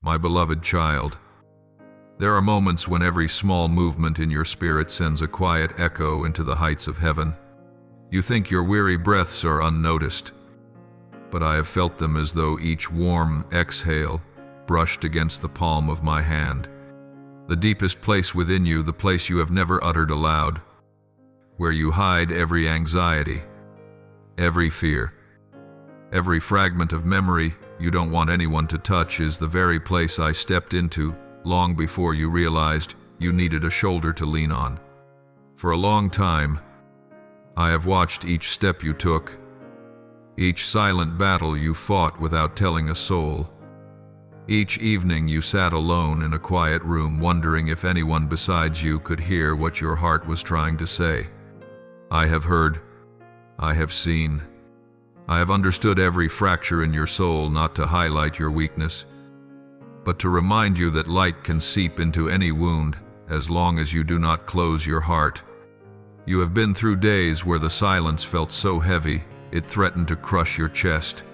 My beloved child, there are moments when every small movement in your spirit sends a quiet echo into the heights of heaven. You think your weary breaths are unnoticed, but I have felt them as though each warm exhale brushed against the palm of my hand. The deepest place within you, the place you have never uttered aloud, where you hide every anxiety, every fear, every fragment of memory you don't want anyone to touch, is the very place I stepped into long before you realized you needed a shoulder to lean on. For a long time, I have watched each step you took, each silent battle you fought without telling a soul. Each evening you sat alone in a quiet room, wondering if anyone besides you could hear what your heart was trying to say. I have heard, I have seen, I have understood every fracture in your soul, not to highlight your weakness, but to remind you that light can seep into any wound as long as you do not close your heart. You have been through days where the silence felt so heavy it threatened to crush your chest.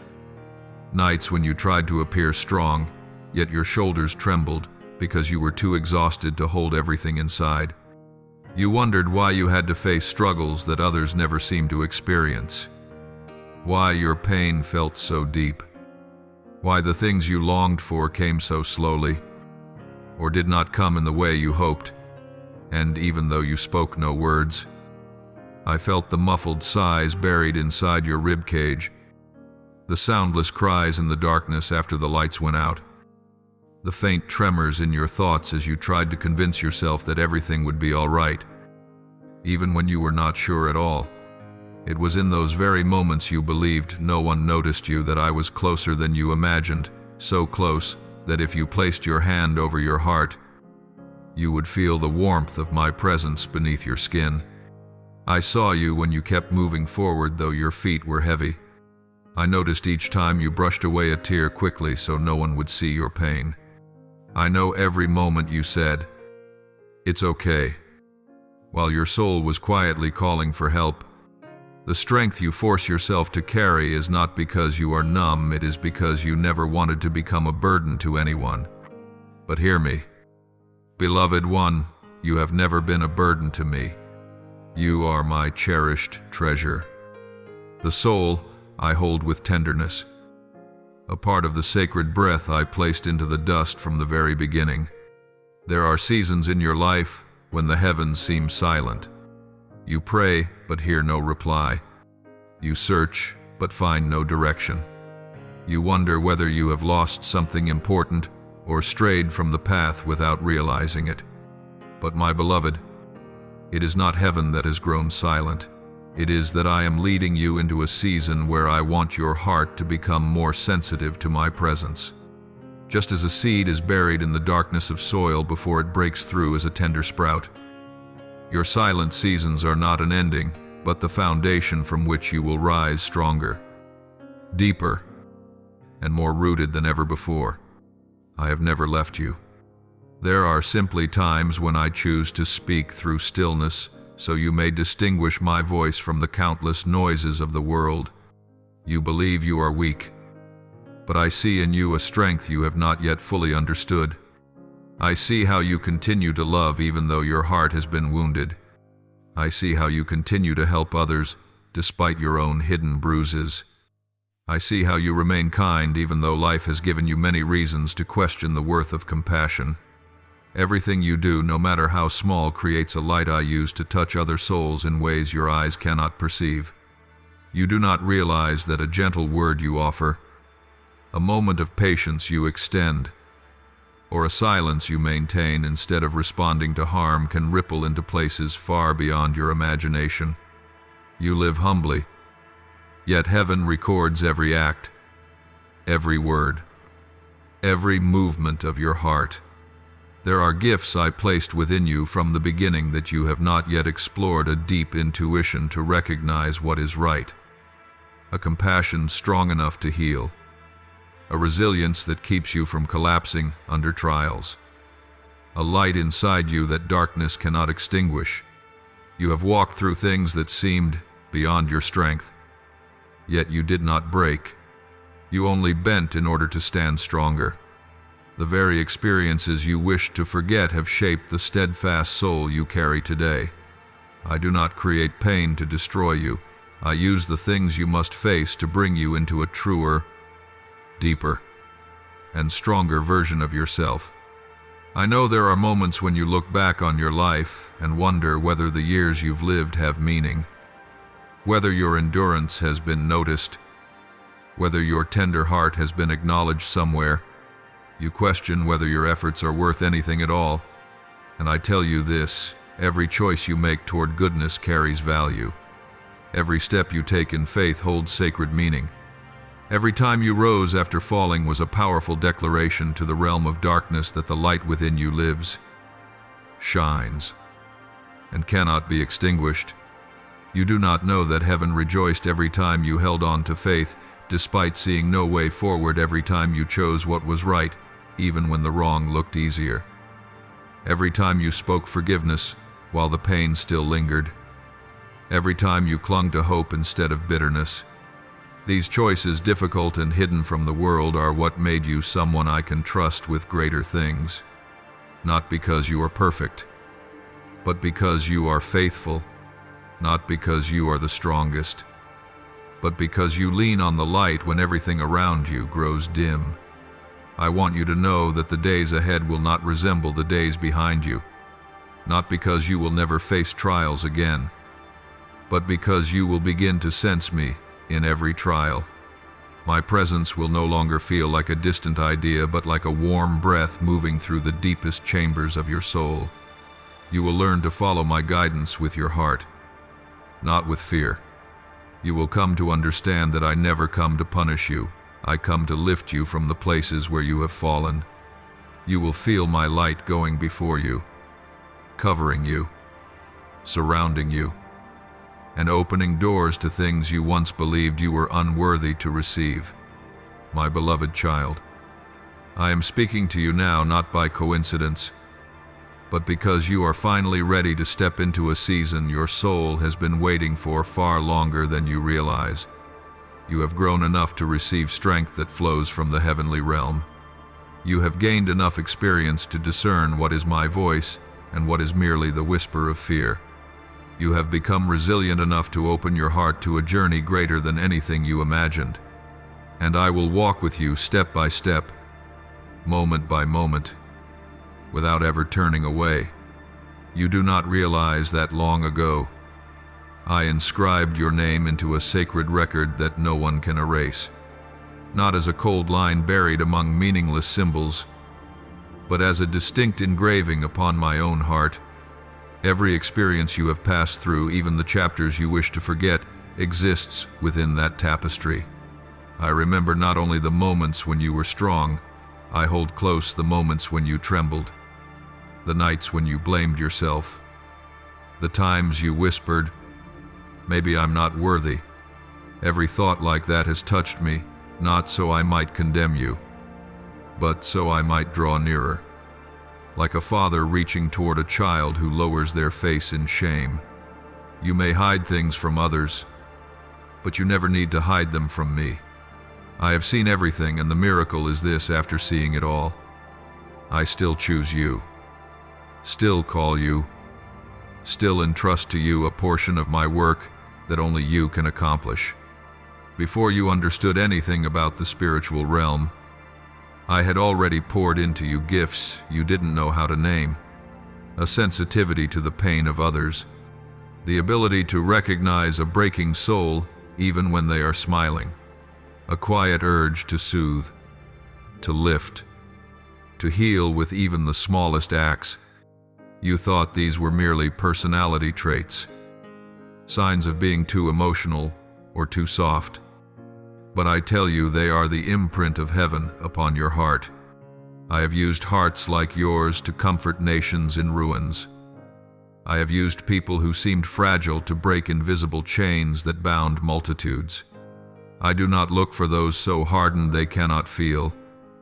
Nights when you tried to appear strong, yet your shoulders trembled because you were too exhausted to hold everything inside. You wondered why you had to face struggles that others never seemed to experience, why your pain felt so deep, why the things you longed for came so slowly, or did not come in the way you hoped. And even though you spoke no words, I felt the muffled sighs buried inside your rib cage, the soundless cries in the darkness after the lights went out, the faint tremors in your thoughts as you tried to convince yourself that everything would be all right, even when you were not sure at all. It was in those very moments you believed no one noticed you that I was closer than you imagined, so close that if you placed your hand over your heart, you would feel the warmth of my presence beneath your skin. I saw you when you kept moving forward though your feet were heavy. I noticed each time you brushed away a tear quickly so no one would see your pain. I know every moment you said, "It's okay," while your soul was quietly calling for help. The strength you force yourself to carry is not because you are numb, it is because you never wanted to become a burden to anyone. But hear me, beloved one, you have never been a burden to me. You are my cherished treasure. The soul I hold with tenderness, a part of the sacred breath I placed into the dust from the very beginning. There are seasons in your life when the heavens seem silent. You pray, but hear no reply. You search, but find no direction. You wonder whether you have lost something important or strayed from the path without realizing it. But my beloved, it is not heaven that has grown silent. It is that I am leading you into a season where I want your heart to become more sensitive to my presence. Just as a seed is buried in the darkness of soil before it breaks through as a tender sprout, your silent seasons are not an ending, but the foundation from which you will rise stronger, deeper, and more rooted than ever before. I have never left you. There are simply times when I choose to speak through stillness, so you may distinguish my voice from the countless noises of the world. You believe you are weak, but I see in you a strength you have not yet fully understood. I see how you continue to love even though your heart has been wounded. I see how you continue to help others despite your own hidden bruises. I see how you remain kind even though life has given you many reasons to question the worth of compassion. Everything you do, no matter how small, creates a light I use to touch other souls in ways your eyes cannot perceive. You do not realize that a gentle word you offer, a moment of patience you extend, or a silence you maintain instead of responding to harm can ripple into places far beyond your imagination. You live humbly, yet heaven records every act, every word, every movement of your heart. There are gifts I placed within you from the beginning that you have not yet explored, a deep intuition to recognize what is right, a compassion strong enough to heal, a resilience that keeps you from collapsing under trials, a light inside you that darkness cannot extinguish. You have walked through things that seemed beyond your strength, yet you did not break. You only bent in order to stand stronger. The very experiences you wish to forget have shaped the steadfast soul you carry today. I do not create pain to destroy you. I use the things you must face to bring you into a truer, deeper, and stronger version of yourself. I know there are moments when you look back on your life and wonder whether the years you've lived have meaning, whether your endurance has been noticed, whether your tender heart has been acknowledged somewhere. You question whether your efforts are worth anything at all. And I tell you this, every choice you make toward goodness carries value. Every step you take in faith holds sacred meaning. Every time you rose after falling was a powerful declaration to the realm of darkness that the light within you lives, shines, and cannot be extinguished. You do not know that heaven rejoiced every time you held on to faith, despite seeing no way forward every time you chose what was right, even when the wrong looked easier. Every time you spoke forgiveness while the pain still lingered. Every time you clung to hope instead of bitterness. These choices, difficult and hidden from the world, are what made you someone I can trust with greater things. Not because you are perfect, but because you are faithful. Not because you are the strongest, but because you lean on the light when everything around you grows dim. I want you to know that the days ahead will not resemble the days behind you, not because you will never face trials again, but because you will begin to sense me in every trial. My presence will no longer feel like a distant idea, but like a warm breath moving through the deepest chambers of your soul. You will learn to follow my guidance with your heart, not with fear. You will come to understand that I never come to punish you. I come to lift you from the places where you have fallen. You will feel my light going before you, covering you, surrounding you, and opening doors to things you once believed you were unworthy to receive. My beloved child, I am speaking to you now not by coincidence, but because you are finally ready to step into a season your soul has been waiting for far longer than you realize. You have grown enough to receive strength that flows from the heavenly realm. You have gained enough experience to discern what is my voice and what is merely the whisper of fear. You have become resilient enough to open your heart to a journey greater than anything you imagined. And I will walk with you step by step, moment by moment, without ever turning away. You do not realize that long ago, I inscribed your name into a sacred record that no one can erase. Not as a cold line buried among meaningless symbols, but as a distinct engraving upon my own heart. Every experience you have passed through, even the chapters you wish to forget, exists within that tapestry. I remember not only the moments when you were strong, I hold close the moments when you trembled, the nights when you blamed yourself, the times you whispered, "Maybe I'm not worthy." Every thought like that has touched me, not so I might condemn you, but so I might draw nearer. Like a father reaching toward a child who lowers their face in shame. You may hide things from others, but you never need to hide them from me. I have seen everything, and the miracle is this: after seeing it all, I still choose you, still call you, still entrust to you a portion of my work that only you can accomplish. Before you understood anything about the spiritual realm, I had already poured into you gifts you didn't know how to name. A sensitivity to the pain of others, the ability to recognize a breaking soul even when they are smiling, a quiet urge to soothe, to lift, to heal with even the smallest acts. You thought these were merely personality traits, signs of being too emotional or too soft. But I tell you, they are the imprint of heaven upon your heart. I have used hearts like yours to comfort nations in ruins. I have used people who seemed fragile to break invisible chains that bound multitudes. I do not look for those so hardened they cannot feel.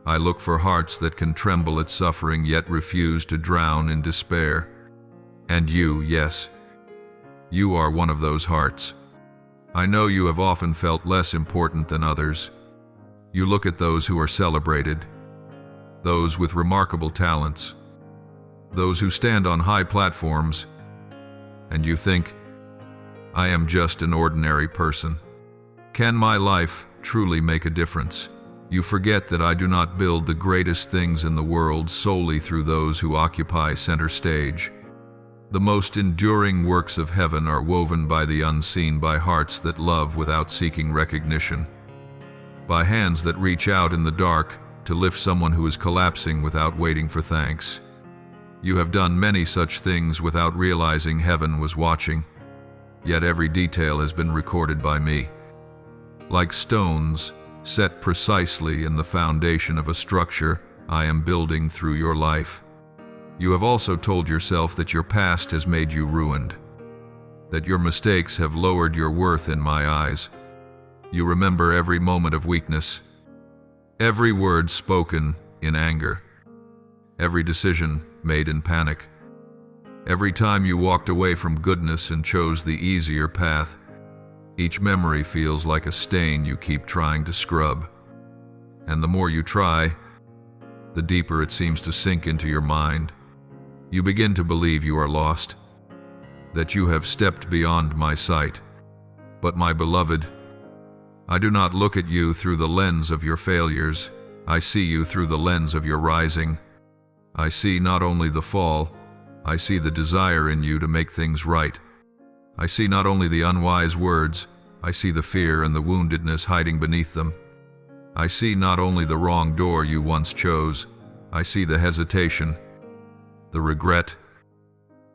I look for hearts that can tremble at suffering yet refuse to drown in despair. And you, yes, you are one of those hearts. I know you have often felt less important than others. You look at those who are celebrated, those with remarkable talents, those who stand on high platforms, and you think, I am just an ordinary person. Can my life truly make a difference? You forget that I do not build the greatest things in the world solely through those who occupy center stage. The most enduring works of heaven are woven by the unseen, by hearts that love without seeking recognition, by hands that reach out in the dark to lift someone who is collapsing without waiting for thanks. You have done many such things without realizing heaven was watching, yet every detail has been recorded by me. Like stones set precisely in the foundation of a structure I am building through your life. You have also told yourself that your past has made you ruined, that your mistakes have lowered your worth in my eyes. You remember every moment of weakness, every word spoken in anger, every decision made in panic, every time you walked away from goodness and chose the easier path. Each memory feels like a stain you keep trying to scrub, and the more you try, the deeper it seems to sink into your mind. You begin to believe you are lost, that you have stepped beyond my sight. But my beloved, I do not look at you through the lens of your failures. I see you through the lens of your rising. I see not only the fall, I see the desire in you to make things right. I see not only the unwise words, I see the fear and the woundedness hiding beneath them. I see not only the wrong door you once chose, I see the hesitation, the regret,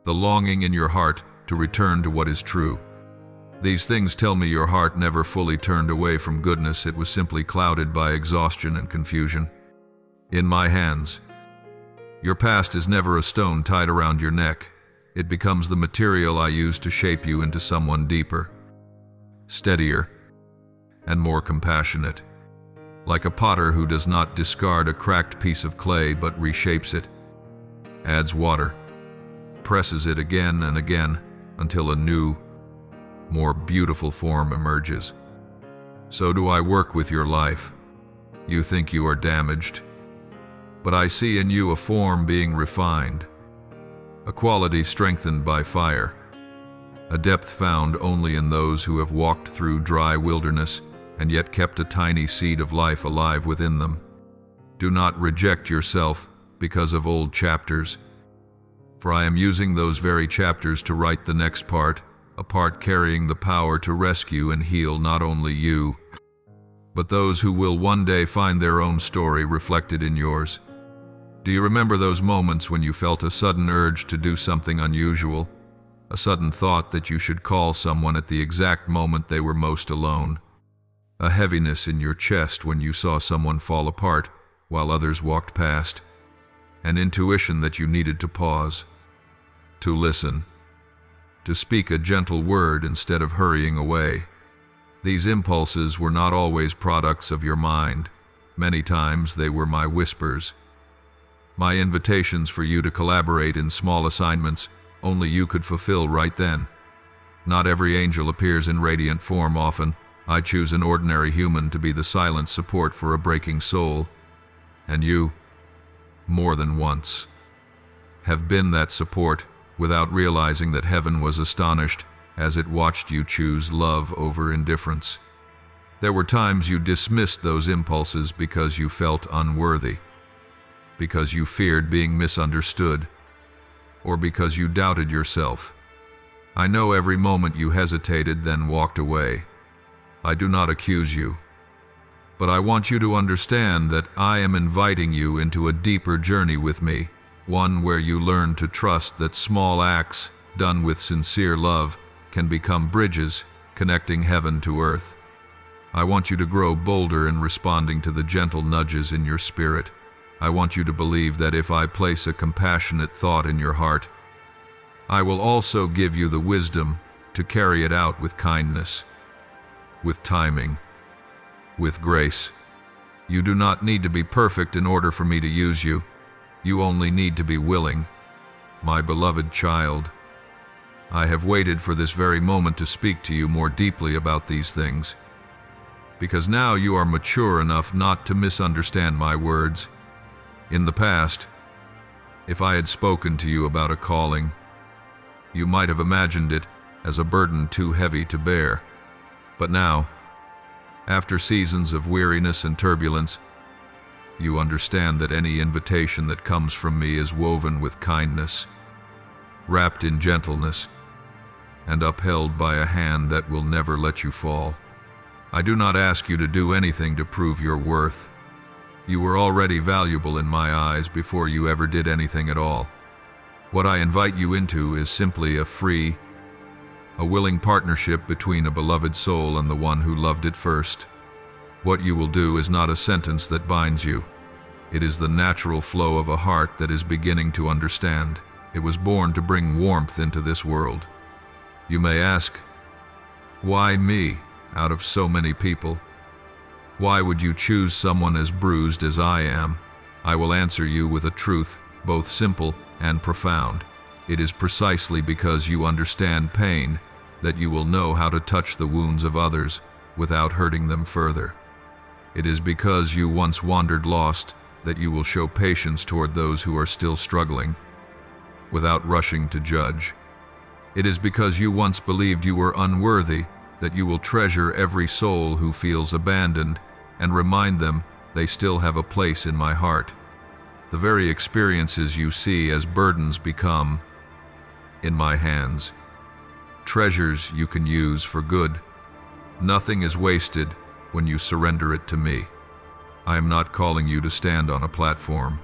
the longing in your heart to return to what is true. These things tell me your heart never fully turned away from goodness. It was simply clouded by exhaustion and confusion. In my hands, your past is never a stone tied around your neck. It becomes the material I use to shape you into someone deeper, steadier, and more compassionate. Like a potter who does not discard a cracked piece of clay but reshapes it, adds water, presses it again and again until a new, more beautiful form emerges. So do I work with your life. You think you are damaged, but I see in you a form being refined, a quality strengthened by fire, a depth found only in those who have walked through dry wilderness and yet kept a tiny seed of life alive within them. Do not reject yourself because of old chapters, for I am using those very chapters to write the next part, a part carrying the power to rescue and heal not only you, but those who will one day find their own story reflected in yours. Do you remember those moments when you felt a sudden urge to do something unusual, a sudden thought that you should call someone at the exact moment they were most alone, a heaviness in your chest when you saw someone fall apart while others walked past, an intuition that you needed to pause, to listen, to speak a gentle word instead of hurrying away? These impulses were not always products of your mind. Many times they were my whispers, my invitations for you to collaborate in small assignments only you could fulfill right then. Not every angel appears in radiant form. Often, I choose an ordinary human to be the silent support for a breaking soul. And you, more than once, have been that support without realizing that heaven was astonished as it watched you choose love over indifference. There were times you dismissed those impulses because you felt unworthy, because you feared being misunderstood, or because you doubted yourself. I know every moment you hesitated, then walked away. I do not accuse you, but I want you to understand that I am inviting you into a deeper journey with me, one where you learn to trust that small acts done with sincere love can become bridges connecting heaven to earth. I want you to grow bolder in responding to the gentle nudges in your spirit. I want you to believe that if I place a compassionate thought in your heart, I will also give you the wisdom to carry it out with kindness, with timing, with grace. You do not need to be perfect in order for me to use you. You only need to be willing. My beloved child, I have waited for this very moment to speak to you more deeply about these things, because now you are mature enough not to misunderstand my words. In the past, if I had spoken to you about a calling, you might have imagined it as a burden too heavy to bear. But now, after seasons of weariness and turbulence, you understand that any invitation that comes from me is woven with kindness, wrapped in gentleness, and upheld by a hand that will never let you fall. I do not ask you to do anything to prove your worth. You were already valuable in my eyes before you ever did anything at all. What I invite you into is simply a willing partnership between a beloved soul and the one who loved it first. What you will do is not a sentence that binds you. It is the natural flow of a heart that is beginning to understand. It was born to bring warmth into this world. You may ask, why me out of so many people? Why would you choose someone as bruised as I am? I will answer you with a truth, both simple and profound. It is precisely because you understand pain that you will know how to touch the wounds of others without hurting them further. It is because you once wandered lost that you will show patience toward those who are still struggling, without rushing to judge. It is because you once believed you were unworthy that you will treasure every soul who feels abandoned and remind them they still have a place in my heart. The very experiences you see as burdens become, in my hands, treasures you can use for good. Nothing is wasted when you surrender it to me. I am not calling you to stand on a platform,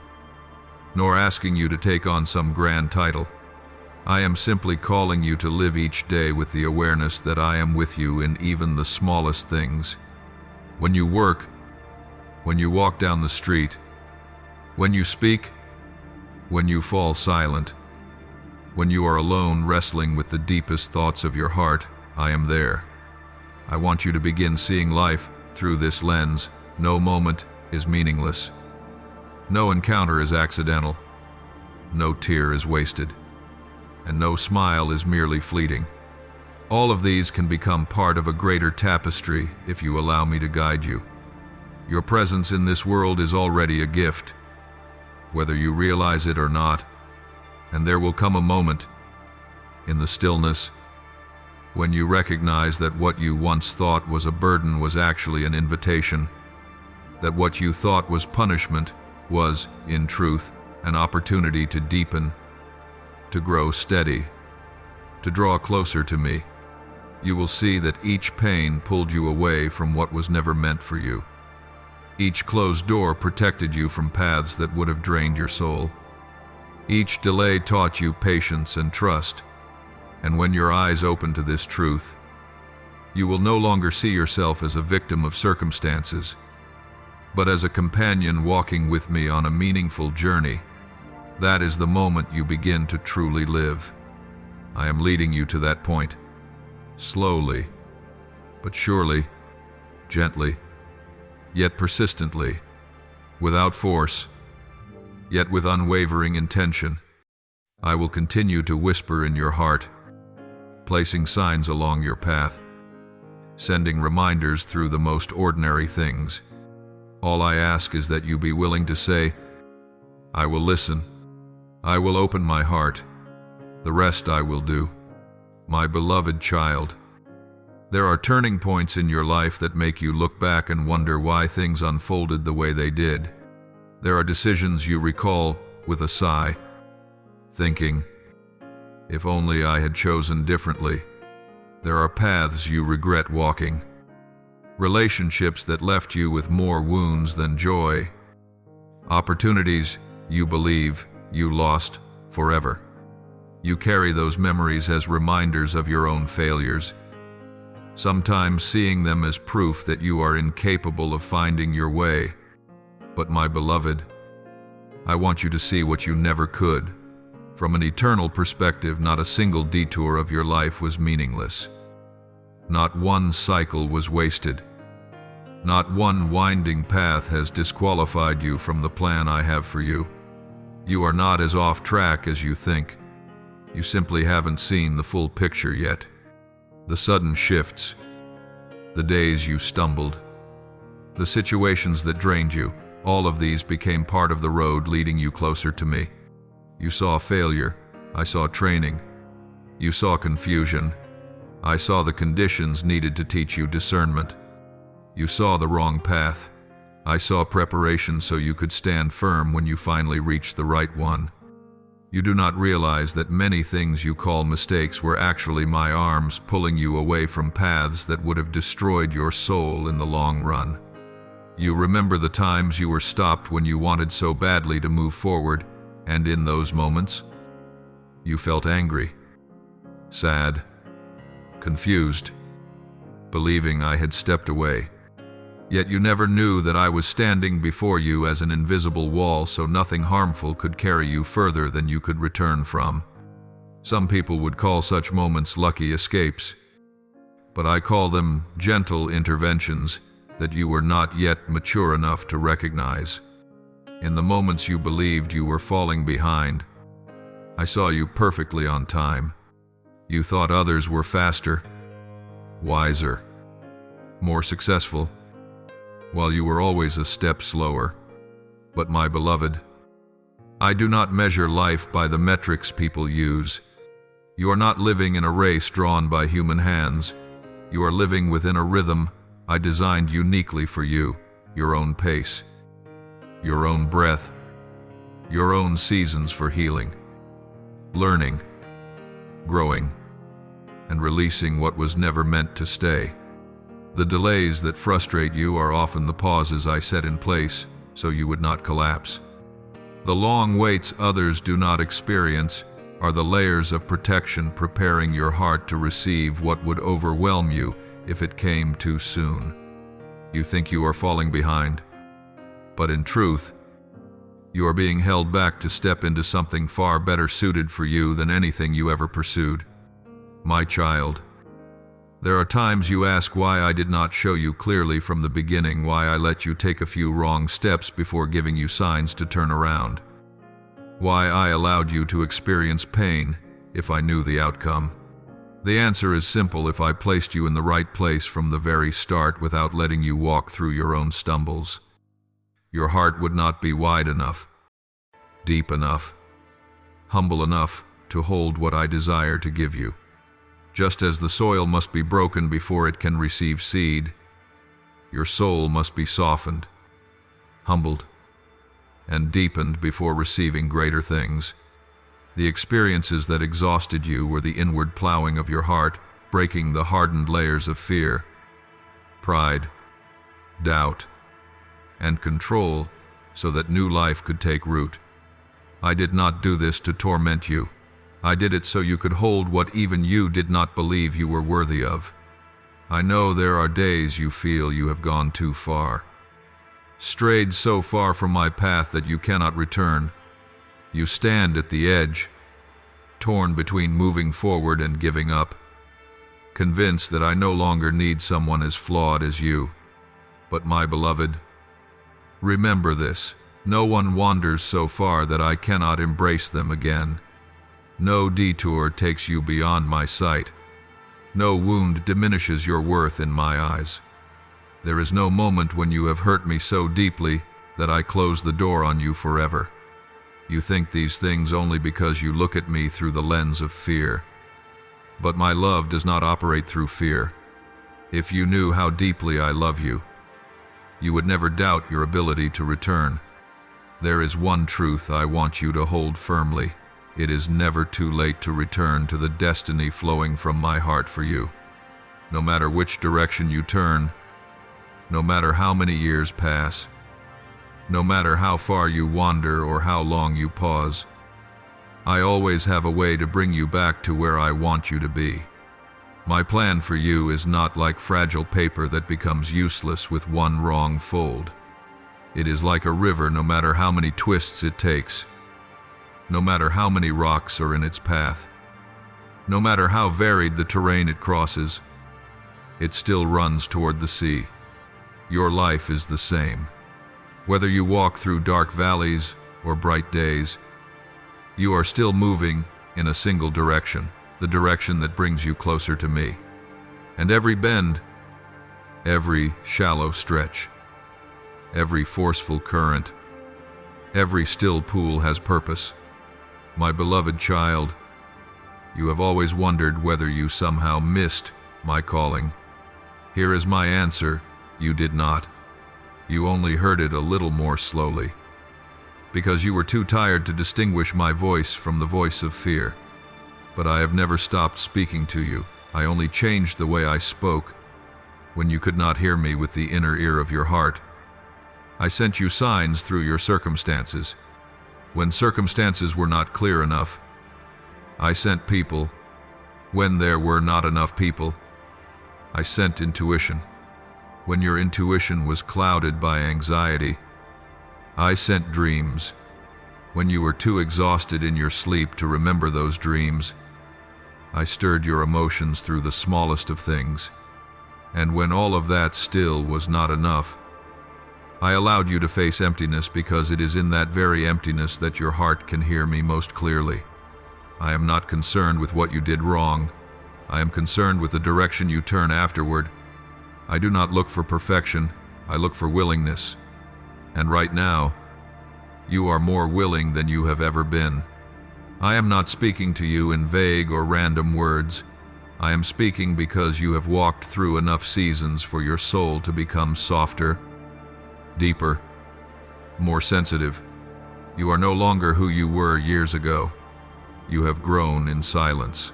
nor asking you to take on some grand title. I am simply calling you to live each day with the awareness that I am with you in even the smallest things. When you work, when you walk down the street, when you speak, when you fall silent, when you are alone wrestling with the deepest thoughts of your heart, I am there. I want you to begin seeing life through this lens. No moment is meaningless. No encounter is accidental. No tear is wasted. And no smile is merely fleeting. All of these can become part of a greater tapestry if you allow me to guide you. Your presence in this world is already a gift, whether you realize it or not, and there will come a moment, in the stillness, when you recognize that what you once thought was a burden was actually an invitation, that what you thought was punishment was, in truth, an opportunity to deepen, to grow steady, to draw closer to me. You will see that each pain pulled you away from what was never meant for you. Each closed door protected you from paths that would have drained your soul. Each delay taught you patience and trust. And when your eyes open to this truth, you will no longer see yourself as a victim of circumstances, but as a companion walking with me on a meaningful journey. That is the moment you begin to truly live. I am leading you to that point, slowly, but surely, gently, yet persistently, without force, yet with unwavering intention. I will continue to whisper in your heart, placing signs along your path, sending reminders through the most ordinary things. All I ask is that you be willing to say, I will listen. I will open my heart. The rest I will do. My beloved child, there are turning points in your life that make you look back and wonder why things unfolded the way they did. There are decisions you recall with a sigh, thinking, if only I had chosen differently. There are paths you regret walking, relationships that left you with more wounds than joy, opportunities you believe you lost forever. You carry those memories as reminders of your own failures, sometimes seeing them as proof that you are incapable of finding your way. But my beloved, I want you to see what you never could. From an eternal perspective, not a single detour of your life was meaningless. Not one cycle was wasted. Not one winding path has disqualified you from the plan I have for you. You are not as off track as you think. You simply haven't seen the full picture yet. The sudden shifts, the days you stumbled, the situations that drained you, All of these became part of the road leading you closer to me. You saw failure. I saw training. You saw confusion. I saw the conditions needed to teach you discernment. You saw the wrong path. I saw preparation so you could stand firm when you finally reached the right one. You do not realize that many things you call mistakes were actually my arms pulling you away from paths that would have destroyed your soul in the long run. You remember the times you were stopped when you wanted so badly to move forward, and in those moments, you felt angry, sad, confused, believing I had stepped away. Yet you never knew that I was standing before you as an invisible wall so nothing harmful could carry you further than you could return from. Some people would call such moments lucky escapes, but I call them gentle interventions that you were not yet mature enough to recognize. In the moments you believed you were falling behind, I saw you perfectly on time. You thought others were faster, wiser, more successful, while you were always a step slower. But my beloved, I do not measure life by the metrics people use. You are not living in a race drawn by human hands. You are living within a rhythm I designed uniquely for you, your own pace, your own breath, your own seasons for healing, learning, growing, and releasing what was never meant to stay. The delays that frustrate you are often the pauses I set in place so you would not collapse. The long waits others do not experience are the layers of protection preparing your heart to receive what would overwhelm you if it came too soon. You think you are falling behind, but in truth, you are being held back to step into something far better suited for you than anything you ever pursued. My child, there are times you ask why I did not show you clearly from the beginning, why I let you take a few wrong steps before giving you signs to turn around, why I allowed you to experience pain if I knew the outcome. The answer is simple: if I placed you in the right place from the very start without letting you walk through your own stumbles, your heart would not be wide enough, deep enough, humble enough to hold what I desire to give you. Just as the soil must be broken before it can receive seed, your soul must be softened, humbled, and deepened before receiving greater things. The experiences that exhausted you were the inward plowing of your heart, breaking the hardened layers of fear, pride, doubt, and control so that new life could take root. I did not do this to torment you. I did it so you could hold what even you did not believe you were worthy of. I know there are days you feel you have gone too far, strayed so far from my path that you cannot return. You stand at the edge, torn between moving forward and giving up, convinced that I no longer need someone as flawed as you. But my beloved, remember this: no one wanders so far that I cannot embrace them again. No detour takes you beyond my sight. No wound diminishes your worth in my eyes. There is no moment when you have hurt me so deeply that I close the door on you forever. You think these things only because you look at me through the lens of fear. But my love does not operate through fear. If you knew how deeply I love you, you would never doubt your ability to return. There is one truth I want you to hold firmly. It is never too late to return to the destiny flowing from my heart for you. No matter which direction you turn, no matter how many years pass, no matter how far you wander or how long you pause, I always have a way to bring you back to where I want you to be. My plan for you is not like fragile paper that becomes useless with one wrong fold. It is like a river. No matter how many twists it takes, no matter how many rocks are in its path, no matter how varied the terrain it crosses, it still runs toward the sea. Your life is the same. Whether you walk through dark valleys or bright days, you are still moving in a single direction, the direction that brings you closer to me. And every bend, every shallow stretch, every forceful current, every still pool has purpose. My beloved child, you have always wondered whether you somehow missed my calling. Here is my answer: you did not. You only heard it a little more slowly, because you were too tired to distinguish my voice from the voice of fear. But I have never stopped speaking to you. I only changed the way I spoke when you could not hear me with the inner ear of your heart. I sent you signs through your circumstances. When circumstances were not clear enough, I sent people. When there were not enough people, I sent intuition. When your intuition was clouded by anxiety, I sent dreams. When you were too exhausted in your sleep to remember those dreams, I stirred your emotions through the smallest of things. And when all of that still was not enough, I allowed you to face emptiness, because it is in that very emptiness that your heart can hear me most clearly. I am not concerned with what you did wrong. I am concerned with the direction you turn afterward. I do not look for perfection, I look for willingness. And right now, you are more willing than you have ever been. I am not speaking to you in vague or random words. I am speaking because you have walked through enough seasons for your soul to become softer, deeper, more sensitive. You are no longer who you were years ago. You have grown in silence.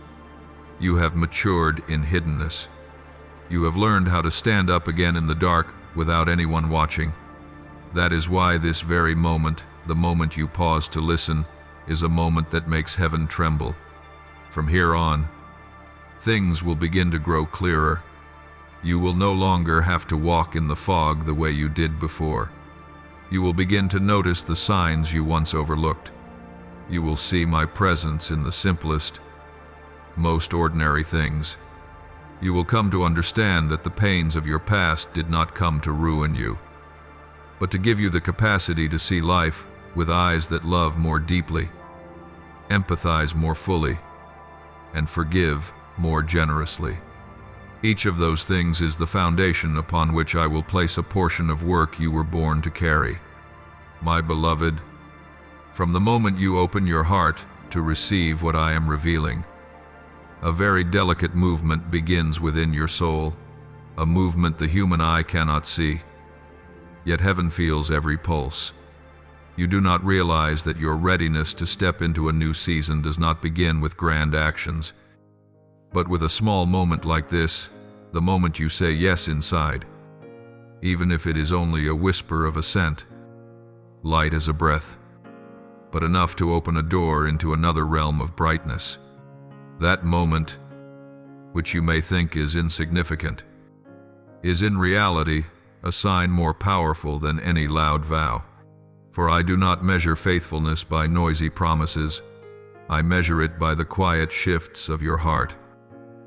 You have matured in hiddenness. You have learned how to stand up again in the dark without anyone watching. That is why this very moment, the moment you pause to listen, is a moment that makes heaven tremble. From here on, things will begin to grow clearer. You will no longer have to walk in the fog the way you did before. You will begin to notice the signs you once overlooked. You will see my presence in the simplest, most ordinary things. You will come to understand that the pains of your past did not come to ruin you, but to give you the capacity to see life with eyes that love more deeply, empathize more fully, and forgive more generously. Each of those things is the foundation upon which I will place a portion of work you were born to carry. My beloved, from the moment you open your heart to receive what I am revealing, a very delicate movement begins within your soul, a movement the human eye cannot see. Yet heaven feels every pulse. You do not realize that your readiness to step into a new season does not begin with grand actions, but with a small moment like this, the moment you say yes inside, even if it is only a whisper of assent, light as a breath, but enough to open a door into another realm of brightness. That moment, which you may think is insignificant, is in reality a sign more powerful than any loud vow. For I do not measure faithfulness by noisy promises. I measure it by the quiet shifts of your heart.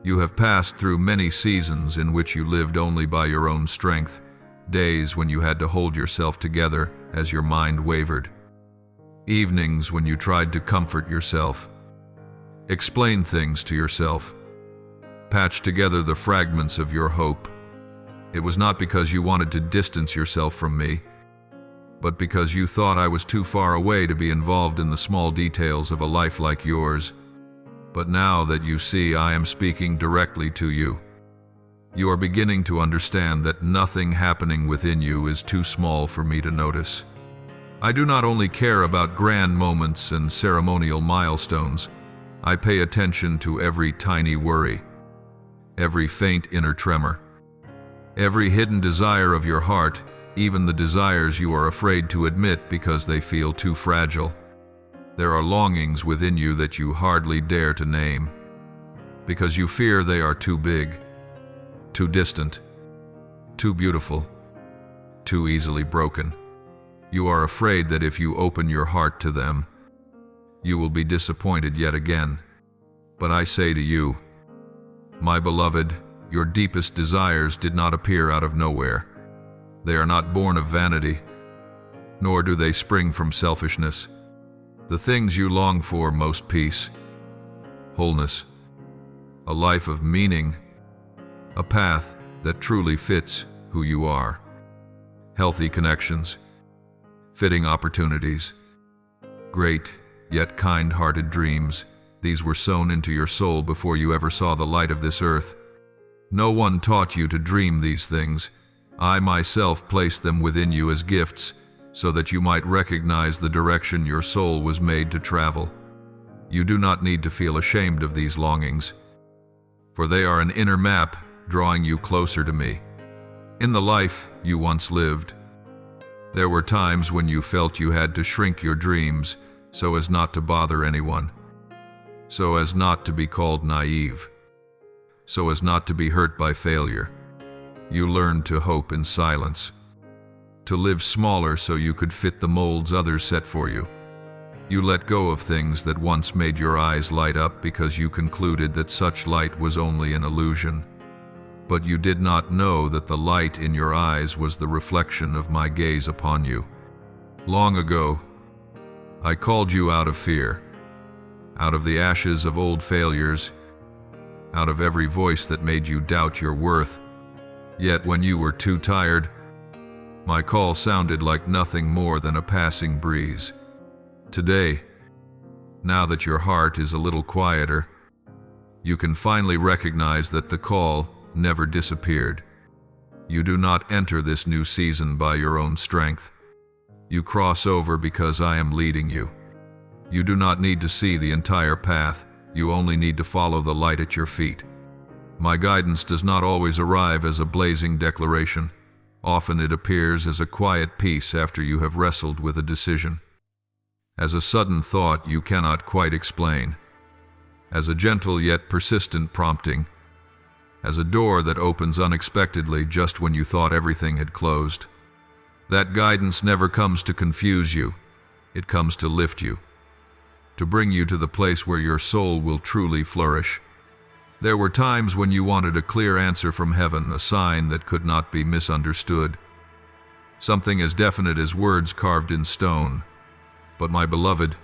You have passed through many seasons in which you lived only by your own strength, days when you had to hold yourself together as your mind wavered, evenings when you tried to comfort yourself, explain things to yourself, patch together the fragments of your hope. It was not because you wanted to distance yourself from me, but because you thought I was too far away to be involved in the small details of a life like yours. But now that you see I am speaking directly to you, you are beginning to understand that nothing happening within you is too small for me to notice. I do not only care about grand moments and ceremonial milestones. I pay attention to every tiny worry, every faint inner tremor, every hidden desire of your heart, even the desires you are afraid to admit because they feel too fragile. There are longings within you that you hardly dare to name, because you fear they are too big, too distant, too beautiful, too easily broken. You are afraid that if you open your heart to them, you will be disappointed yet again. But I say to you, my beloved, your deepest desires did not appear out of nowhere. They are not born of vanity, nor do they spring from selfishness. The things you long for most: peace, wholeness, a life of meaning, a path that truly fits who you are. healthy connections, fitting opportunities, great yet kind-hearted dreams. These were sown into your soul before you ever saw the light of this earth. No one taught you to dream these things. I myself placed them within you as gifts, so that you might recognize the direction your soul was made to travel. You do not need to feel ashamed of these longings, for they are an inner map drawing you closer to me. In the life you once lived, there were times when you felt you had to shrink your dreams so as not to bother anyone, so as not to be called naive, so as not to be hurt by failure. You learned to hope in silence, to live smaller so you could fit the molds others set for you. You let go of things that once made your eyes light up because you concluded that such light was only an illusion. But you did not know that the light in your eyes was the reflection of my gaze upon you. Long ago, I called you out of fear, out of the ashes of old failures, out of every voice that made you doubt your worth. Yet when you were too tired, my call sounded like nothing more than a passing breeze. Today, now that your heart is a little quieter, you can finally recognize that the call never disappeared. You do not enter this new season by your own strength. You cross over because I am leading you. You do not need to see the entire path. You only need to follow the light at your feet. My guidance does not always arrive as a blazing declaration. Often it appears as a quiet peace after you have wrestled with a decision, as a sudden thought you cannot quite explain, as a gentle yet persistent prompting, as a door that opens unexpectedly just when you thought everything had closed. That guidance never comes to confuse you. It comes to lift you, to bring you to the place where your soul will truly flourish. There were times when you wanted a clear answer from heaven, a sign that could not be misunderstood, something as definite as words carved in stone. But my beloved,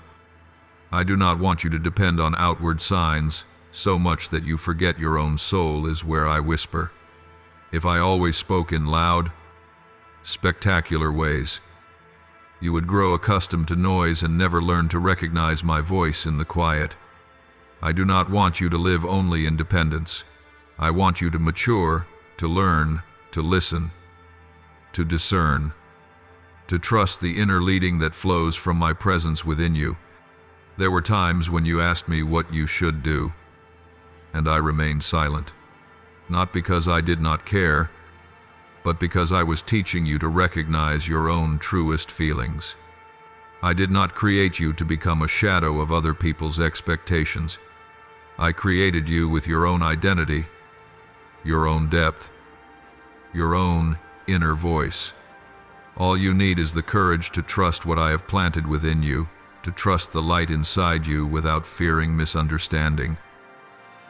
I do not want you to depend on outward signs so much that you forget your own soul is where I whisper. If I always spoke in loud, spectacular ways, you would grow accustomed to noise and never learn to recognize my voice in the quiet. I do not want you to live only in dependence. I want you to mature, to learn, to listen, to discern, to trust the inner leading that flows from my presence within you. There were times when you asked me what you should do, and I remained silent, not because I did not care, but because I was teaching you to recognize your own truest feelings. I did not create you to become a shadow of other people's expectations. I created you with your own identity, your own depth, your own inner voice. All you need is the courage to trust what I have planted within you, to trust the light inside you without fearing misunderstanding,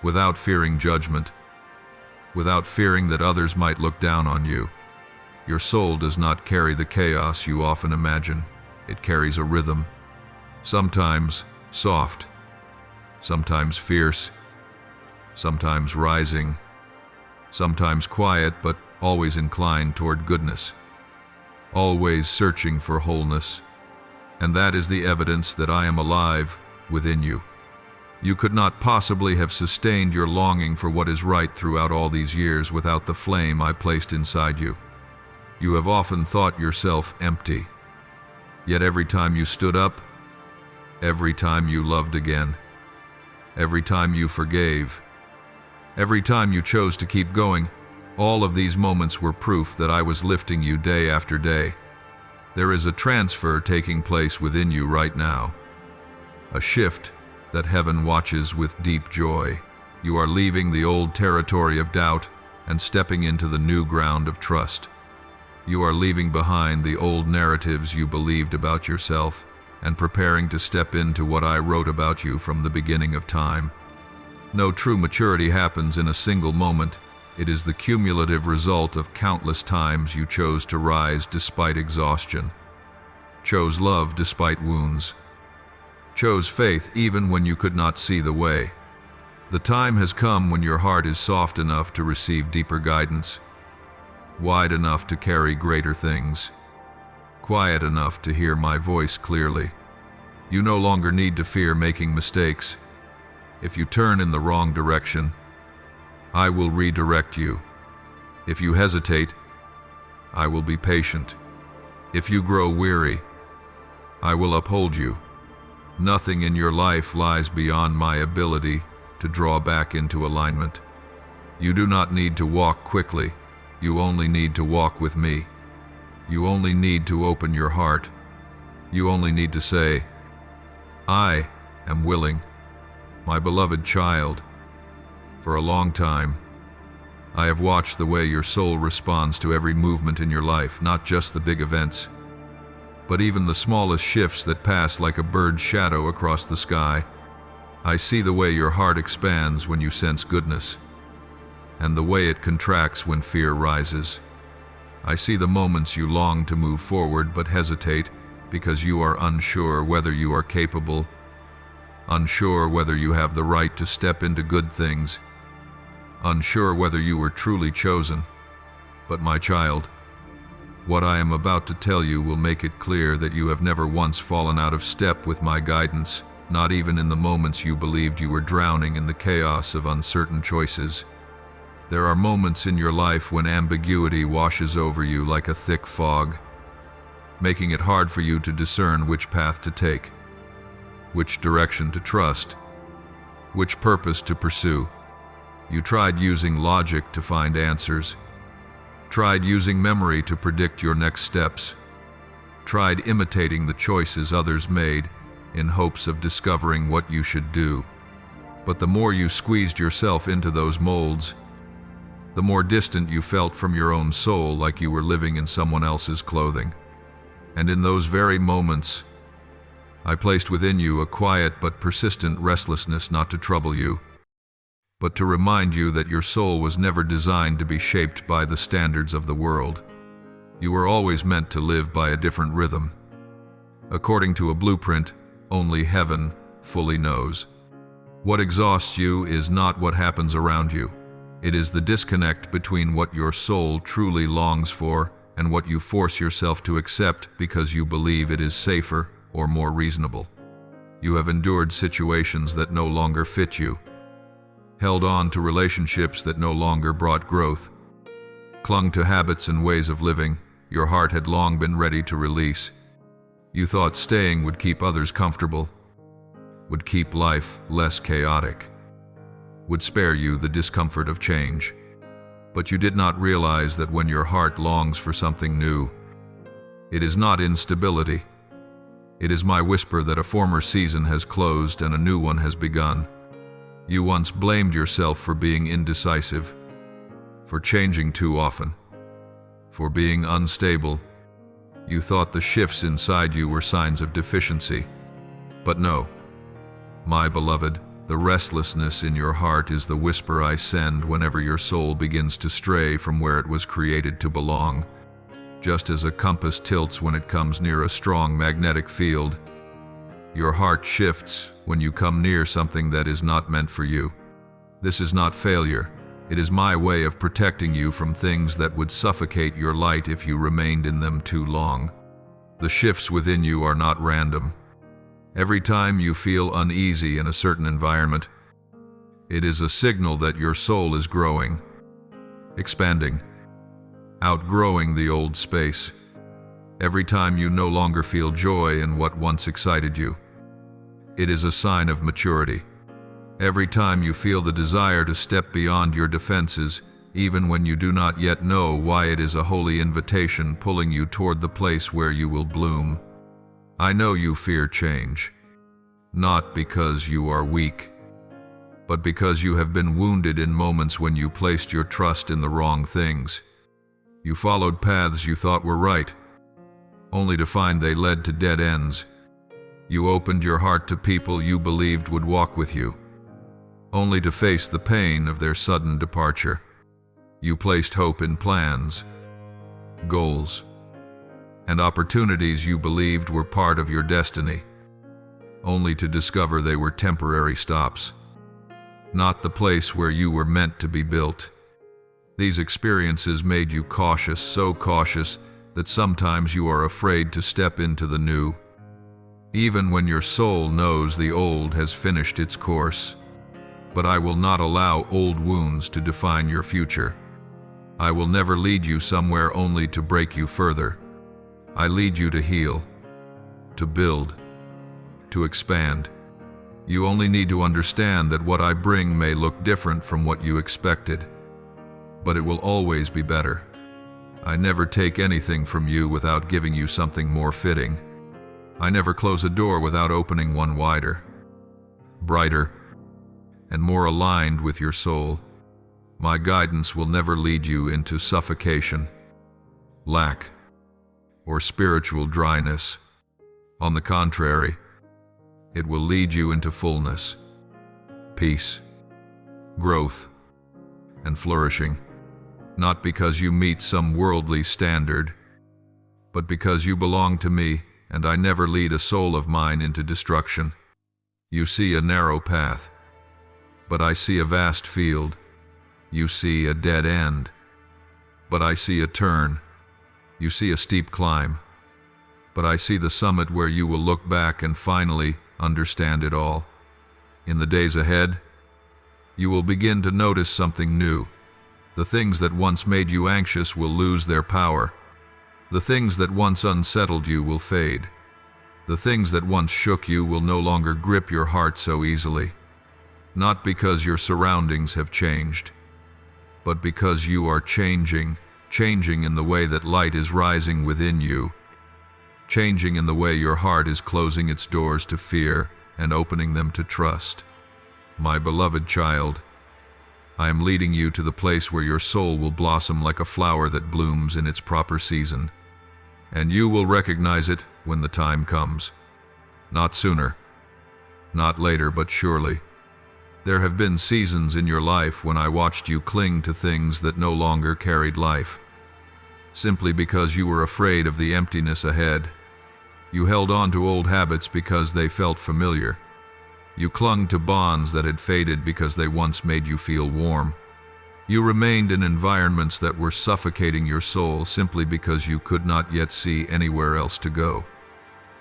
without fearing judgment, without fearing that others might look down on you. Your soul does not carry the chaos you often imagine. It carries a rhythm, sometimes soft, sometimes fierce, sometimes rising, sometimes quiet, but always inclined toward goodness, always searching for wholeness. And that is the evidence that I am alive within you. You could not possibly have sustained your longing for what is right throughout all these years without the flame I placed inside you. You have often thought yourself empty. Yet every time you stood up, every time you loved again, every time you forgave, every time you chose to keep going, all of these moments were proof that I was lifting you day after day. There is a transfer taking place within you right now, a shift that heaven watches with deep joy. You are leaving the old territory of doubt and stepping into the new ground of trust. You are leaving behind the old narratives you believed about yourself and preparing to step into what I wrote about you from the beginning of time. No true maturity happens in a single moment. It is the cumulative result of countless times you chose to rise despite exhaustion, chose love despite wounds, chose faith even when you could not see the way. The time has come when your heart is soft enough to receive deeper guidance, wide enough to carry greater things, quiet enough to hear my voice clearly. You no longer need to fear making mistakes. If you turn in the wrong direction, I will redirect you. If you hesitate, I will be patient. If you grow weary, I will uphold you. Nothing in your life lies beyond my ability to draw back into alignment. You do not need to walk quickly. You only need to walk with me. You only need to open your heart. You only need to say, I am willing, my beloved child. For a long time, I have watched the way your soul responds to every movement in your life, not just the big events, but even the smallest shifts that pass like a bird's shadow across the sky. I see the way your heart expands when you sense goodness, and the way it contracts when fear rises. I see the moments you long to move forward but hesitate because you are unsure whether you are capable, unsure whether you have the right to step into good things, unsure whether you were truly chosen. But my child, what I am about to tell you will make it clear that you have never once fallen out of step with my guidance, not even in the moments you believed you were drowning in the chaos of uncertain choices. There are moments in your life when ambiguity washes over you like a thick fog, making it hard for you to discern which path to take, which direction to trust, which purpose to pursue. You tried using logic to find answers, tried using memory to predict your next steps, tried imitating the choices others made in hopes of discovering what you should do. But the more you squeezed yourself into those molds, the more distant you felt from your own soul, like you were living in someone else's clothing. And in those very moments, I placed within you a quiet but persistent restlessness, not to trouble you, but to remind you that your soul was never designed to be shaped by the standards of the world. You were always meant to live by a different rhythm, according to a blueprint only heaven fully knows. What exhausts you is not what happens around you. It is the disconnect between what your soul truly longs for and what you force yourself to accept because you believe it is safer or more reasonable. You have endured situations that no longer fit you, held on to relationships that no longer brought growth, clung to habits and ways of living your heart had long been ready to release. You thought staying would keep others comfortable, would keep life less chaotic, would spare you the discomfort of change. But you did not realize that when your heart longs for something new, it is not instability. It is my whisper that a former season has closed and a new one has begun. You once blamed yourself for being indecisive, for changing too often, for being unstable. You thought the shifts inside you were signs of deficiency. But no, my beloved, the restlessness in your heart is the whisper I send whenever your soul begins to stray from where it was created to belong. Just as a compass tilts when it comes near a strong magnetic field, your heart shifts when you come near something that is not meant for you. This is not failure. It is my way of protecting you from things that would suffocate your light if you remained in them too long. The shifts within you are not random. Every time you feel uneasy in a certain environment, it is a signal that your soul is growing, expanding, outgrowing the old space. Every time you no longer feel joy in what once excited you, it is a sign of maturity. Every time you feel the desire to step beyond your defenses, even when you do not yet know why, it is a holy invitation pulling you toward the place where you will bloom. I know you fear change, not because you are weak, but because you have been wounded in moments when you placed your trust in the wrong things. You followed paths you thought were right, only to find they led to dead ends. You opened your heart to people you believed would walk with you, only to face the pain of their sudden departure. You placed hope in plans, goals, and opportunities you believed were part of your destiny, only to discover they were temporary stops, not the place where you were meant to be built. These experiences made you cautious, so cautious that sometimes you are afraid to step into the new, even when your soul knows the old has finished its course. But I will not allow old wounds to define your future. I will never lead you somewhere only to break you further. I lead you to heal, to build, to expand. You only need to understand that what I bring may look different from what you expected, but it will always be better. I never take anything from you without giving you something more fitting. I never close a door without opening one wider, brighter, and more aligned with your soul. My guidance will never lead you into suffocation, lack, or spiritual dryness. On the contrary, it will lead you into fullness, peace, growth, and flourishing. Not because you meet some worldly standard, but because you belong to me, and I never lead a soul of mine into destruction. You see a narrow path, but I see a vast field. You see a dead end, but I see a turn. You see a steep climb, but I see the summit where you will look back and finally understand it all. In the days ahead, you will begin to notice something new. The things that once made you anxious will lose their power. The things that once unsettled you will fade. The things that once shook you will no longer grip your heart so easily. Not because your surroundings have changed, but because you are changing in the way that light is rising within you, changing in the way your heart is closing its doors to fear and opening them to trust. My beloved child, I am leading you to the place where your soul will blossom like a flower that blooms in its proper season, and you will recognize it when the time comes. Not sooner, not later, but surely. There have been seasons in your life when I watched you cling to things that no longer carried life, simply because you were afraid of the emptiness ahead. You held on to old habits because they felt familiar. You clung to bonds that had faded because they once made you feel warm. You remained in environments that were suffocating your soul simply because you could not yet see anywhere else to go.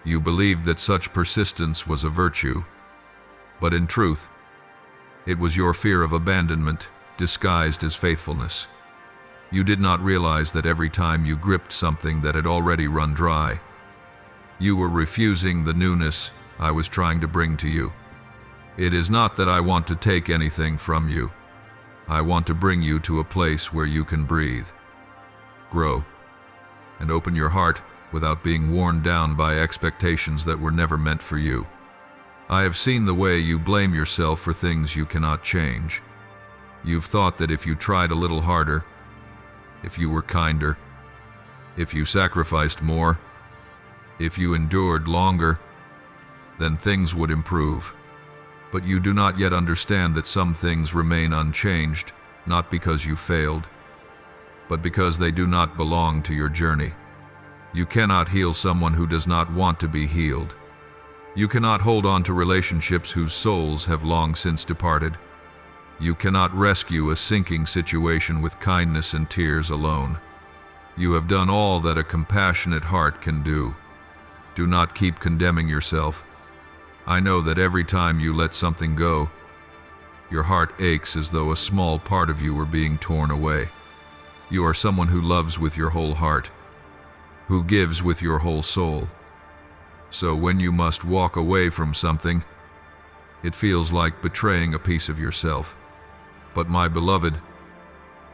You believed that such persistence was a virtue, but in truth, it was your fear of abandonment disguised as faithfulness. You did not realize that every time you gripped something that had already run dry, you were refusing the newness I was trying to bring to you. It is not that I want to take anything from you. I want to bring you to a place where you can breathe, grow, and open your heart without being worn down by expectations that were never meant for you. I have seen the way you blame yourself for things you cannot change. You've thought that if you tried a little harder, if you were kinder, if you sacrificed more, if you endured longer, then things would improve. But you do not yet understand that some things remain unchanged, not because you failed, but because they do not belong to your journey. You cannot heal someone who does not want to be healed. You cannot hold on to relationships whose souls have long since departed. You cannot rescue a sinking situation with kindness and tears alone. You have done all that a compassionate heart can do. Do not keep condemning yourself. I know that every time you let something go, your heart aches as though a small part of you were being torn away. You are someone who loves with your whole heart, who gives with your whole soul. So when you must walk away from something, it feels like betraying a piece of yourself. But my beloved,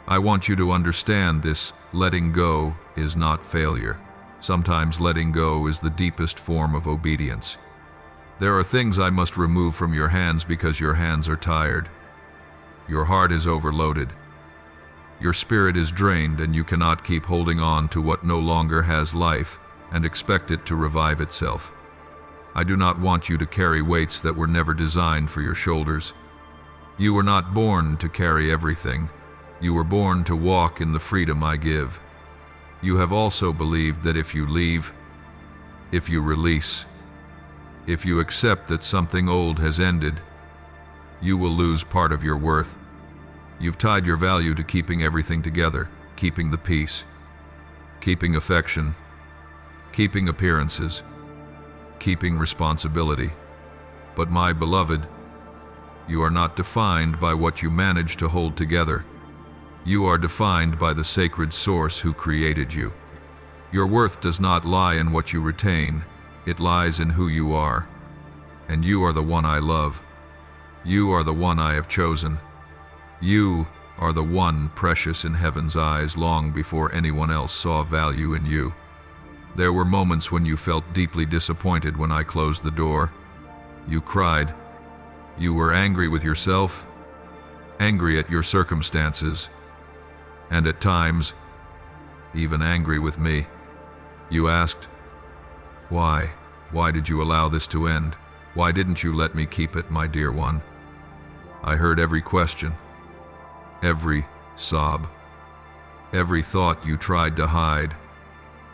I want you to understand this: letting go is not failure. Sometimes letting go is the deepest form of obedience. There are things I must remove from your hands because your hands are tired. Your heart is overloaded. Your spirit is drained, and you cannot keep holding on to what no longer has life and expect it to revive itself. I do not want you to carry weights that were never designed for your shoulders. You were not born to carry everything. You were born to walk in the freedom I give. You have also believed that if you leave, if you release, if you accept that something old has ended, you will lose part of your worth. You've tied your value to keeping everything together, keeping the peace, keeping affection, keeping appearances, keeping responsibility. But my beloved, you are not defined by what you manage to hold together. You are defined by the sacred source who created you. Your worth does not lie in what you retain, it lies in who you are. And you are the one I love. You are the one I have chosen. You are the one precious in heaven's eyes long before anyone else saw value in you. There were moments when you felt deeply disappointed when I closed the door. You cried. You were angry with yourself, angry at your circumstances, and at times, even angry with me. You asked, why? Why did you allow this to end? Why didn't you let me keep it, my dear one? I heard every question, every sob, every thought you tried to hide,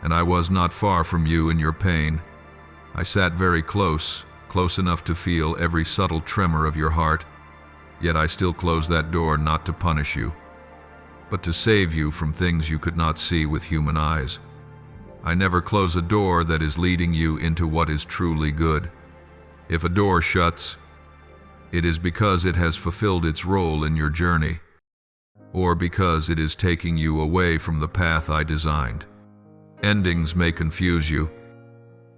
and I was not far from you in your pain. I sat very close enough to feel every subtle tremor of your heart, yet I still closed that door not to punish you, but to save you from things you could not see with human eyes. I never close a door that is leading you into what is truly good. If a door shuts, it is because it has fulfilled its role in your journey, or because it is taking you away from the path I designed. Endings may confuse you,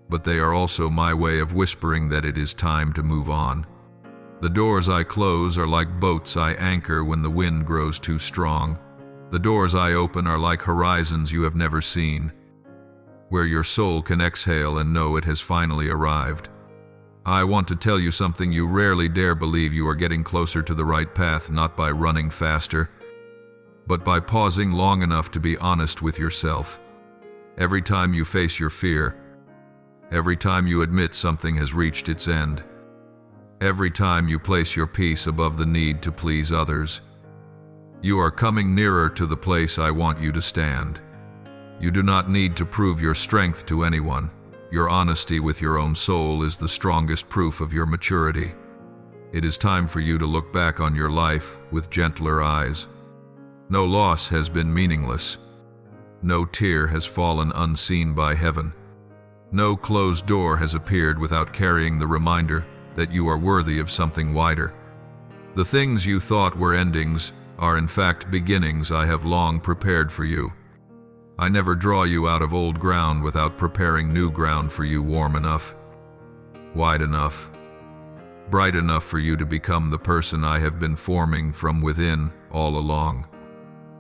but they are also my way of whispering that it is time to move on. The doors I close are like boats I anchor when the wind grows too strong. The doors I open are like horizons you have never seen, where your soul can exhale and know it has finally arrived. I want to tell you something you rarely dare believe. You are getting closer to the right path, not by running faster, but by pausing long enough to be honest with yourself. Every time you face your fear, every time you admit something has reached its end, every time you place your peace above the need to please others, you are coming nearer to the place I want you to stand. You do not need to prove your strength to anyone. Your honesty with your own soul is the strongest proof of your maturity. It is time for you to look back on your life with gentler eyes. No loss has been meaningless. No tear has fallen unseen by heaven. No closed door has appeared without carrying the reminder that you are worthy of something wider. The things you thought were endings are in fact beginnings I have long prepared for you. I never draw you out of old ground without preparing new ground for you, warm enough, wide enough, bright enough for you to become the person I have been forming from within all along.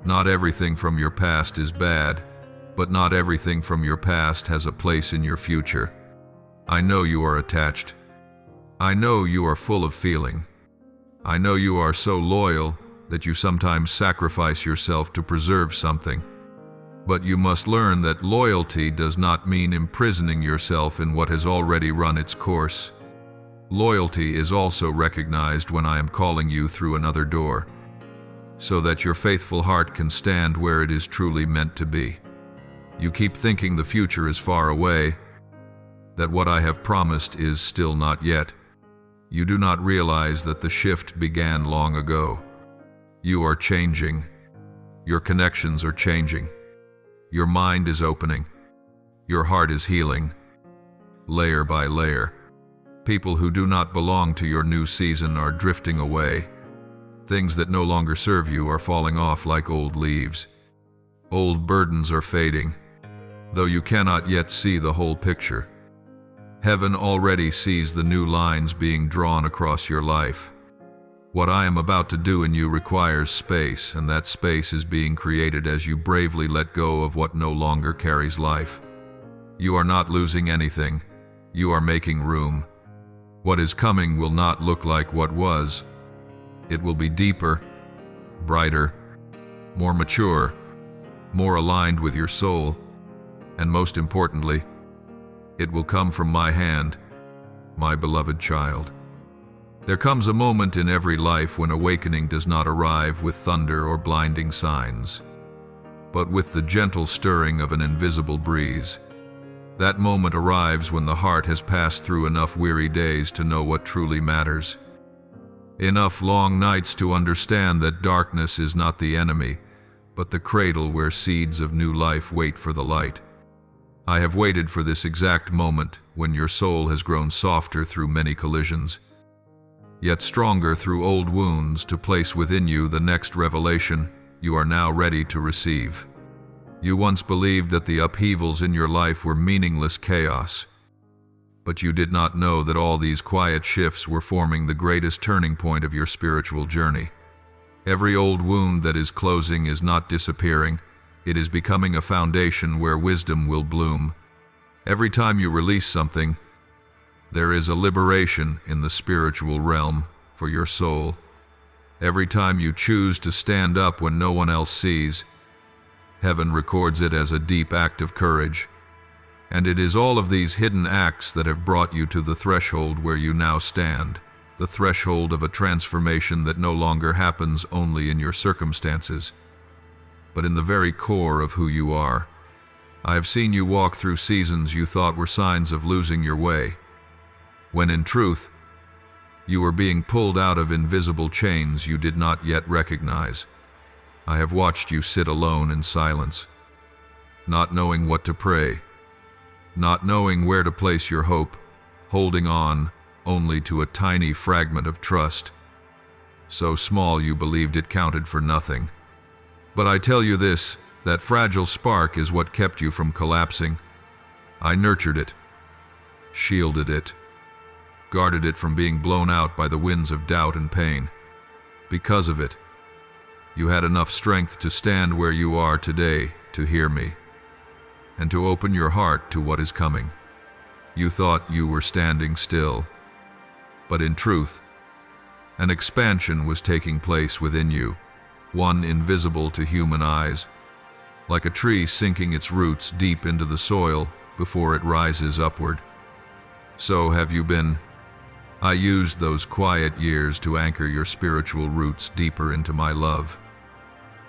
Not everything from your past is bad, but not everything from your past has a place in your future. I know you are attached. I know you are full of feeling. I know you are so loyal that you sometimes sacrifice yourself to preserve something. But you must learn that loyalty does not mean imprisoning yourself in what has already run its course. Loyalty is also recognized when I am calling you through another door, so that your faithful heart can stand where it is truly meant to be. You keep thinking the future is far away, that what I have promised is still not yet. You do not realize that the shift began long ago. You are changing. Your connections are changing. Your mind is opening. Your heart is healing. Layer by layer. People who do not belong to your new season are drifting away. Things that no longer serve you are falling off like old leaves. Old burdens are fading, though you cannot yet see the whole picture. Heaven already sees the new lines being drawn across your life. What I am about to do in you requires space, and that space is being created as you bravely let go of what no longer carries life. You are not losing anything. You are making room. What is coming will not look like what was. It will be deeper, brighter, more mature, more aligned with your soul, and most importantly, it will come from my hand, my beloved child. There comes a moment in every life when awakening does not arrive with thunder or blinding signs, but with the gentle stirring of an invisible breeze. That moment arrives when the heart has passed through enough weary days to know what truly matters. Enough long nights to understand that darkness is not the enemy, but the cradle where seeds of new life wait for the light. I have waited for this exact moment when your soul has grown softer through many collisions, yet stronger through old wounds, to place within you the next revelation you are now ready to receive. You once believed that the upheavals in your life were meaningless chaos, but you did not know that all these quiet shifts were forming the greatest turning point of your spiritual journey. Every old wound that is closing is not disappearing, it is becoming a foundation where wisdom will bloom. Every time you release something, there is a liberation in the spiritual realm for your soul. Every time you choose to stand up when no one else sees, heaven records it as a deep act of courage. And it is all of these hidden acts that have brought you to the threshold where you now stand, the threshold of a transformation that no longer happens only in your circumstances, but in the very core of who you are. I have seen you walk through seasons you thought were signs of losing your way, when in truth, you were being pulled out of invisible chains you did not yet recognize. I have watched you sit alone in silence, not knowing what to pray, not knowing where to place your hope, holding on only to a tiny fragment of trust, so small you believed it counted for nothing. But I tell you this, that fragile spark is what kept you from collapsing. I nurtured it, shielded it, guarded it from being blown out by the winds of doubt and pain. Because of it, you had enough strength to stand where you are today, to hear me, and to open your heart to what is coming. You thought you were standing still, but in truth, an expansion was taking place within you, one invisible to human eyes, like a tree sinking its roots deep into the soil before it rises upward. So have you been. I used those quiet years to anchor your spiritual roots deeper into my love,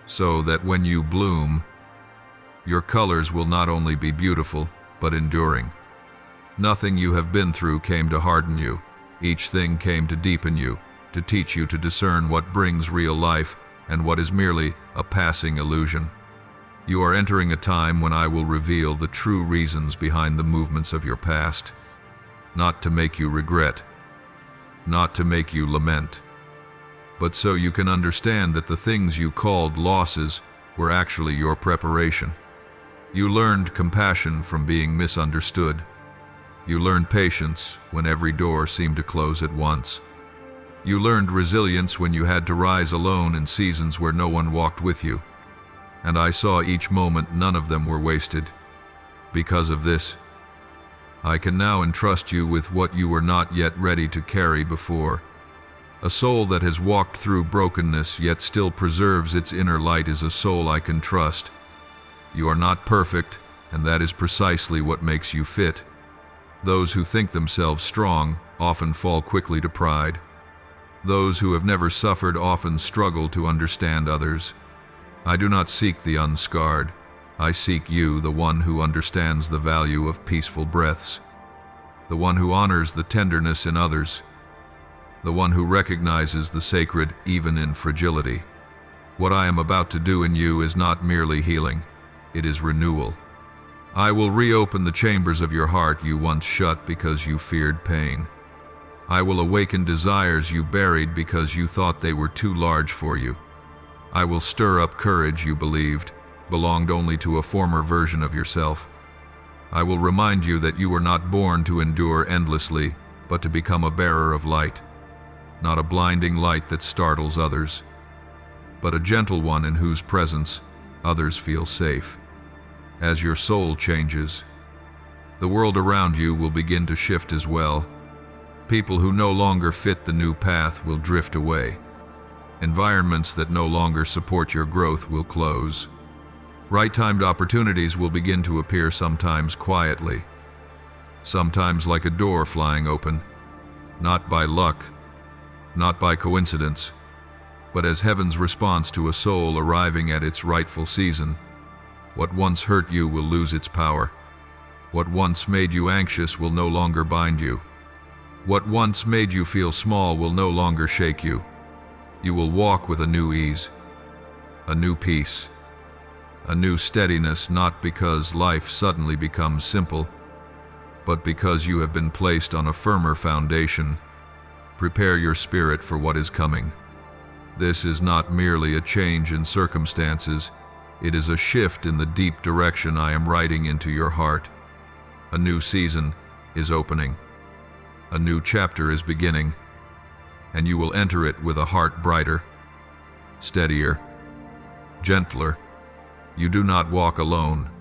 so that when you bloom, your colors will not only be beautiful, but enduring. Nothing you have been through came to harden you. Each thing came to deepen you, to teach you to discern what brings real life and what is merely a passing illusion. You are entering a time when I will reveal the true reasons behind the movements of your past, not to make you regret, not to make you lament, but so you can understand that the things you called losses were actually your preparation. You learned compassion from being misunderstood. You learned patience when every door seemed to close at once. You learned resilience when you had to rise alone in seasons where no one walked with you. And I saw each moment none of them were wasted. Because of this, I can now entrust you with what you were not yet ready to carry before. A soul that has walked through brokenness yet still preserves its inner light is a soul I can trust. You are not perfect, and that is precisely what makes you fit. Those who think themselves strong often fall quickly to pride. Those who have never suffered often struggle to understand others. I do not seek the unscarred. I seek you, the one who understands the value of peaceful breaths, the one who honors the tenderness in others, the one who recognizes the sacred even in fragility. What I am about to do in you is not merely healing, it is renewal. I will reopen the chambers of your heart you once shut because you feared pain. I will awaken desires you buried because you thought they were too large for you. I will stir up courage you believed belonged only to a former version of yourself. I will remind you that you were not born to endure endlessly, but to become a bearer of light. Not a blinding light that startles others, but a gentle one in whose presence others feel safe. As your soul changes, the world around you will begin to shift as well. People who no longer fit the new path will drift away. Environments that no longer support your growth will close. Right-timed opportunities will begin to appear, sometimes quietly, sometimes like a door flying open, not by luck, not by coincidence, but as heaven's response to a soul arriving at its rightful season. What once hurt you will lose its power. What once made you anxious will no longer bind you. What once made you feel small will no longer shake you. You will walk with a new ease, a new peace, a new steadiness, not because life suddenly becomes simple, but because you have been placed on a firmer foundation. Prepare your spirit for what is coming. This is not merely a change in circumstances, it is a shift in the deep direction I am writing into your heart. A new season is opening. A new chapter is beginning, and you will enter it with a heart brighter, steadier, gentler. You do not walk alone.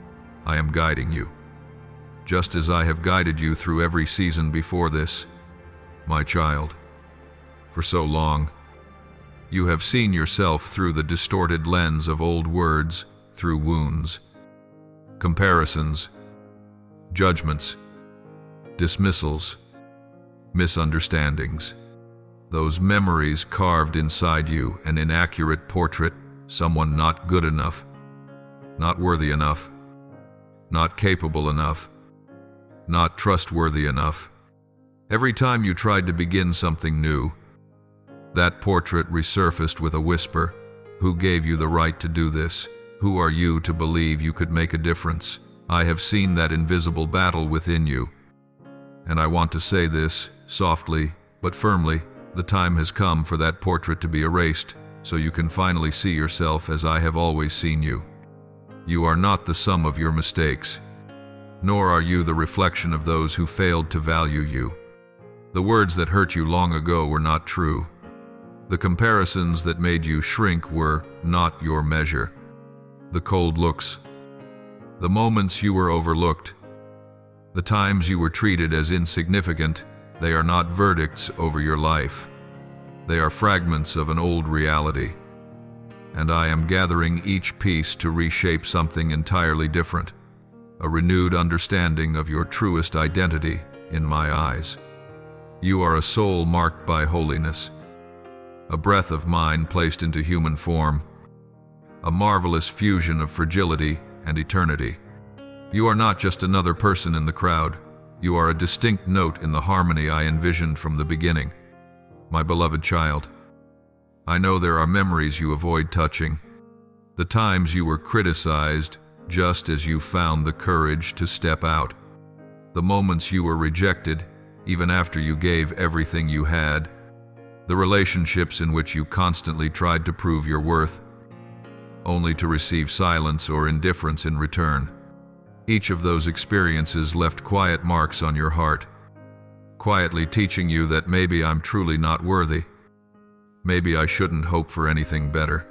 I am guiding you, just as I have guided you through every season before this, my child. For so long, you have seen yourself through the distorted lens of old words, through wounds, comparisons, judgments, dismissals, misunderstandings. Those memories carved inside you an inaccurate portrait, someone not good enough, not worthy enough, not capable enough, not trustworthy enough. Every time you tried to begin something new, that portrait resurfaced with a whisper. Who gave you the right to do this? Who are you to believe you could make a difference? I have seen that invisible battle within you. And I want to say this, softly but firmly, the time has come for that portrait to be erased, so you can finally see yourself as I have always seen you. You are not the sum of your mistakes, nor are you the reflection of those who failed to value you. The words that hurt you long ago were not true. The comparisons that made you shrink were not your measure. The cold looks, the moments you were overlooked, the times you were treated as insignificant, they are not verdicts over your life. They are fragments of an old reality. And I am gathering each piece to reshape something entirely different, a renewed understanding of your truest identity in my eyes. You are a soul marked by holiness, a breath of mine placed into human form, a marvelous fusion of fragility and eternity. You are not just another person in the crowd. You are a distinct note in the harmony I envisioned from the beginning. My beloved child, I know there are memories you avoid touching, the times you were criticized just as you found the courage to step out, the moments you were rejected even after you gave everything you had, the relationships in which you constantly tried to prove your worth, only to receive silence or indifference in return. Each of those experiences left quiet marks on your heart, quietly teaching you that maybe I'm truly not worthy. Maybe I shouldn't hope for anything better.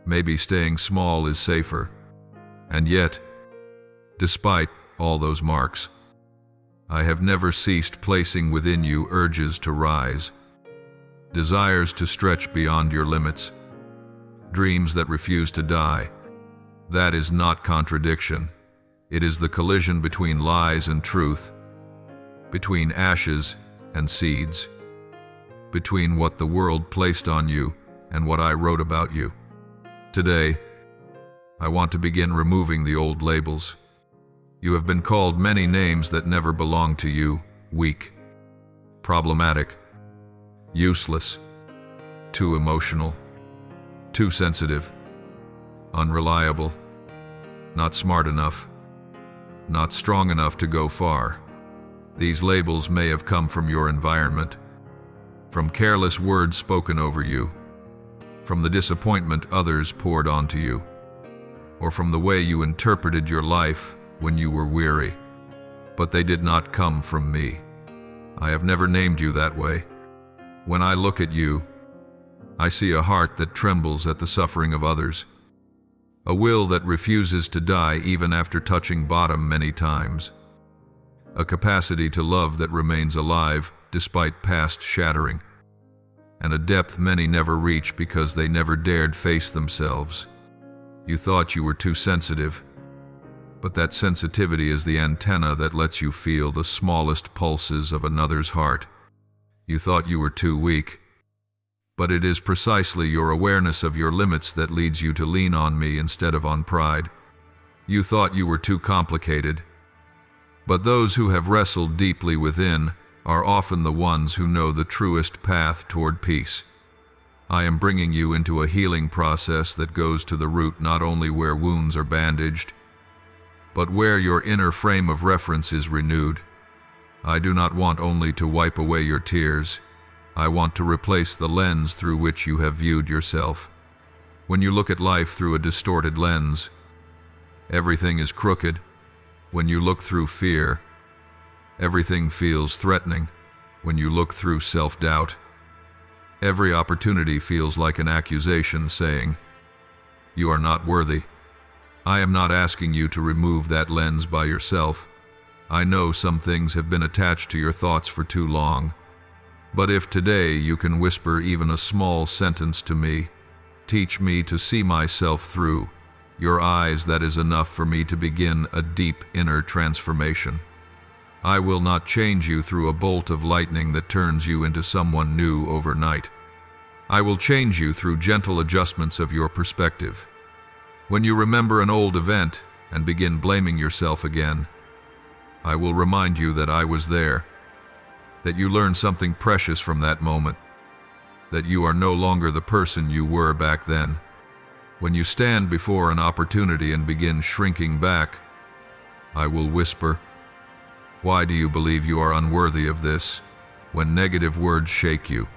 Maybe staying small is safer. And yet, despite all those marks, I have never ceased placing within you urges to rise, desires to stretch beyond your limits, dreams that refuse to die. That is not contradiction. It is the collision between lies and truth, between ashes and seeds, between what the world placed on you and what I wrote about you. Today, I want to begin removing the old labels. You have been called many names that never belonged to you: weak, problematic, useless, too emotional, too sensitive, unreliable, not smart enough, not strong enough to go far. These labels may have come from your environment, from careless words spoken over you, from the disappointment others poured onto you, or from the way you interpreted your life when you were weary. But they did not come from me. I have never named you that way. When I look at you, I see a heart that trembles at the suffering of others, a will that refuses to die even after touching bottom many times, a capacity to love that remains alive despite past shattering, and a depth many never reach because they never dared face themselves. You thought you were too sensitive, but that sensitivity is the antenna that lets you feel the smallest pulses of another's heart. You thought you were too weak, but it is precisely your awareness of your limits that leads you to lean on me instead of on pride. You thought you were too complicated, but those who have wrestled deeply within are often the ones who know the truest path toward peace. I am bringing you into a healing process that goes to the root, not only where wounds are bandaged, but where your inner frame of reference is renewed. I do not want only to wipe away your tears. I want to replace the lens through which you have viewed yourself. When you look at life through a distorted lens, everything is crooked. When you look through fear, everything feels threatening. When you look through self-doubt, every opportunity feels like an accusation saying, "You are not worthy." I am not asking you to remove that lens by yourself. I know some things have been attached to your thoughts for too long. But if today you can whisper even a small sentence to me, "Teach me to see myself through your eyes," that is enough for me to begin a deep inner transformation. I will not change you through a bolt of lightning that turns you into someone new overnight. I will change you through gentle adjustments of your perspective. When you remember an old event and begin blaming yourself again, I will remind you that I was there, that you learned something precious from that moment, that you are no longer the person you were back then. When you stand before an opportunity and begin shrinking back, I will whisper, "Why do you believe you are unworthy of this?" When negative words shake you,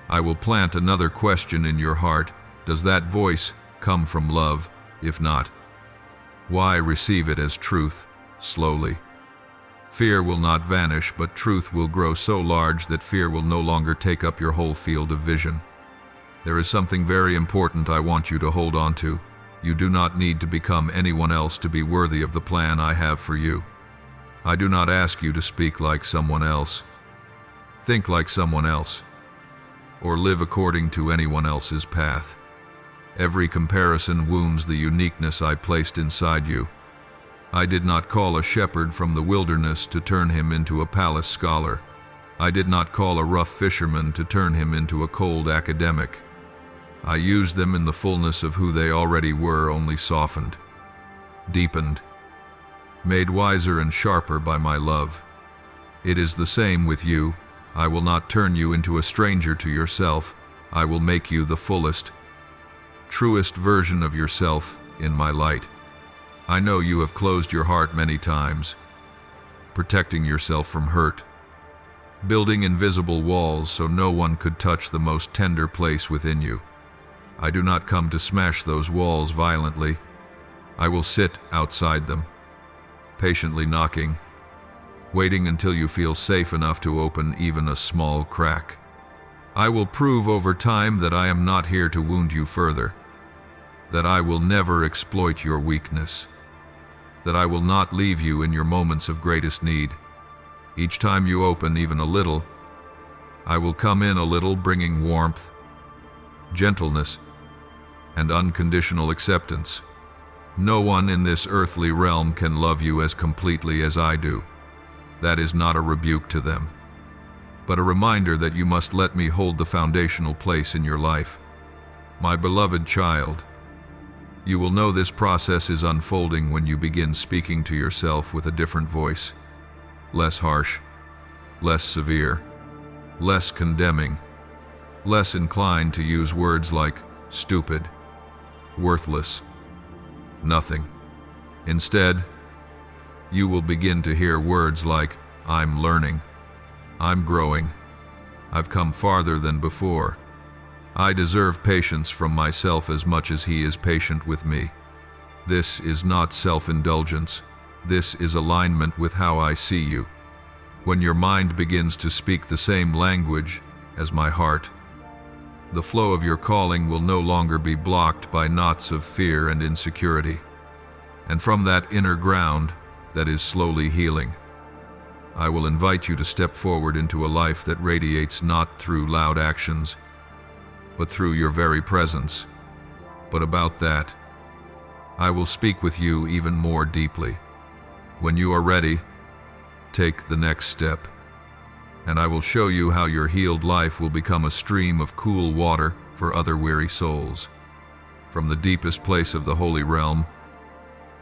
I will plant another question in your heart. Does that voice come from love? If not, why receive it as truth slowly? Fear will not vanish, but truth will grow so large that fear will no longer take up your whole field of vision. There is something very important I want you to hold on to. You do not need to become anyone else to be worthy of the plan I have for you. I do not ask you to speak like someone else, think like someone else, or live according to anyone else's path. Every comparison wounds the uniqueness I placed inside you. I did not call a shepherd from the wilderness to turn him into a palace scholar. I did not call a rough fisherman to turn him into a cold academic. I used them in the fullness of who they already were, only softened, deepened, made wiser and sharper by my love. It is the same with you. I will not turn you into a stranger to yourself. I will make you the fullest, truest version of yourself in my light. I know you have closed your heart many times, protecting yourself from hurt, building invisible walls so no one could touch the most tender place within you. I do not come to smash those walls violently. I will sit outside them, patiently knocking, waiting until you feel safe enough to open even a small crack. I will prove over time that I am not here to wound you further, that I will never exploit your weakness, that I will not leave you in your moments of greatest need. Each time you open even a little, I will come in a little, bringing warmth, gentleness, and unconditional acceptance. No one in this earthly realm can love you as completely as I do. That is not a rebuke to them, but a reminder that you must let me hold the foundational place in your life. My beloved child, you will know this process is unfolding when you begin speaking to yourself with a different voice, less harsh, less severe, less condemning, less inclined to use words like stupid, worthless, nothing. Instead, you will begin to hear words like, "I'm learning, I'm growing, I've come farther than before. I deserve patience from myself as much as he is patient with me." This is not self-indulgence. This is alignment with how I see you. When your mind begins to speak the same language as my heart, the flow of your calling will no longer be blocked by knots of fear and insecurity. And from that inner ground that is slowly healing, I will invite you to step forward into a life that radiates not through loud actions, but through your very presence. But about that, I will speak with you even more deeply. When you are ready, take the next step, and I will show you how your healed life will become a stream of cool water for other weary souls. From the deepest place of the holy realm,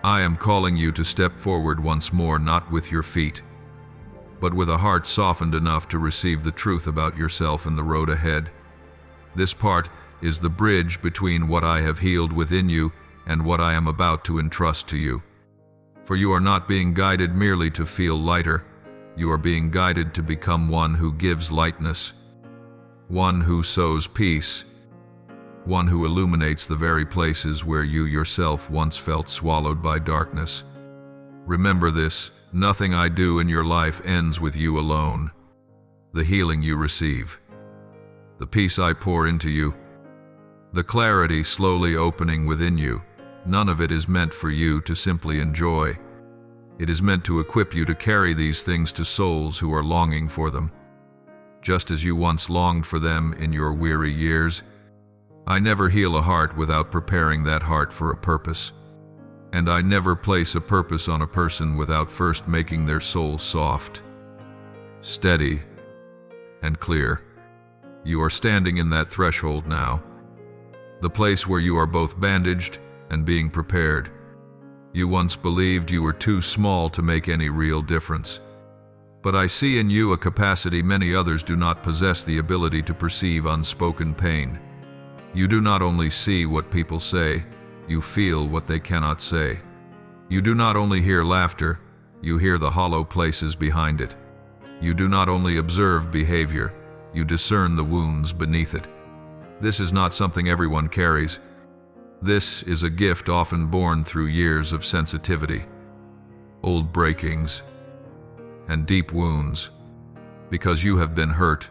I am calling you to step forward once more, not with your feet, but with a heart softened enough to receive the truth about yourself and the road ahead. This part is the bridge between what I have healed within you and what I am about to entrust to you. For you are not being guided merely to feel lighter, you are being guided to become one who gives lightness, one who sows peace, one who illuminates the very places where you yourself once felt swallowed by darkness. Remember this, nothing I do in your life ends with you alone. The healing you receive, the peace I pour into you, the clarity slowly opening within you, none of it is meant for you to simply enjoy. It is meant to equip you to carry these things to souls who are longing for them. Just as you once longed for them in your weary years, I never heal a heart without preparing that heart for a purpose. And I never place a purpose on a person without first making their soul soft, steady, and clear. You are standing in that threshold now, the place where you are both bandaged and being prepared. You once believed you were too small to make any real difference. But I see in you a capacity many others do not possess, the ability to perceive unspoken pain. You do not only see what people say, you feel what they cannot say. You do not only hear laughter, you hear the hollow places behind it. You do not only observe behavior, you discern the wounds beneath it. This is not something everyone carries. This is a gift often born through years of sensitivity, old breakings, and deep wounds. Because you have been hurt,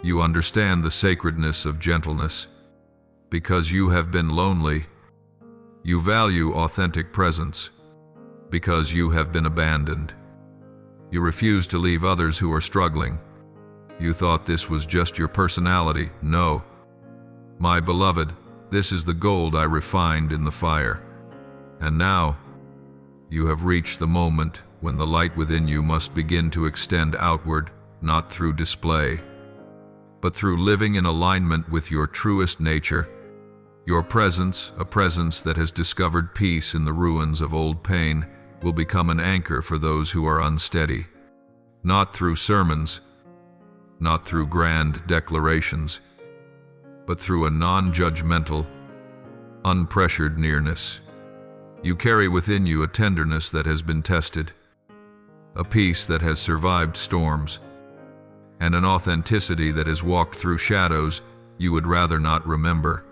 you understand the sacredness of gentleness. Because you have been lonely, you value authentic presence. Because you have been abandoned, you refuse to leave others who are struggling. You thought this was just your personality. No. My beloved, this is the gold I refined in the fire. And now, you have reached the moment when the light within you must begin to extend outward, not through display, but through living in alignment with your truest nature. Your presence, a presence that has discovered peace in the ruins of old pain, will become an anchor for those who are unsteady. Not through sermons, not through grand declarations, but through a non-judgmental, unpressured nearness. You carry within you a tenderness that has been tested, a peace that has survived storms, and an authenticity that has walked through shadows you would rather not remember.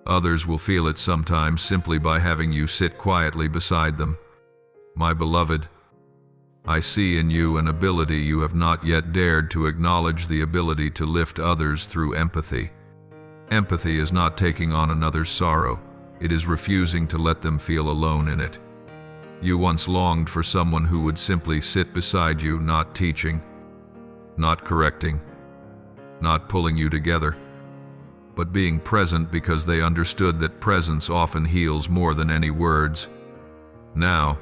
Others will feel it sometimes simply by having you sit quietly beside them. My beloved, I see in you an ability you have not yet dared to acknowledge, the ability to lift others through empathy. Empathy is not taking on another's sorrow. It is refusing to let them feel alone in it. You once longed for someone who would simply sit beside you, not teaching, not correcting, not pulling you together, but being present because they understood that presence often heals more than any words. Now,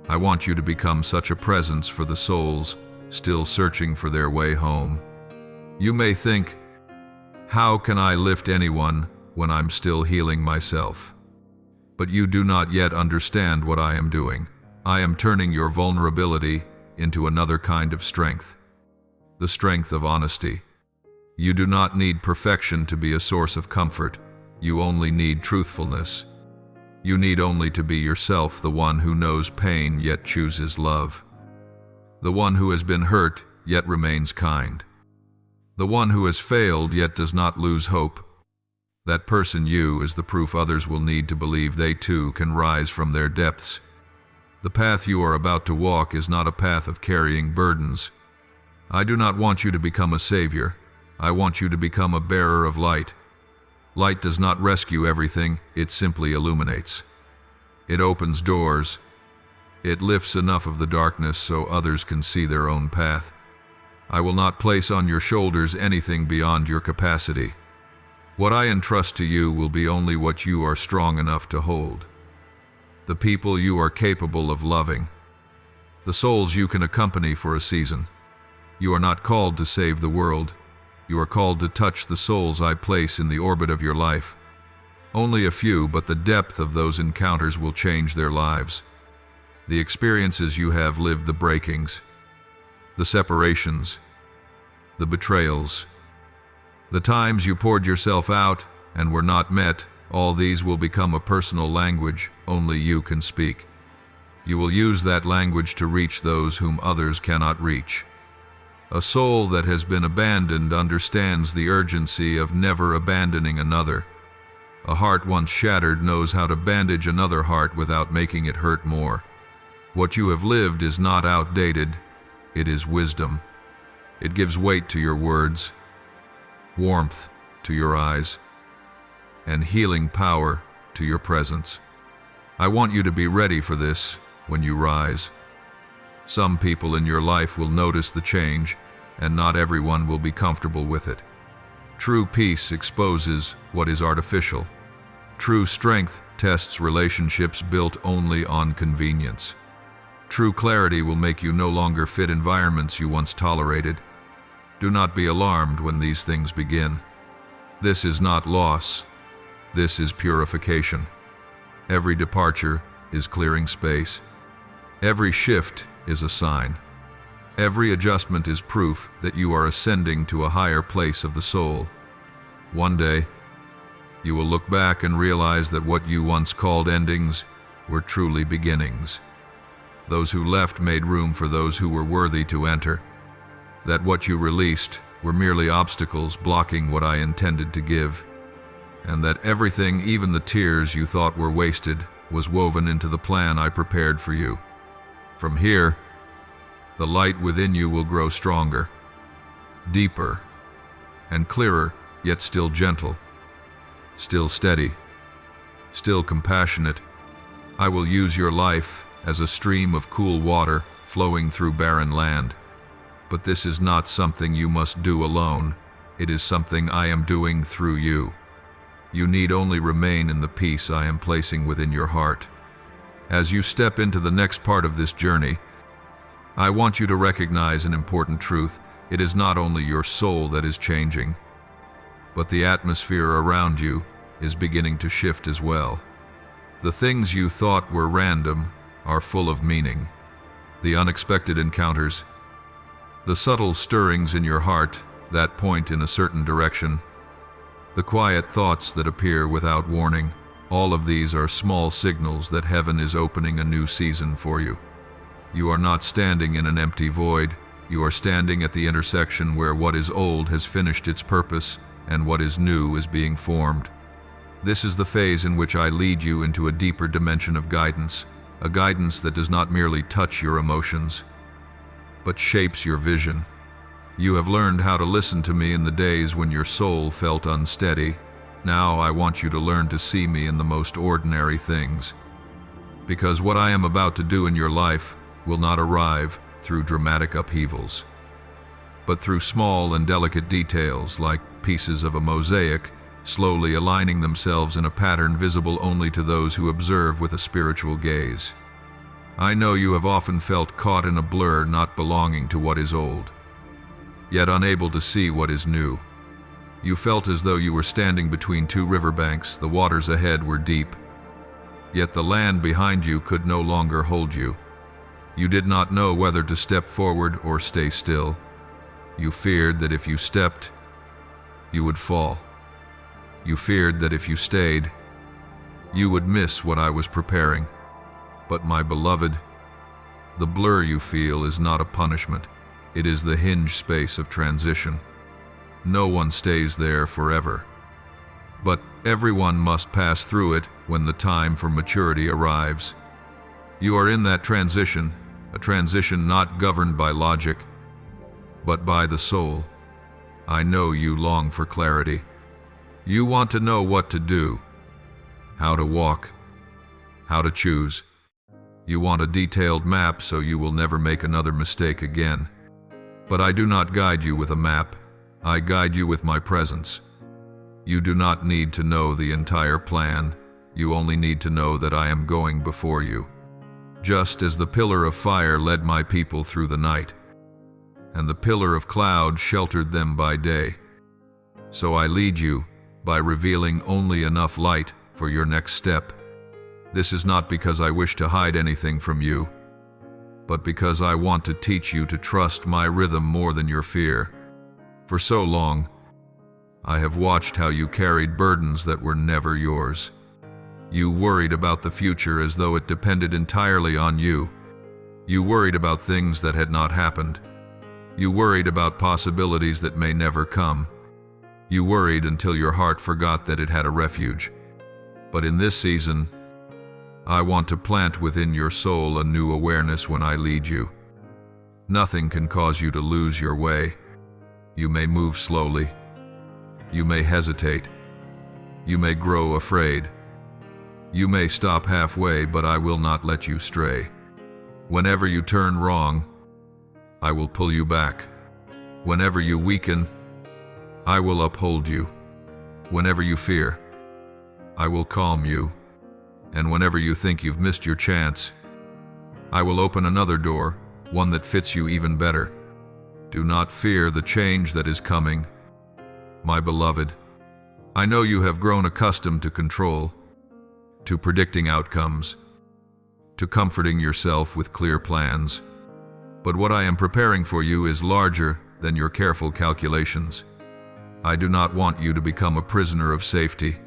I want you to become such a presence for the souls still searching for their way home. You may think, how can I lift anyone when I'm still healing myself? But you do not yet understand what I am doing. I am turning your vulnerability into another kind of strength, the strength of honesty. You do not need perfection to be a source of comfort. You only need truthfulness. You need only to be yourself, the one who knows pain yet chooses love, the one who has been hurt yet remains kind, the one who has failed yet does not lose hope. That person, you, is the proof others will need to believe they too can rise from their depths. The path you are about to walk is not a path of carrying burdens. I do not want you to become a savior. I want you to become a bearer of light. Light does not rescue everything, it simply illuminates. It opens doors. It lifts enough of the darkness so others can see their own path. I will not place on your shoulders anything beyond your capacity. What I entrust to you will be only what you are strong enough to hold. The people you are capable of loving. The souls you can accompany for a season. You are not called to save the world. You are called to touch the souls I place in the orbit of your life. Only a few, but the depth of those encounters will change their lives. The experiences you have lived, the breakings, the separations, the betrayals, the times you poured yourself out and were not met. All these will become a personal language only you can speak. You will use that language to reach those whom others cannot reach. A soul that has been abandoned understands the urgency of never abandoning another. A heart once shattered knows how to bandage another heart without making it hurt more. What you have lived is not outdated, it is wisdom. It gives weight to your words, warmth to your eyes, and healing power to your presence. I want you to be ready for this when you rise. Some people in your life will notice the change, and not everyone will be comfortable with it. True peace exposes what is artificial. True strength tests relationships built only on convenience. True clarity will make you no longer fit environments you once tolerated. Do not be alarmed when these things begin. This is not loss. This is purification. Every departure is clearing space. Every shift is a sign. Every adjustment is proof that you are ascending to a higher place of the soul. One day, you will look back and realize that what you once called endings were truly beginnings. Those who left made room for those who were worthy to enter. That what you released were merely obstacles blocking what I intended to give. And that everything, even the tears you thought were wasted, was woven into the plan I prepared for you. From here, the light within you will grow stronger, deeper, and clearer, yet still gentle, still steady, still compassionate. I will use your life as a stream of cool water flowing through barren land. But this is not something you must do alone. It is something I am doing through you. You need only remain in the peace I am placing within your heart. As you step into the next part of this journey, I want you to recognize an important truth. It is not only your soul that is changing, but the atmosphere around you is beginning to shift as well. The things you thought were random are full of meaning. The unexpected encounters, the subtle stirrings in your heart that point in a certain direction, the quiet thoughts that appear without warning, all of these are small signals that heaven is opening a new season for you. You are not standing in an empty void. You are standing at the intersection where what is old has finished its purpose and what is new is being formed. This is the phase in which I lead you into a deeper dimension of guidance, a guidance that does not merely touch your emotions, but shapes your vision. You have learned how to listen to me in the days when your soul felt unsteady. Now I want you to learn to see me in the most ordinary things. Because what I am about to do in your life will not arrive through dramatic upheavals, but through small and delicate details like pieces of a mosaic, slowly aligning themselves in a pattern visible only to those who observe with a spiritual gaze. I know you have often felt caught in a blur, not belonging to what is old, yet unable to see what is new. You felt as though you were standing between two riverbanks. The waters ahead were deep, yet the land behind you could no longer hold you. You did not know whether to step forward or stay still. You feared that if you stepped, you would fall. You feared that if you stayed, you would miss what I was preparing. But my beloved, the blur you feel is not a punishment. It is the hinge space of transition. No one stays there forever, but everyone must pass through it when the time for maturity arrives. You are in that transition, a transition not governed by logic, but by the soul. I know you long for clarity. You want to know what to do, how to walk, how to choose. You want a detailed map so you will never make another mistake again. But I do not guide you with a map. I guide you with my presence. You do not need to know the entire plan. You only need to know that I am going before you. Just as the pillar of fire led my people through the night, and the pillar of cloud sheltered them by day, so I lead you by revealing only enough light for your next step. This is not because I wish to hide anything from you, but because I want to teach you to trust my rhythm more than your fear. For so long, I have watched how you carried burdens that were never yours. You worried about the future as though it depended entirely on you. You worried about things that had not happened. You worried about possibilities that may never come. You worried until your heart forgot that it had a refuge. But in this season, I want to plant within your soul a new awareness when I lead you. Nothing can cause you to lose your way. You may move slowly. You may hesitate. You may grow afraid. You may stop halfway, but I will not let you stray. Whenever you turn wrong, I will pull you back. Whenever you weaken, I will uphold you. Whenever you fear, I will calm you. And whenever you think you've missed your chance, I will open another door, one that fits you even better. Do not fear the change that is coming, my beloved. I know you have grown accustomed to control, to predicting outcomes, to comforting yourself with clear plans. But what I am preparing for you is larger than your careful calculations. I do not want you to become a prisoner of safety.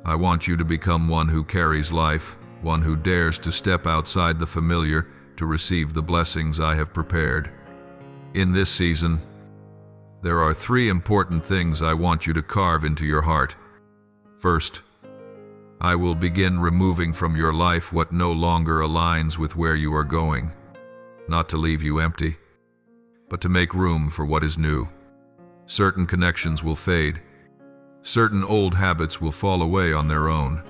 I want you to become one who carries life, one who dares to step outside the familiar to receive the blessings I have prepared. In this season, there are 3 important things I want you to carve into your heart. First, I will begin removing from your life what no longer aligns with where you are going, not to leave you empty, but to make room for what is new. Certain connections will fade. Certain old habits will fall away on their own.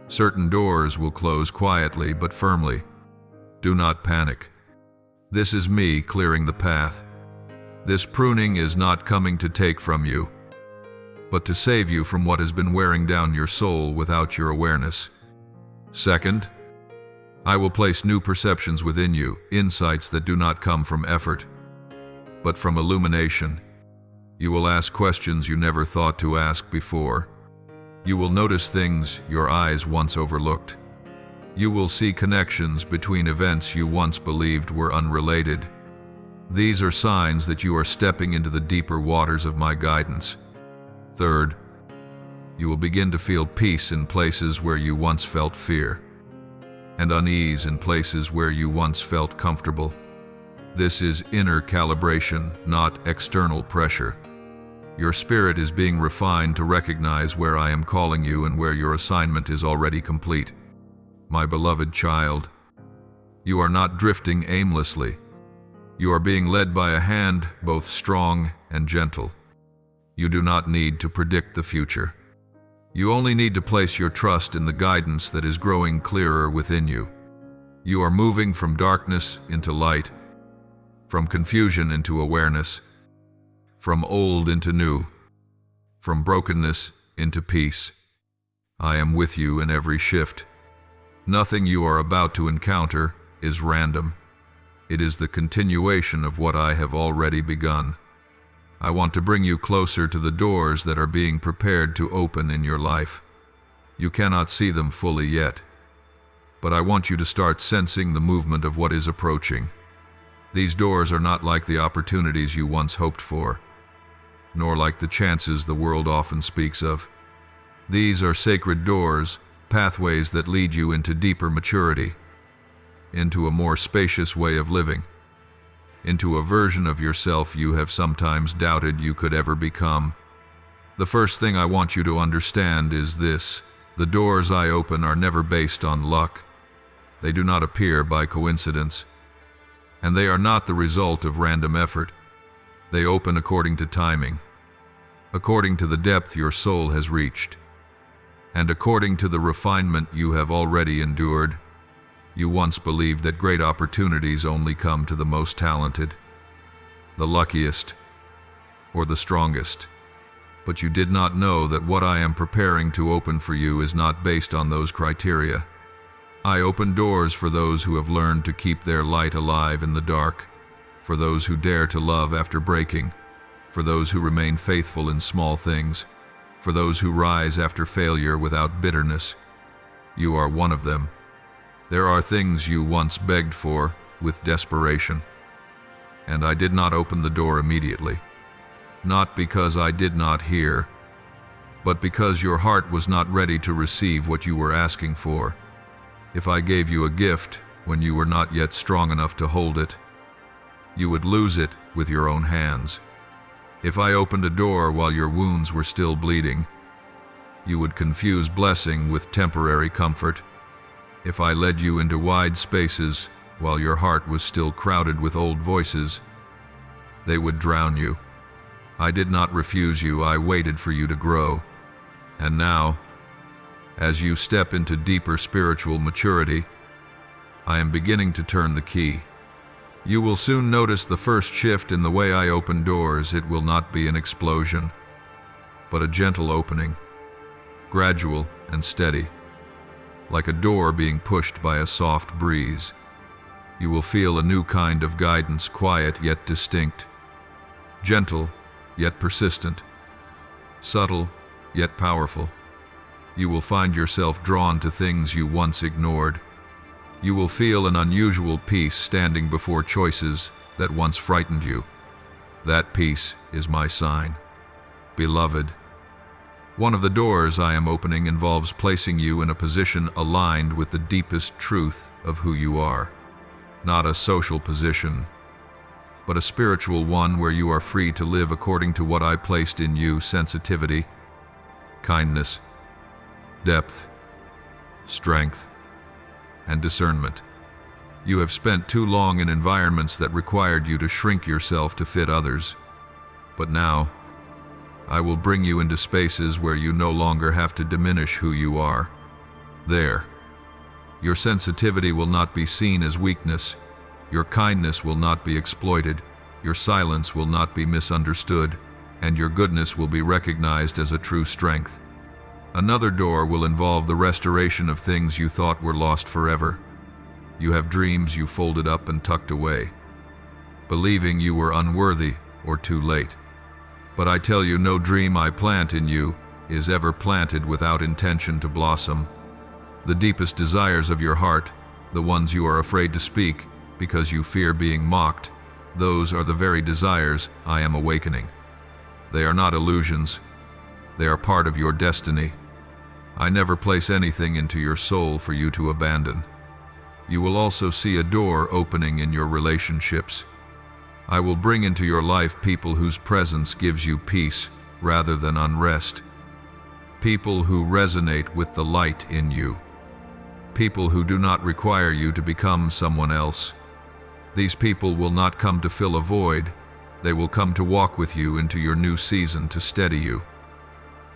Certain doors will close quietly but firmly. Do not panic. This is me clearing the path. This pruning is not coming to take from you, but to save you from what has been wearing down your soul without your awareness. Second, I will place new perceptions within you, insights that do not come from effort, but from illumination. You will ask questions you never thought to ask before. You will notice things your eyes once overlooked. You will see connections between events you once believed were unrelated. These are signs that you are stepping into the deeper waters of my guidance. Third, you will begin to feel peace in places where you once felt fear, and unease in places where you once felt comfortable. This is inner calibration, not external pressure. Your spirit is being refined to recognize where I am calling you and where your assignment is already complete. My beloved child, you are not drifting aimlessly. You are being led by a hand both strong and gentle. You do not need to predict the future. You only need to place your trust in the guidance that is growing clearer within you. You are moving from darkness into light, from confusion into awareness, from old into new, from brokenness into peace. I am with you in every shift. Nothing you are about to encounter is random. It is the continuation of what I have already begun. I want to bring you closer to the doors that are being prepared to open in your life. You cannot see them fully yet, but I want you to start sensing the movement of what is approaching. These doors are not like the opportunities you once hoped for, nor like the chances the world often speaks of. These are sacred doors, pathways that lead you into deeper maturity, into a more spacious way of living, into a version of yourself you have sometimes doubted you could ever become. The first thing I want you to understand is this: the doors I open are never based on luck. They do not appear by coincidence, and they are not the result of random effort. They open according to timing, according to the depth your soul has reached, and according to the refinement you have already endured. You once believed that great opportunities only come to the most talented, the luckiest, or the strongest. But you did not know that what I am preparing to open for you is not based on those criteria. I open doors for those who have learned to keep their light alive in the dark, for those who dare to love after breaking, for those who remain faithful in small things, for those who rise after failure without bitterness. You are one of them. There are things you once begged for, with desperation. And I did not open the door immediately. Not because I did not hear, but because your heart was not ready to receive what you were asking for. If I gave you a gift when you were not yet strong enough to hold it, you would lose it with your own hands. If I opened a door while your wounds were still bleeding, you would confuse blessing with temporary comfort. If I led you into wide spaces while your heart was still crowded with old voices, they would drown you. I did not refuse you, I waited for you to grow. And now, as you step into deeper spiritual maturity, I am beginning to turn the key. You will soon notice the first shift in the way I open doors. It will not be an explosion, but a gentle opening, gradual and steady, like a door being pushed by a soft breeze. You will feel a new kind of guidance, quiet yet distinct, gentle yet persistent, subtle yet powerful. You will find yourself drawn to things you once ignored. You will feel an unusual peace standing before choices that once frightened you. That peace is my sign. Beloved, one of the doors I am opening involves placing you in a position aligned with the deepest truth of who you are. Not a social position, but a spiritual one where you are free to live according to what I placed in you: sensitivity, kindness, depth, strength, and discernment. You have spent too long in environments that required you to shrink yourself to fit others. But now, I will bring you into spaces where you no longer have to diminish who you are. There, your sensitivity will not be seen as weakness, your kindness will not be exploited, your silence will not be misunderstood, and your goodness will be recognized as a true strength. Another door will involve the restoration of things you thought were lost forever. You have dreams you folded up and tucked away, believing you were unworthy or too late. But I tell you, no dream I plant in you is ever planted without intention to blossom. The deepest desires of your heart, the ones you are afraid to speak because you fear being mocked, those are the very desires I am awakening. They are not illusions. They are part of your destiny. I never place anything into your soul for you to abandon. You will also see a door opening in your relationships. I will bring into your life people whose presence gives you peace rather than unrest. People who resonate with the light in you. People who do not require you to become someone else. These people will not come to fill a void. They will come to walk with you into your new season, to steady you,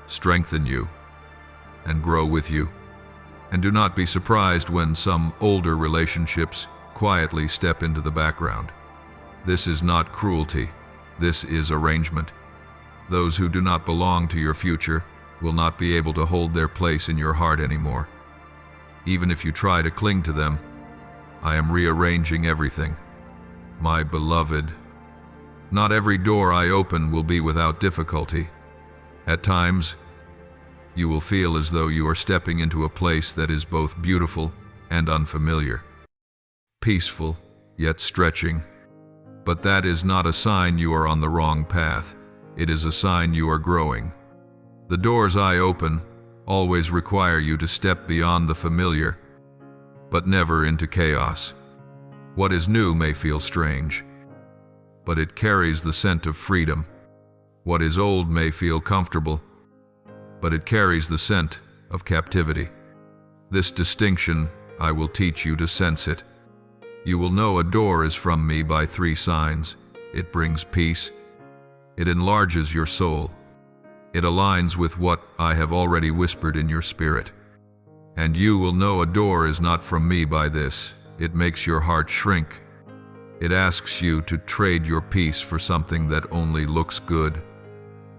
strengthen you, and grow with you. And do not be surprised when some older relationships quietly step into the background. This is not cruelty. This is arrangement. Those who do not belong to your future will not be able to hold their place in your heart anymore. Even if you try to cling to them, I am rearranging everything. My beloved, not every door I open will be without difficulty. At times, you will feel as though you are stepping into a place that is both beautiful and unfamiliar, peaceful yet stretching. But that is not a sign you are on the wrong path. It is a sign you are growing. The doors I open always require you to step beyond the familiar, but never into chaos. What is new may feel strange, but it carries the scent of freedom. What is old may feel comfortable, but it carries the scent of captivity. This distinction, I will teach you to sense it. You will know a door is from me by 3 signs. It brings peace. It enlarges your soul. It aligns with what I have already whispered in your spirit. And you will know a door is not from me by this. It makes your heart shrink. It asks you to trade your peace for something that only looks good.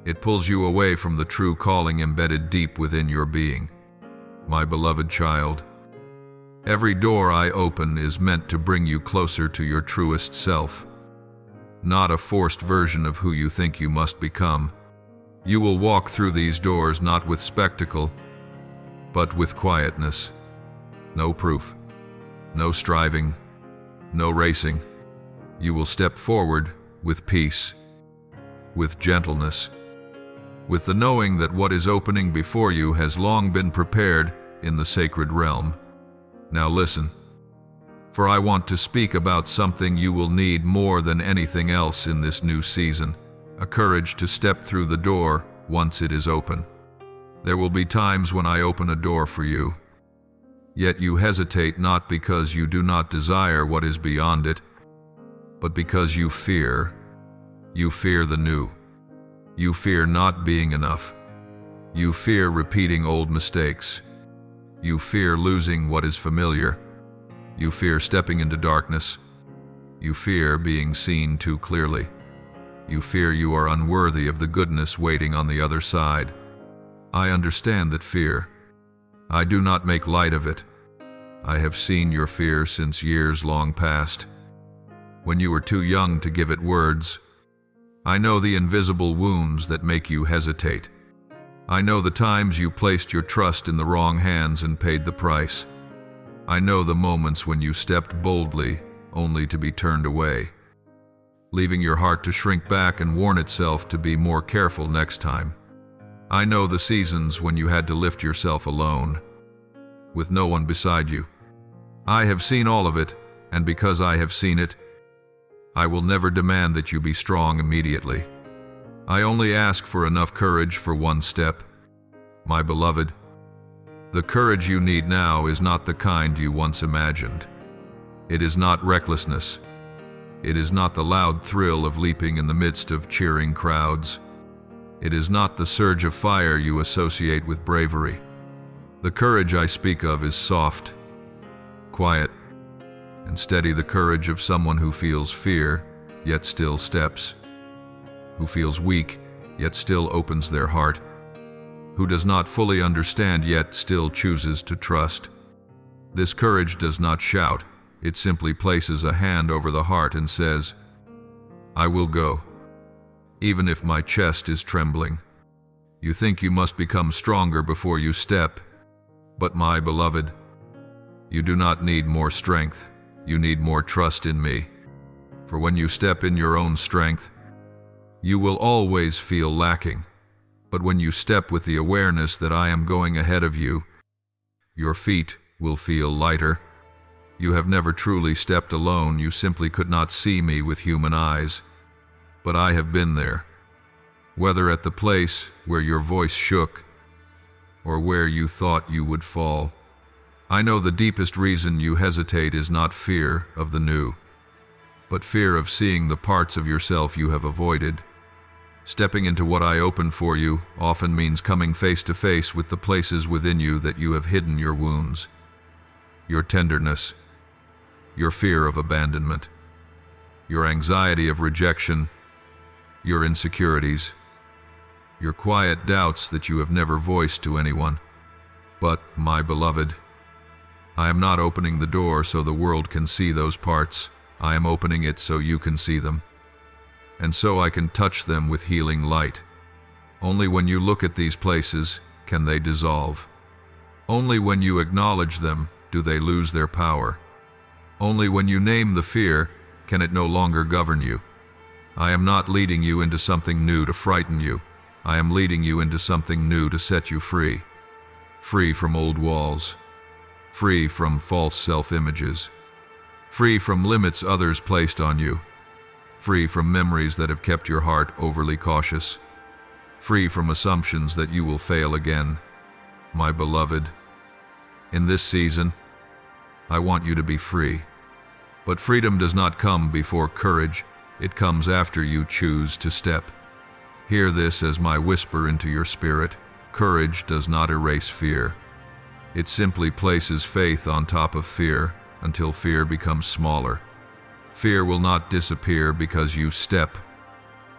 It pulls you away from the true calling embedded deep within your being. My beloved child, every door I open is meant to bring you closer to your truest self, not a forced version of who you think you must become. You will walk through these doors not with spectacle, but with quietness. No proof, no striving, No racing. You will step forward with peace, with gentleness, with the knowing that what is opening before you has long been prepared in the sacred realm. Now listen, for I want to speak about something you will need more than anything else in this new season, a courage to step through the door once it is open. There will be times when I open a door for you, yet you hesitate not because you do not desire what is beyond it, but because you fear. You fear the new. You fear not being enough. You fear repeating old mistakes. You fear losing what is familiar. You fear stepping into darkness. You fear being seen too clearly. You fear you are unworthy of the goodness waiting on the other side. I understand that fear. I do not make light of it. I have seen your fear since years long past, when you were too young to give it words. I know the invisible wounds that make you hesitate. I know the times you placed your trust in the wrong hands and paid the price. I know the moments when you stepped boldly, only to be turned away, leaving your heart to shrink back and warn itself to be more careful next time. I know the seasons when you had to lift yourself alone, with no one beside you. I have seen all of it, and because I have seen it, I will never demand that you be strong immediately. I only ask for enough courage for one step. My beloved, the courage you need now is not the kind you once imagined. It is not recklessness. It is not the loud thrill of leaping in the midst of cheering crowds. It is not the surge of fire you associate with bravery. The courage I speak of is soft, quiet, and steady, the courage of someone who feels fear, yet still steps, who feels weak, yet still opens their heart, who does not fully understand yet still chooses to trust. This courage does not shout, it simply places a hand over the heart and says, I will go, even if my chest is trembling. You think you must become stronger before you step, but my beloved, you do not need more strength. You need more trust in me. For when you step in your own strength, you will always feel lacking. But when you step with the awareness that I am going ahead of you, your feet will feel lighter. You have never truly stepped alone. You simply could not see me with human eyes. But I have been there, whether at the place where your voice shook or where you thought you would fall. I know the deepest reason you hesitate is not fear of the new, but fear of seeing the parts of yourself you have avoided. Stepping into what I open for you often means coming face to face with the places within you that you have hidden your wounds, your tenderness, your fear of abandonment, your anxiety of rejection, your insecurities, your quiet doubts that you have never voiced to anyone. But, my beloved, I am not opening the door so the world can see those parts. I am opening it so you can see them, and so I can touch them with healing light. Only when you look at these places can they dissolve. Only when you acknowledge them do they lose their power. Only when you name the fear can it no longer govern you. I am not leading you into something new to frighten you. I am leading you into something new to set you free. Free from old walls. Free from false self-images, free from limits others placed on you, free from memories that have kept your heart overly cautious, free from assumptions that you will fail again. My beloved, in this season, I want you to be free. But freedom does not come before courage, it comes after you choose to step. Hear this as my whisper into your spirit. Courage does not erase fear. It simply places faith on top of fear until fear becomes smaller. Fear will not disappear because you step,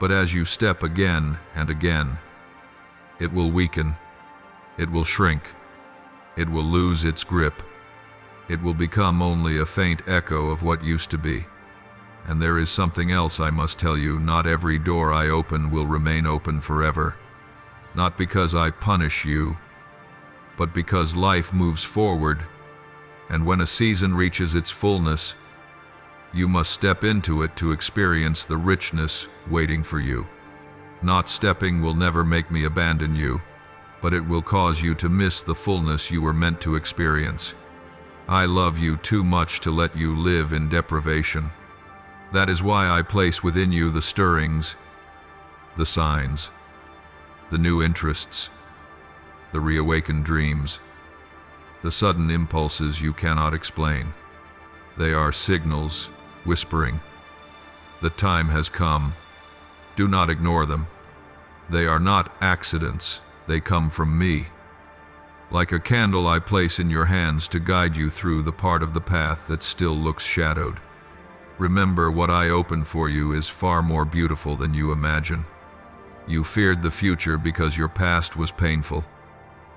but as you step again and again, it will weaken, it will shrink, it will lose its grip, it will become only a faint echo of what used to be. And there is something else I must tell you. Not every door I open will remain open forever. Not because I punish you, but because life moves forward, and when a season reaches its fullness, You must step into it to experience the richness waiting for you. Not stepping will never make me abandon you, but it will cause you to miss the fullness you were meant to experience. I love you too much to let you live in deprivation. That is why I place within you the stirrings, the signs, the new interests, the reawakened dreams, the sudden impulses you cannot explain. They are signals, whispering, "The time has come." Do not ignore them. They are not accidents, they come from me. Like a candle I place in your hands to guide you through the part of the path that still looks shadowed. Remember, what I open for you is far more beautiful than you imagine. You feared the future because your past was painful.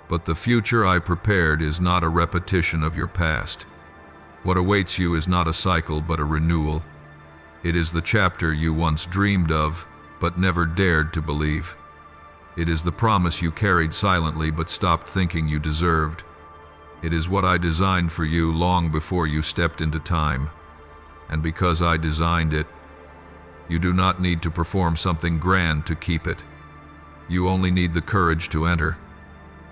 But the future I prepared is not a repetition of your past. What awaits you is not a cycle but a renewal. It is the chapter you once dreamed of but never dared to believe. It is the promise you carried silently but stopped thinking you deserved. It is what I designed for you long before you stepped into time. And because I designed it, you do not need to perform something grand to keep it. You only need the courage to enter.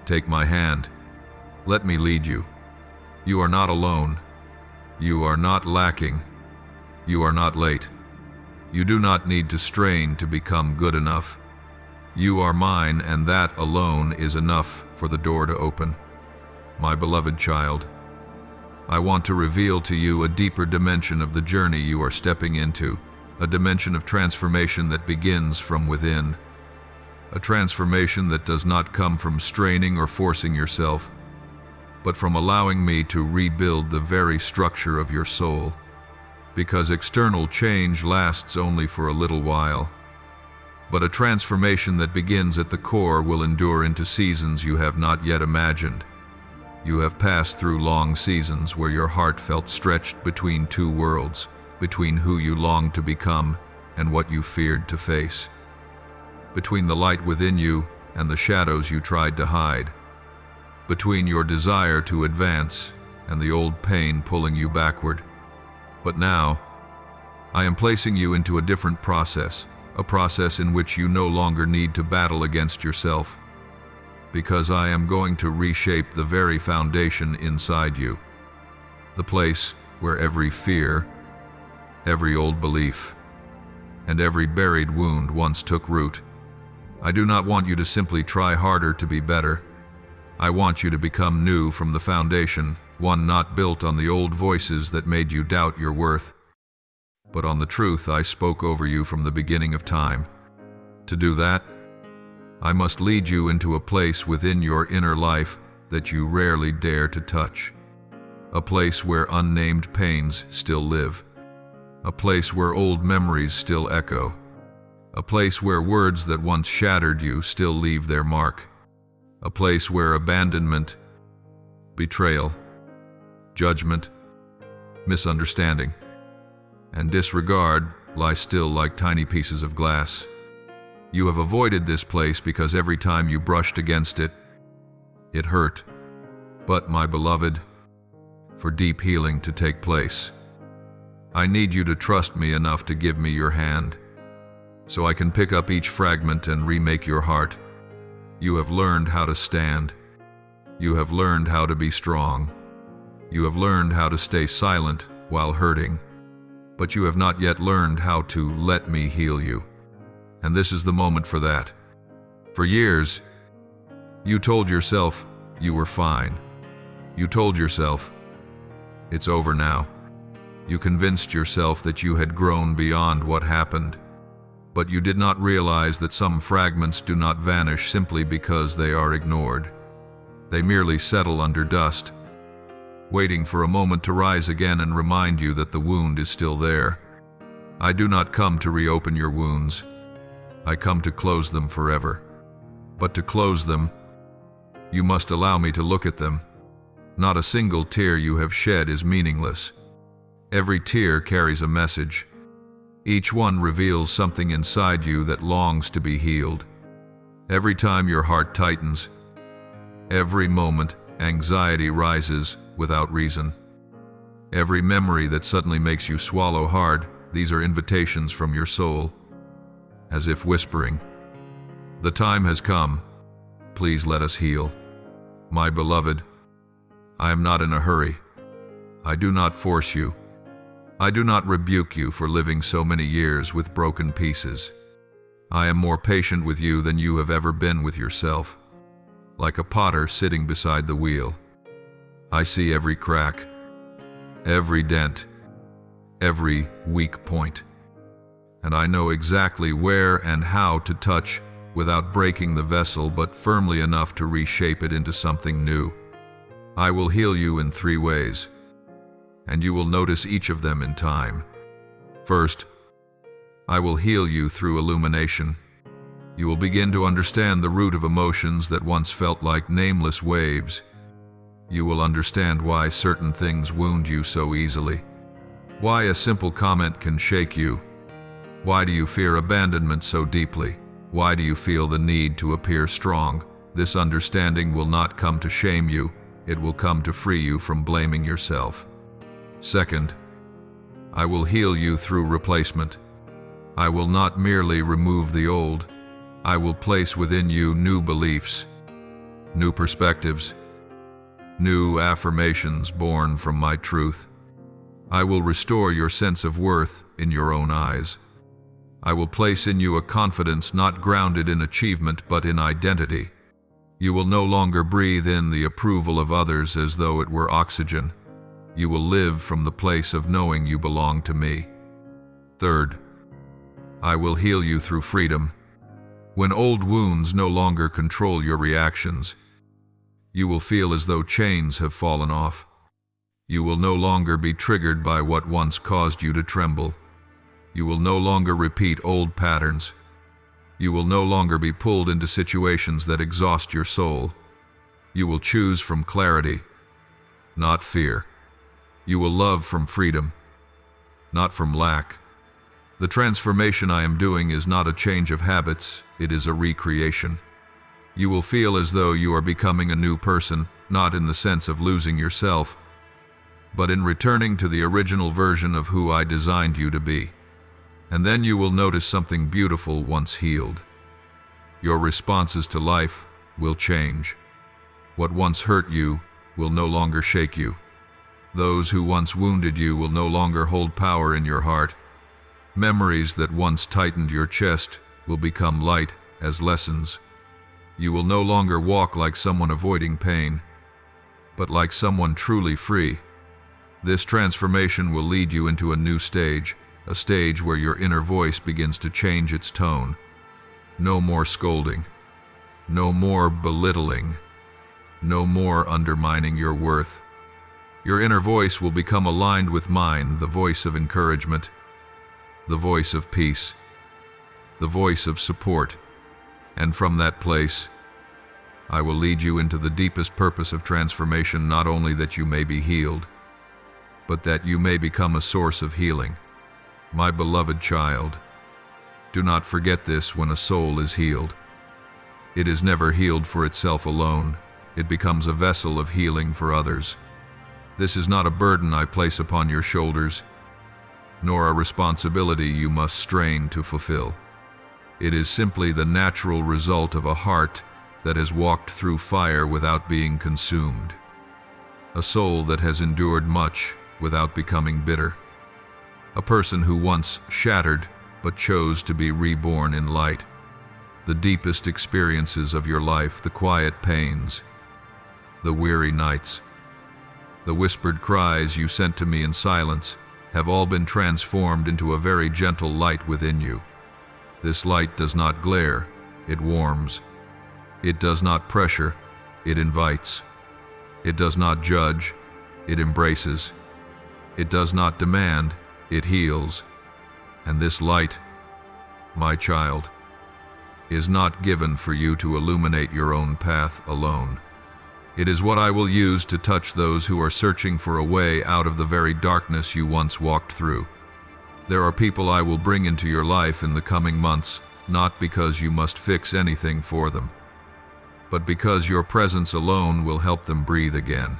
Take my hand. Let me lead you. You are not alone. You are not lacking. You are not late. You do not need to strain to become good enough. You are mine, and that alone is enough for the door to open. My beloved child, I want to reveal to you a deeper dimension of the journey you are stepping into, a dimension of transformation that begins from within. A transformation that does not come from straining or forcing yourself, but from allowing me to rebuild the very structure of your soul. Because external change lasts only for a little while, but a transformation that begins at the core will endure into seasons you have not yet imagined. You have passed through long seasons where your heart felt stretched between two worlds, between who you longed to become and what you feared to face. Between the light within you and the shadows you tried to hide. Between your desire to advance and the old pain pulling you backward. But now, I am placing you into a different process, a process in which you no longer need to battle against yourself, because I am going to reshape the very foundation inside you, the place where every fear, every old belief, and every buried wound once took root. I do not want you to simply try harder to be better. I want you to become new from the foundation, one not built on the old voices that made you doubt your worth, but on the truth I spoke over you from the beginning of time. To do that, I must lead you into a place within your inner life that you rarely dare to touch. A place where unnamed pains still live. A place where old memories still echo. A place where words that once shattered you still leave their mark. A place where abandonment, betrayal, judgment, misunderstanding, and disregard lie still like tiny pieces of glass. You have avoided this place because every time you brushed against it, it hurt. But, my beloved, for deep healing to take place, I need you to trust me enough to give me your hand, so I can pick up each fragment and remake your heart. You have learned how to stand. You have learned how to be strong. You have learned how to stay silent while hurting. But you have not yet learned how to let me heal you. And this is the moment for that. For years, you told yourself you were fine. You told yourself, it's over now. You convinced yourself that you had grown beyond what happened. But you did not realize that some fragments do not vanish simply because they are ignored. They merely settle under dust, waiting for a moment to rise again and remind you that the wound is still there. I do not come to reopen your wounds. I come to close them forever. But to close them, you must allow me to look at them. Not a single tear you have shed is meaningless. Every tear carries a message. Each one reveals something inside you that longs to be healed. Every time your heart tightens, every moment anxiety rises without reason. Every memory that suddenly makes you swallow hard, these are invitations from your soul, as if whispering, "The time has come. Please let us heal. My beloved, I am not in a hurry. I do not force you. I do not rebuke you for living so many years with broken pieces. I am more patient with you than you have ever been with yourself. Like a potter sitting beside the wheel, I see every crack, every dent, every weak point, and I know exactly where and how to touch without breaking the vessel, but firmly enough to reshape it into something new. I will heal you in 3 ways, and you will notice each of them in time. First, I will heal you through illumination. You will begin to understand the root of emotions that once felt like nameless waves. You will understand why certain things wound you so easily, why a simple comment can shake you. Why do you fear abandonment so deeply? Why do you feel the need to appear strong? This understanding will not come to shame you, it will come to free you from blaming yourself. Second, I will heal you through replacement. I will not merely remove the old, I will place within you new beliefs, new perspectives, new affirmations born from my truth. I will restore your sense of worth in your own eyes. I will place in you a confidence not grounded in achievement but in identity. You will no longer breathe in the approval of others as though it were oxygen. You will live from the place of knowing you belong to me. Third, I will heal you through freedom. When old wounds no longer control your reactions, you will feel as though chains have fallen off. You will no longer be triggered by what once caused you to tremble. You will no longer repeat old patterns. You will no longer be pulled into situations that exhaust your soul. You will choose from clarity, not fear. You will love from freedom, not from lack. The transformation I am doing is not a change of habits, it is a recreation. You will feel as though you are becoming a new person, not in the sense of losing yourself, but in returning to the original version of who I designed you to be. And then you will notice something beautiful once healed. Your responses to life will change. What once hurt you will no longer shake you. Those who once wounded you will no longer hold power in your heart. Memories that once tightened your chest will become light as lessons. You will no longer walk like someone avoiding pain, but like someone truly free. This transformation will lead you into a new stage, a stage where your inner voice begins to change its tone. No more scolding, no more belittling, no more undermining your worth. Your inner voice will become aligned with mine, the voice of encouragement, the voice of peace, the voice of support. And from that place, I will lead you into the deepest purpose of transformation, not only that you may be healed, but that you may become a source of healing. My beloved child, do not forget this when a soul is healed. It is never healed for itself alone. It becomes a vessel of healing for others. This is not a burden I place upon your shoulders, nor a responsibility you must strain to fulfill. It is simply the natural result of a heart that has walked through fire without being consumed, a soul that has endured much without becoming bitter, a person who once shattered but chose to be reborn in light. The deepest experiences of your life, the quiet pains, the weary nights, the whispered cries you sent to me in silence, have all been transformed into a very gentle light within you. This light does not glare, it warms. It does not pressure, it invites. It does not judge, it embraces. It does not demand, it heals. And this light, my child, is not given for you to illuminate your own path alone. It is what I will use to touch those who are searching for a way out of the very darkness you once walked through. There are people I will bring into your life in the coming months, not because you must fix anything for them, but because your presence alone will help them breathe again.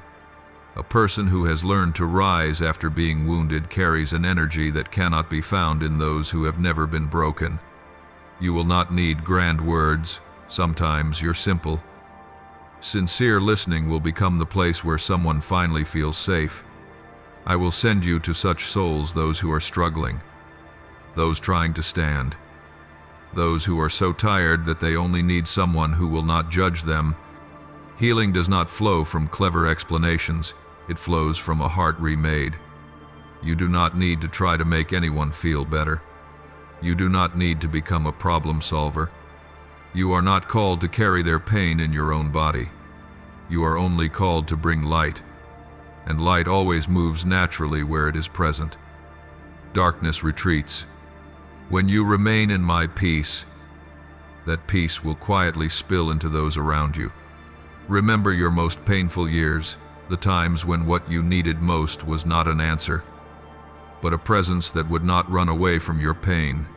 A person who has learned to rise after being wounded carries an energy that cannot be found in those who have never been broken. You will not need grand words. Sometimes you're simple. Sincere listening will become the place where someone finally feels safe. I will send you to such souls, those who are struggling, those trying to stand, those who are so tired that they only need someone who will not judge them. Healing does not flow from clever explanations. It flows from a heart remade. You do not need to try to make anyone feel better. You do not need to become a problem solver. You are not called to carry their pain in your own body. You are only called to bring light, and light always moves naturally where it is present. Darkness retreats. When you remain in my peace, that peace will quietly spill into those around you. Remember your most painful years, the times when what you needed most was not an answer, but a presence that would not run away from your pain.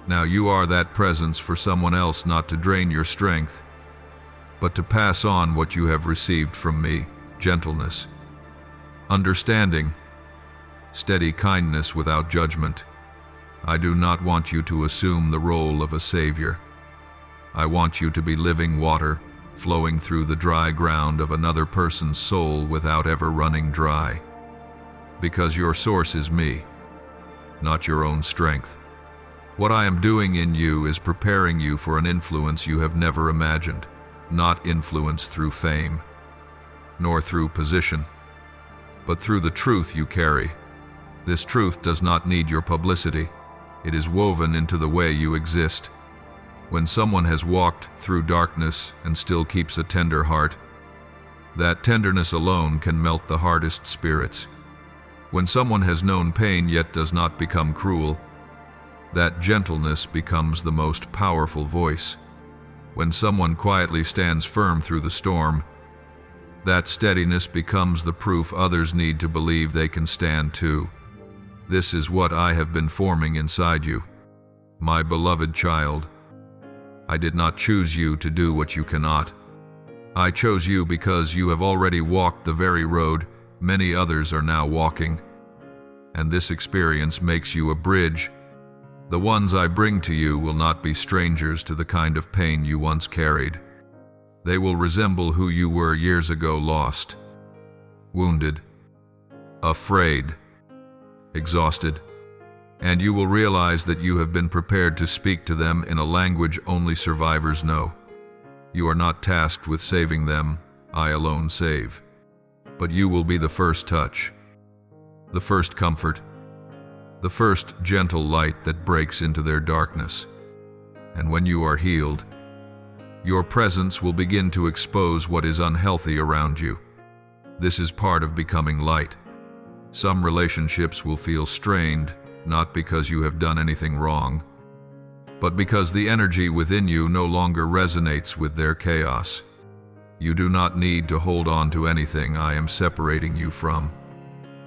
Now you are that presence for someone else, not to drain your strength, but to pass on what you have received from me: gentleness, understanding, steady kindness without judgment. I do not want you to assume the role of a savior. I want you to be living water, flowing through the dry ground of another person's soul without ever running dry. Because your source is me, not your own strength. What I am doing in you is preparing you for an influence you have never imagined, not influence through fame, nor through position, but through the truth you carry. This truth does not need your publicity. It is woven into the way you exist. When someone has walked through darkness and still keeps a tender heart, that tenderness alone can melt the hardest spirits. When someone has known pain yet does not become cruel, that gentleness becomes the most powerful voice. When someone quietly stands firm through the storm, that steadiness becomes the proof others need to believe they can stand too. This is what I have been forming inside you, my beloved child. I did not choose you to do what you cannot. I chose you because you have already walked the very road many others are now walking. And this experience makes you a bridge. The ones I bring to you will not be strangers to the kind of pain you once carried. They will resemble who you were years ago: lost, wounded, afraid, exhausted. And you will realize that you have been prepared to speak to them in a language only survivors know. You are not tasked with saving them. I alone save. But you will be the first touch, the first comfort, the first gentle light that breaks into their darkness. And when you are healed, your presence will begin to expose what is unhealthy around you. This is part of becoming light. Some relationships will feel strained, not because you have done anything wrong, but because the energy within you no longer resonates with their chaos. You do not need to hold on to anything I am separating you from.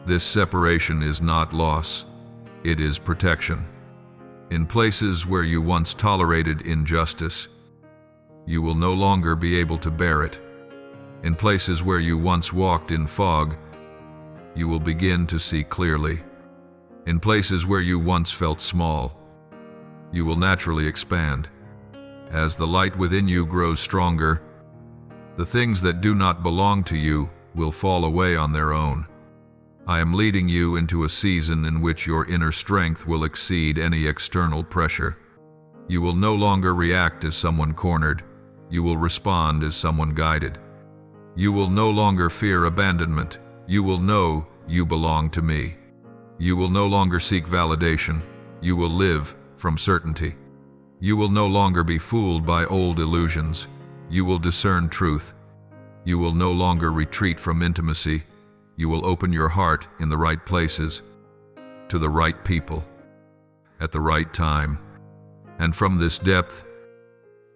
This separation is not loss, it is protection. In places where you once tolerated injustice, you will no longer be able to bear it. In places where you once walked in fog, you will begin to see clearly. In places where you once felt small, you will naturally expand. As the light within you grows stronger, the things that do not belong to you will fall away on their own. I am leading you into a season in which your inner strength will exceed any external pressure. You will no longer react as someone cornered. You will respond as someone guided. You will no longer fear abandonment. You will know you belong to me. You will no longer seek validation. You will live from certainty. You will no longer be fooled by old illusions. You will discern truth. You will no longer retreat from intimacy. You will open your heart in the right places, to the right people, at the right time. And from this depth,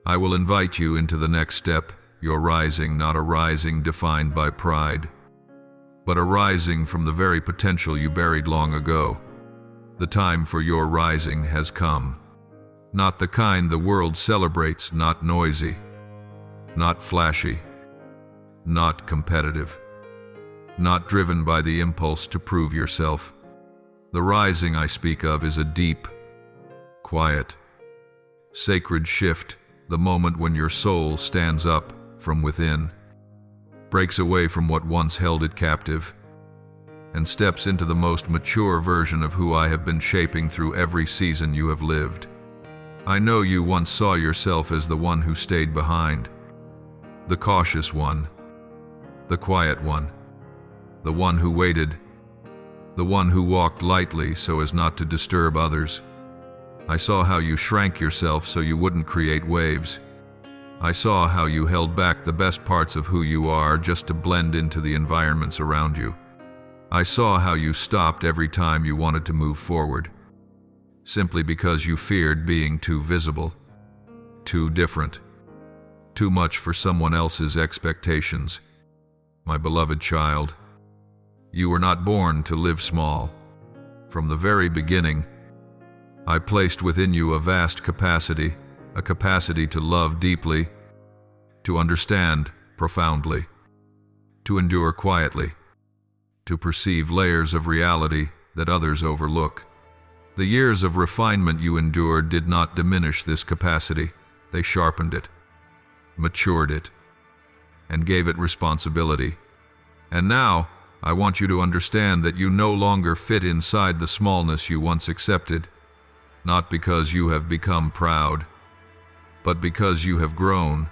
I will invite you into the next step, your rising, not a rising defined by pride, but a rising from the very potential you buried long ago. The time for your rising has come. Not the kind the world celebrates, not noisy, not flashy, not competitive, not driven by the impulse to prove yourself. The rising I speak of is a deep, quiet, sacred shift, the moment when your soul stands up from within, breaks away from what once held it captive, and steps into the most mature version of who I have been shaping through every season you have lived. I know you once saw yourself as the one who stayed behind, the cautious one, the quiet one, the one who waited, the one who walked lightly so as not to disturb others. I saw how you shrank yourself so you wouldn't create waves. I saw how you held back the best parts of who you are just to blend into the environments around you. I saw how you stopped every time you wanted to move forward, simply because you feared being too visible, too different, too much for someone else's expectations. My beloved child, you were not born to live small. From the very beginning, I placed within you a vast capacity, a capacity to love deeply, to understand profoundly, to endure quietly, to perceive layers of reality that others overlook. The years of refinement you endured did not diminish this capacity. They sharpened it, matured it, and gave it responsibility. And now, I want you to understand that you no longer fit inside the smallness you once accepted, not because you have become proud, but because you have grown,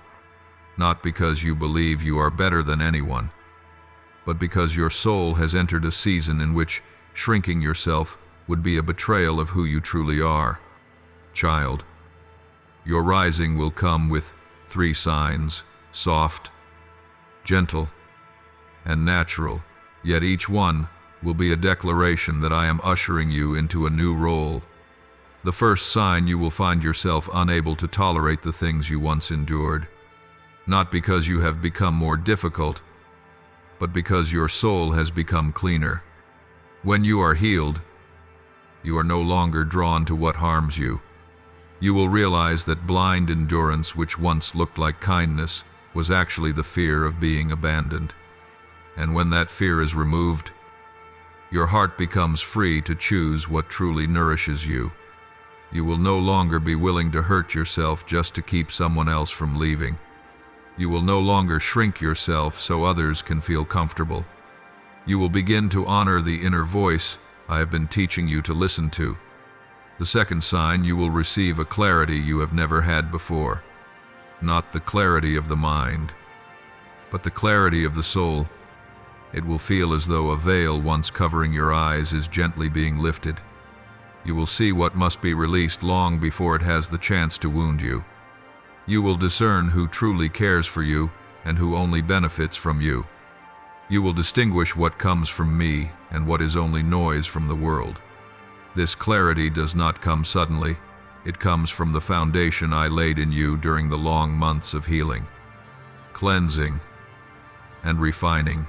not because you believe you are better than anyone, but because your soul has entered a season in which shrinking yourself would be a betrayal of who you truly are. Child, your rising will come with 3 signs: soft, gentle, and natural, yet each one will be a declaration that I am ushering you into a new role. The first sign, you will find yourself unable to tolerate the things you once endured, not because you have become more difficult, but because your soul has become cleaner. When you are healed, you are no longer drawn to what harms you. You will realize that blind endurance, which once looked like kindness, was actually the fear of being abandoned. And when that fear is removed, your heart becomes free to choose what truly nourishes you. You will no longer be willing to hurt yourself just to keep someone else from leaving. You will no longer shrink yourself so others can feel comfortable. You will begin to honor the inner voice I have been teaching you to listen to. The second sign, you will receive a clarity you have never had before. Not the clarity of the mind, but the clarity of the soul. It will feel as though a veil once covering your eyes is gently being lifted. You will see what must be released long before it has the chance to wound you. You will discern who truly cares for you and who only benefits from you. You will distinguish what comes from me and what is only noise from the world. This clarity does not come suddenly. It comes from the foundation I laid in you during the long months of healing, cleansing, and refining.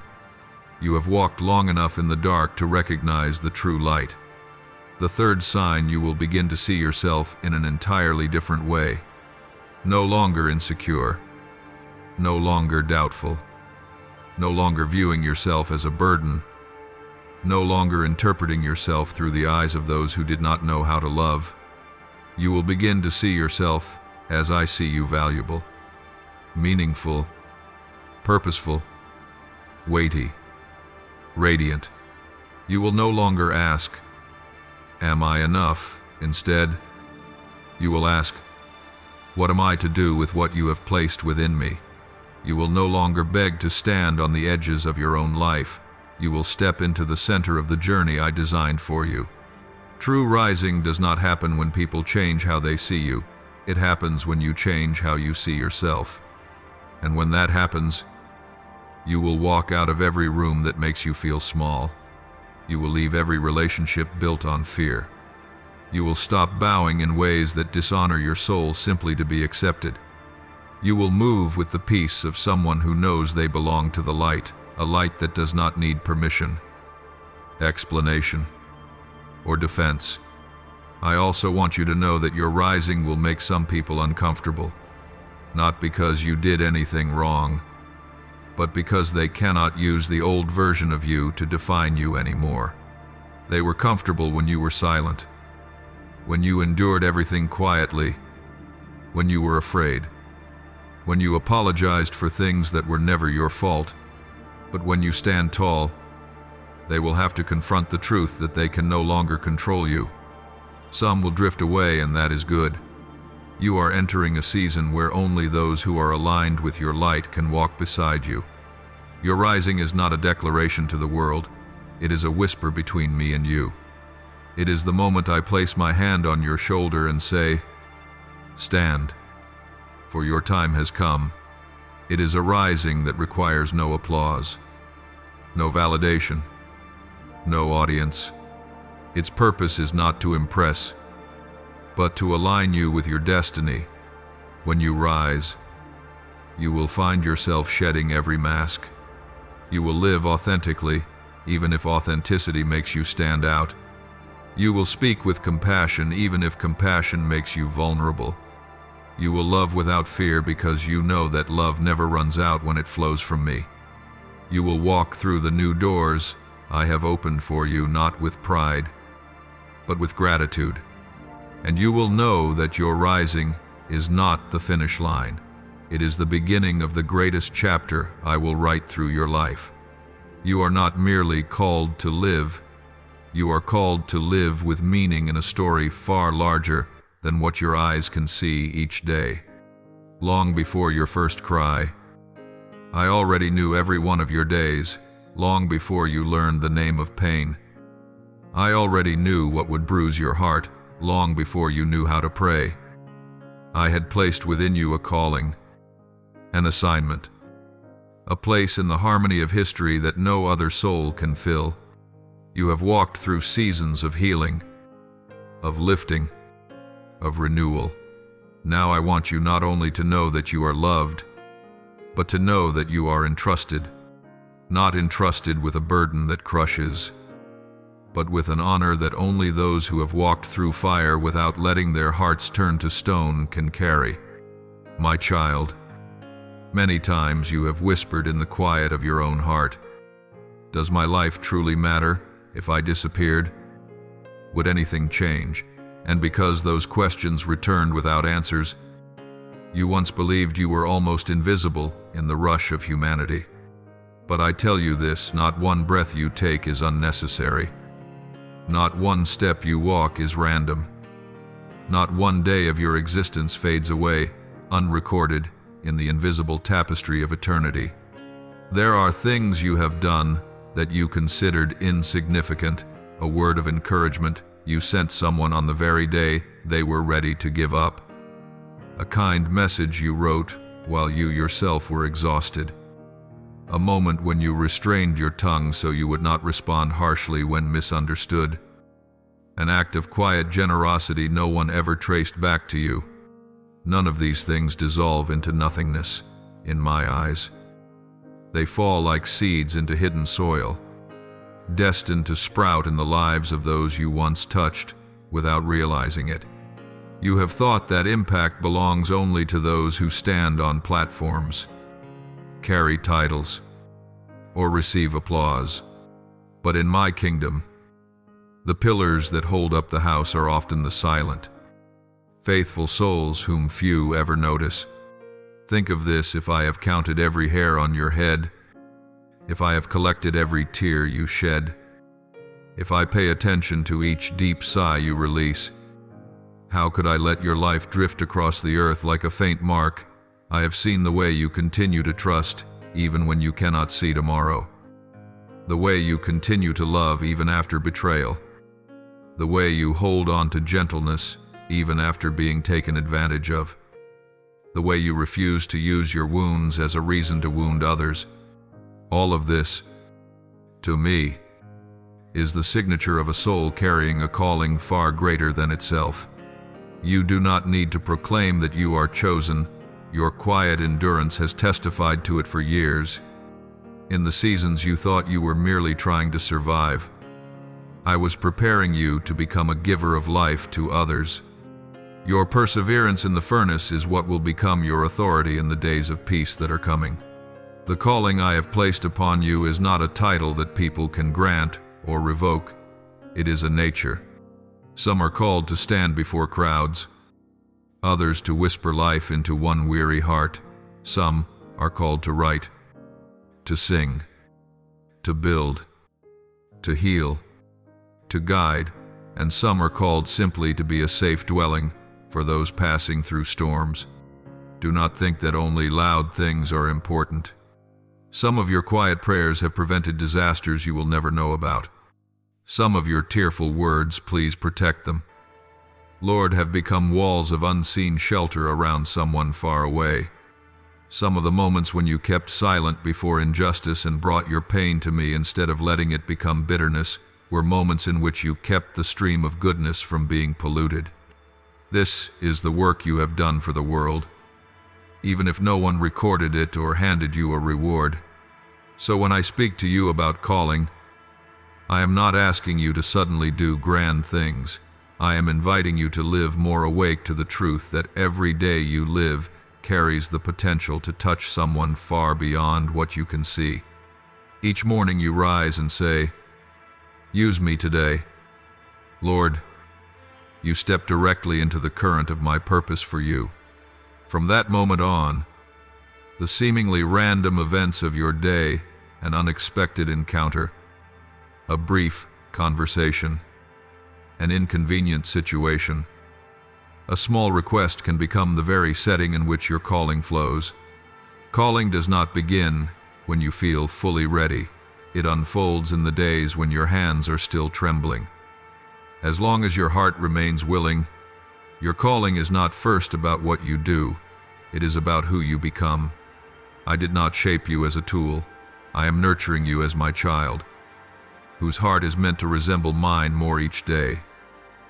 You have walked long enough in the dark to recognize the true light. The third sign, you will begin to see yourself in an entirely different way. No longer insecure, no longer doubtful, no longer viewing yourself as a burden, no longer interpreting yourself through the eyes of those who did not know how to love. You will begin to see yourself as I see you: valuable, meaningful, purposeful, weighty, radiant. You will no longer ask, "Am I enough?" Instead, you will ask, "What am I to do with what you have placed within me?" You will no longer beg to stand on the edges of your own life. You will step into the center of the journey I designed for you. True rising does not happen when people change how they see you. It happens when you change how you see yourself. And when that happens, you will walk out of every room that makes you feel small. You will leave every relationship built on fear. You will stop bowing in ways that dishonor your soul simply to be accepted. You will move with the peace of someone who knows they belong to the light, a light that does not need permission, explanation, or defense. I also want you to know that your rising will make some people uncomfortable, not because you did anything wrong, but because they cannot use the old version of you to define you anymore. They were comfortable when you were silent, when you endured everything quietly, when you were afraid, when you apologized for things that were never your fault. But when you stand tall, they will have to confront the truth that they can no longer control you. Some will drift away, and that is good. You are entering a season where only those who are aligned with your light can walk beside you. Your rising is not a declaration to the world. It is a whisper between me and you. It is the moment I place my hand on your shoulder and say, "Stand, for your time has come." It is a rising that requires no applause, no validation, no audience. Its purpose is not to impress, but to align you with your destiny. When you rise, you will find yourself shedding every mask. You will live authentically, even if authenticity makes you stand out. You will speak with compassion, even if compassion makes you vulnerable. You will love without fear because you know that love never runs out when it flows from me. You will walk through the new doors I have opened for you, not with pride, but with gratitude. And you will know that your rising is not the finish line. It is the beginning of the greatest chapter I will write through your life. You are not merely called to live. You are called to live with meaning in a story far larger than what your eyes can see each day. Long before your first cry, I already knew every one of your days. Long before you learned the name of pain, I already knew what would bruise your heart. Long before you knew how to pray, I had placed within you a calling, an assignment, a place in the harmony of history that no other soul can fill. You have walked through seasons of healing, of lifting, of renewal. Now I want you not only to know that you are loved, but to know that you are entrusted. Not entrusted with a burden that crushes, but with an honor that only those who have walked through fire without letting their hearts turn to stone can carry. My child, many times you have whispered in the quiet of your own heart, "Does my life truly matter? If I disappeared, would anything change?" And because those questions returned without answers, you once believed you were almost invisible in the rush of humanity. But I tell you this, not one breath you take is unnecessary. Not one step you walk is random. Not one day of your existence fades away, unrecorded in the invisible tapestry of eternity. There are things you have done that you considered insignificant, a word of encouragement you sent someone on the very day they were ready to give up. A kind message you wrote while you yourself were exhausted. A moment when you restrained your tongue so you would not respond harshly when misunderstood. An act of quiet generosity no one ever traced back to you. None of these things dissolve into nothingness, in my eyes. They fall like seeds into hidden soil, destined to sprout in the lives of those you once touched without realizing it. You have thought that impact belongs only to those who stand on platforms, carry titles, or receive applause. But in my kingdom, the pillars that hold up the house are often the silent, faithful souls whom few ever notice. Think of this: if I have counted every hair on your head, if I have collected every tear you shed, if I pay attention to each deep sigh you release, how could I let your life drift across the earth like a faint mark? I have seen the way you continue to trust, even when you cannot see tomorrow. The way you continue to love even after betrayal. The way you hold on to gentleness even after being taken advantage of. The way you refuse to use your wounds as a reason to wound others. All of this, to me, is the signature of a soul carrying a calling far greater than itself. You do not need to proclaim that you are chosen. Your quiet endurance has testified to it for years. In the seasons you thought you were merely trying to survive, I was preparing you to become a giver of life to others. Your perseverance in the furnace is what will become your authority in the days of peace that are coming. The calling I have placed upon you is not a title that people can grant or revoke. It is a nature. Some are called to stand before crowds, others to whisper life into one weary heart. Some are called to write, to sing, to build, to heal, to guide, and some are called simply to be a safe dwelling for those passing through storms. Do not think that only loud things are important. Some of your quiet prayers have prevented disasters you will never know about. Some of your tearful words, please protect them, Lord, have become walls of unseen shelter around someone far away. Some of the moments when you kept silent before injustice and brought your pain to me instead of letting it become bitterness were moments in which you kept the stream of goodness from being polluted. This is the work you have done for the world, even if no one recorded it or handed you a reward. So when I speak to you about calling, I am not asking you to suddenly do grand things. I am inviting you to live more awake to the truth that every day you live carries the potential to touch someone far beyond what you can see. Each morning you rise and say, "Use me today." Lord, you step directly into the current of my purpose for you. From that moment on, the seemingly random events of your day, an unexpected encounter, a brief conversation, an inconvenient situation, a small request can become the very setting in which your calling flows. Calling does not begin when you feel fully ready. It unfolds in the days when your hands are still trembling. As long as your heart remains willing, your calling is not first about what you do, it is about who you become. I did not shape you as a tool. I am nurturing you as my child, whose heart is meant to resemble mine more each day.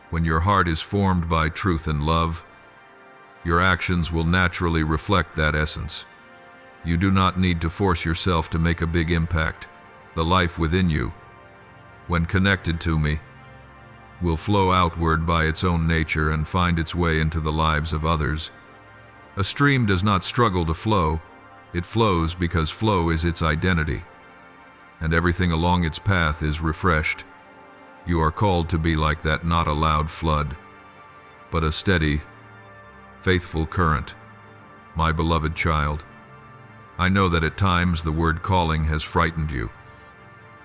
When your heart is formed by truth and love, your actions will naturally reflect that essence. You do not need to force yourself to make a big impact. The life within you, when connected to me, will flow outward by its own nature and find its way into the lives of others. A stream does not struggle to flow, it flows because flow is its identity, and everything along its path is refreshed. You are called to be like that, not a loud flood, but a steady, faithful current. My beloved child, I know that at times the word calling has frightened you,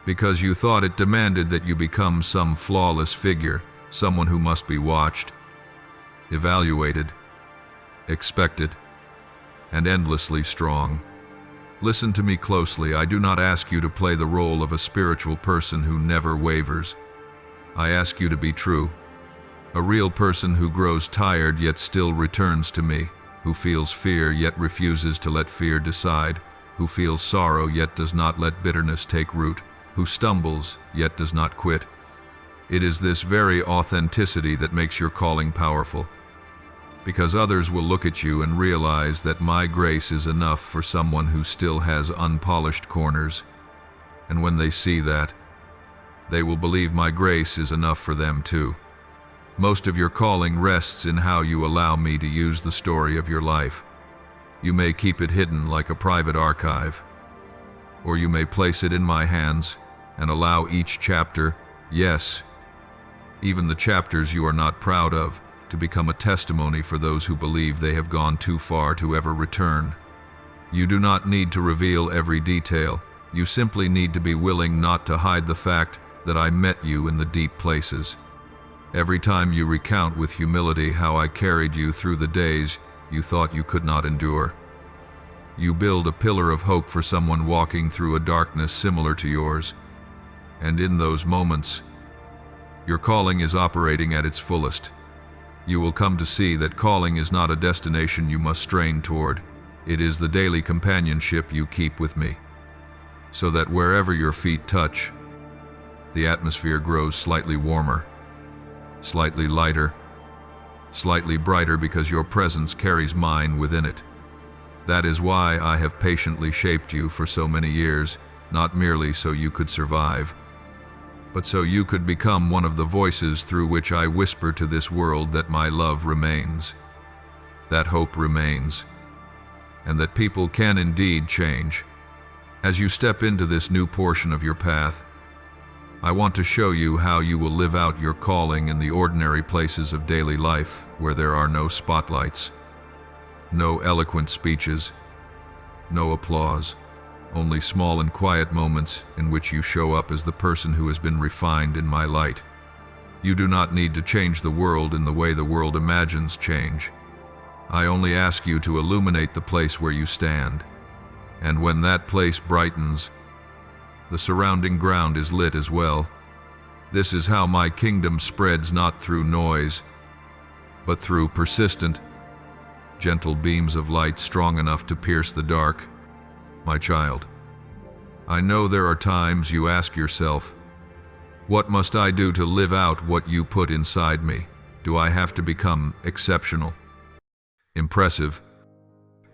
because you thought it demanded that you become some flawless figure, someone who must be watched, evaluated, expected, and endlessly strong. Listen to me closely. I do not ask you to play the role of a spiritual person who never wavers. I ask you to be true, a real person who grows tired yet still returns to me, who feels fear yet refuses to let fear decide, who feels sorrow yet does not let bitterness take root, who stumbles yet does not quit. It is this very authenticity that makes your calling powerful, because others will look at you and realize that my grace is enough for someone who still has unpolished corners. And when they see that, they will believe my grace is enough for them too. Most of your calling rests in how you allow me to use the story of your life. You may keep it hidden like a private archive, or you may place it in my hands and allow each chapter, yes, even the chapters you are not proud of, to become a testimony for those who believe they have gone too far to ever return. You do not need to reveal every detail. You simply need to be willing not to hide the fact that I met you in the deep places. Every time you recount with humility how I carried you through the days you thought you could not endure, you build a pillar of hope for someone walking through a darkness similar to yours. And in those moments, your calling is operating at its fullest. You will come to see that calling is not a destination you must strain toward. It is the daily companionship you keep with me, so that wherever your feet touch, the atmosphere grows slightly warmer, slightly lighter, slightly brighter, because your presence carries mine within it. That is why I have patiently shaped you for so many years, not merely so you could survive, but so you could become one of the voices through which I whisper to this world that my love remains, that hope remains, and that people can indeed change. As you step into this new portion of your path, I want to show you how you will live out your calling in the ordinary places of daily life where there are no spotlights, no eloquent speeches, no applause, only small and quiet moments in which you show up as the person who has been refined in my light. You do not need to change the world in the way the world imagines change. I only ask you to illuminate the place where you stand. And when that place brightens, the surrounding ground is lit as well. This is how my kingdom spreads, not through noise, but through persistent, gentle beams of light strong enough to pierce the dark. My child, I know there are times you ask yourself, what must I do to live out what you put inside me? Do I have to become exceptional, impressive,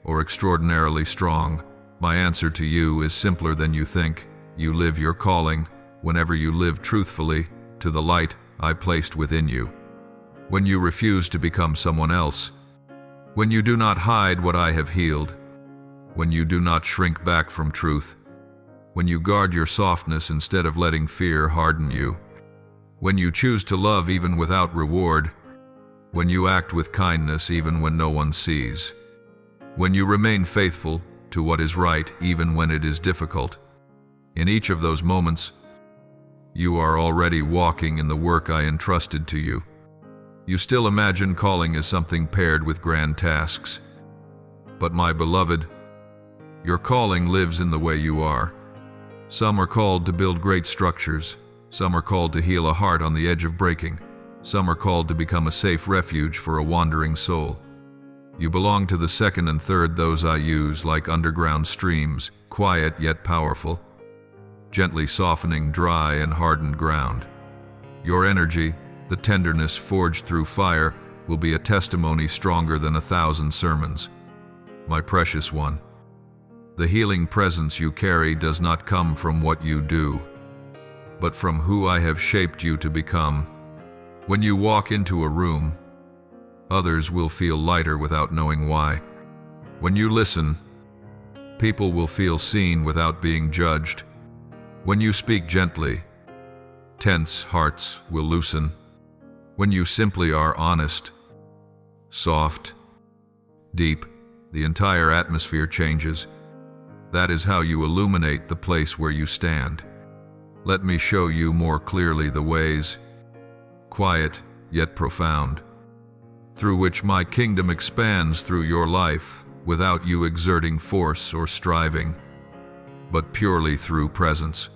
or extraordinarily strong? My answer to you is simpler than you think. You live your calling whenever you live truthfully to the light I placed within you. When you refuse to become someone else, when you do not hide what I have healed, when you do not shrink back from truth, when you guard your softness instead of letting fear harden you, when you choose to love even without reward, when you act with kindness even when no one sees, when you remain faithful to what is right even when it is difficult. In each of those moments, you are already walking in the work I entrusted to you. You still imagine calling as something paired with grand tasks. But my beloved, your calling lives in the way you are. Some are called to build great structures. Some are called to heal a heart on the edge of breaking. Some are called to become a safe refuge for a wandering soul. You belong to the second and third, those I use like underground streams, quiet yet powerful, gently softening dry and hardened ground. Your energy, the tenderness forged through fire, will be a testimony stronger than 1,000 sermons. My precious one, the healing presence you carry does not come from what you do, but from who I have shaped you to become. When you walk into a room, others will feel lighter without knowing why. When you listen, people will feel seen without being judged. When you speak gently, tense hearts will loosen. When you simply are honest, soft, deep, the entire atmosphere changes. That is how you illuminate the place where you stand. Let me show you more clearly the ways, quiet yet profound, through which my kingdom expands through your life without you exerting force or striving, but purely through presence.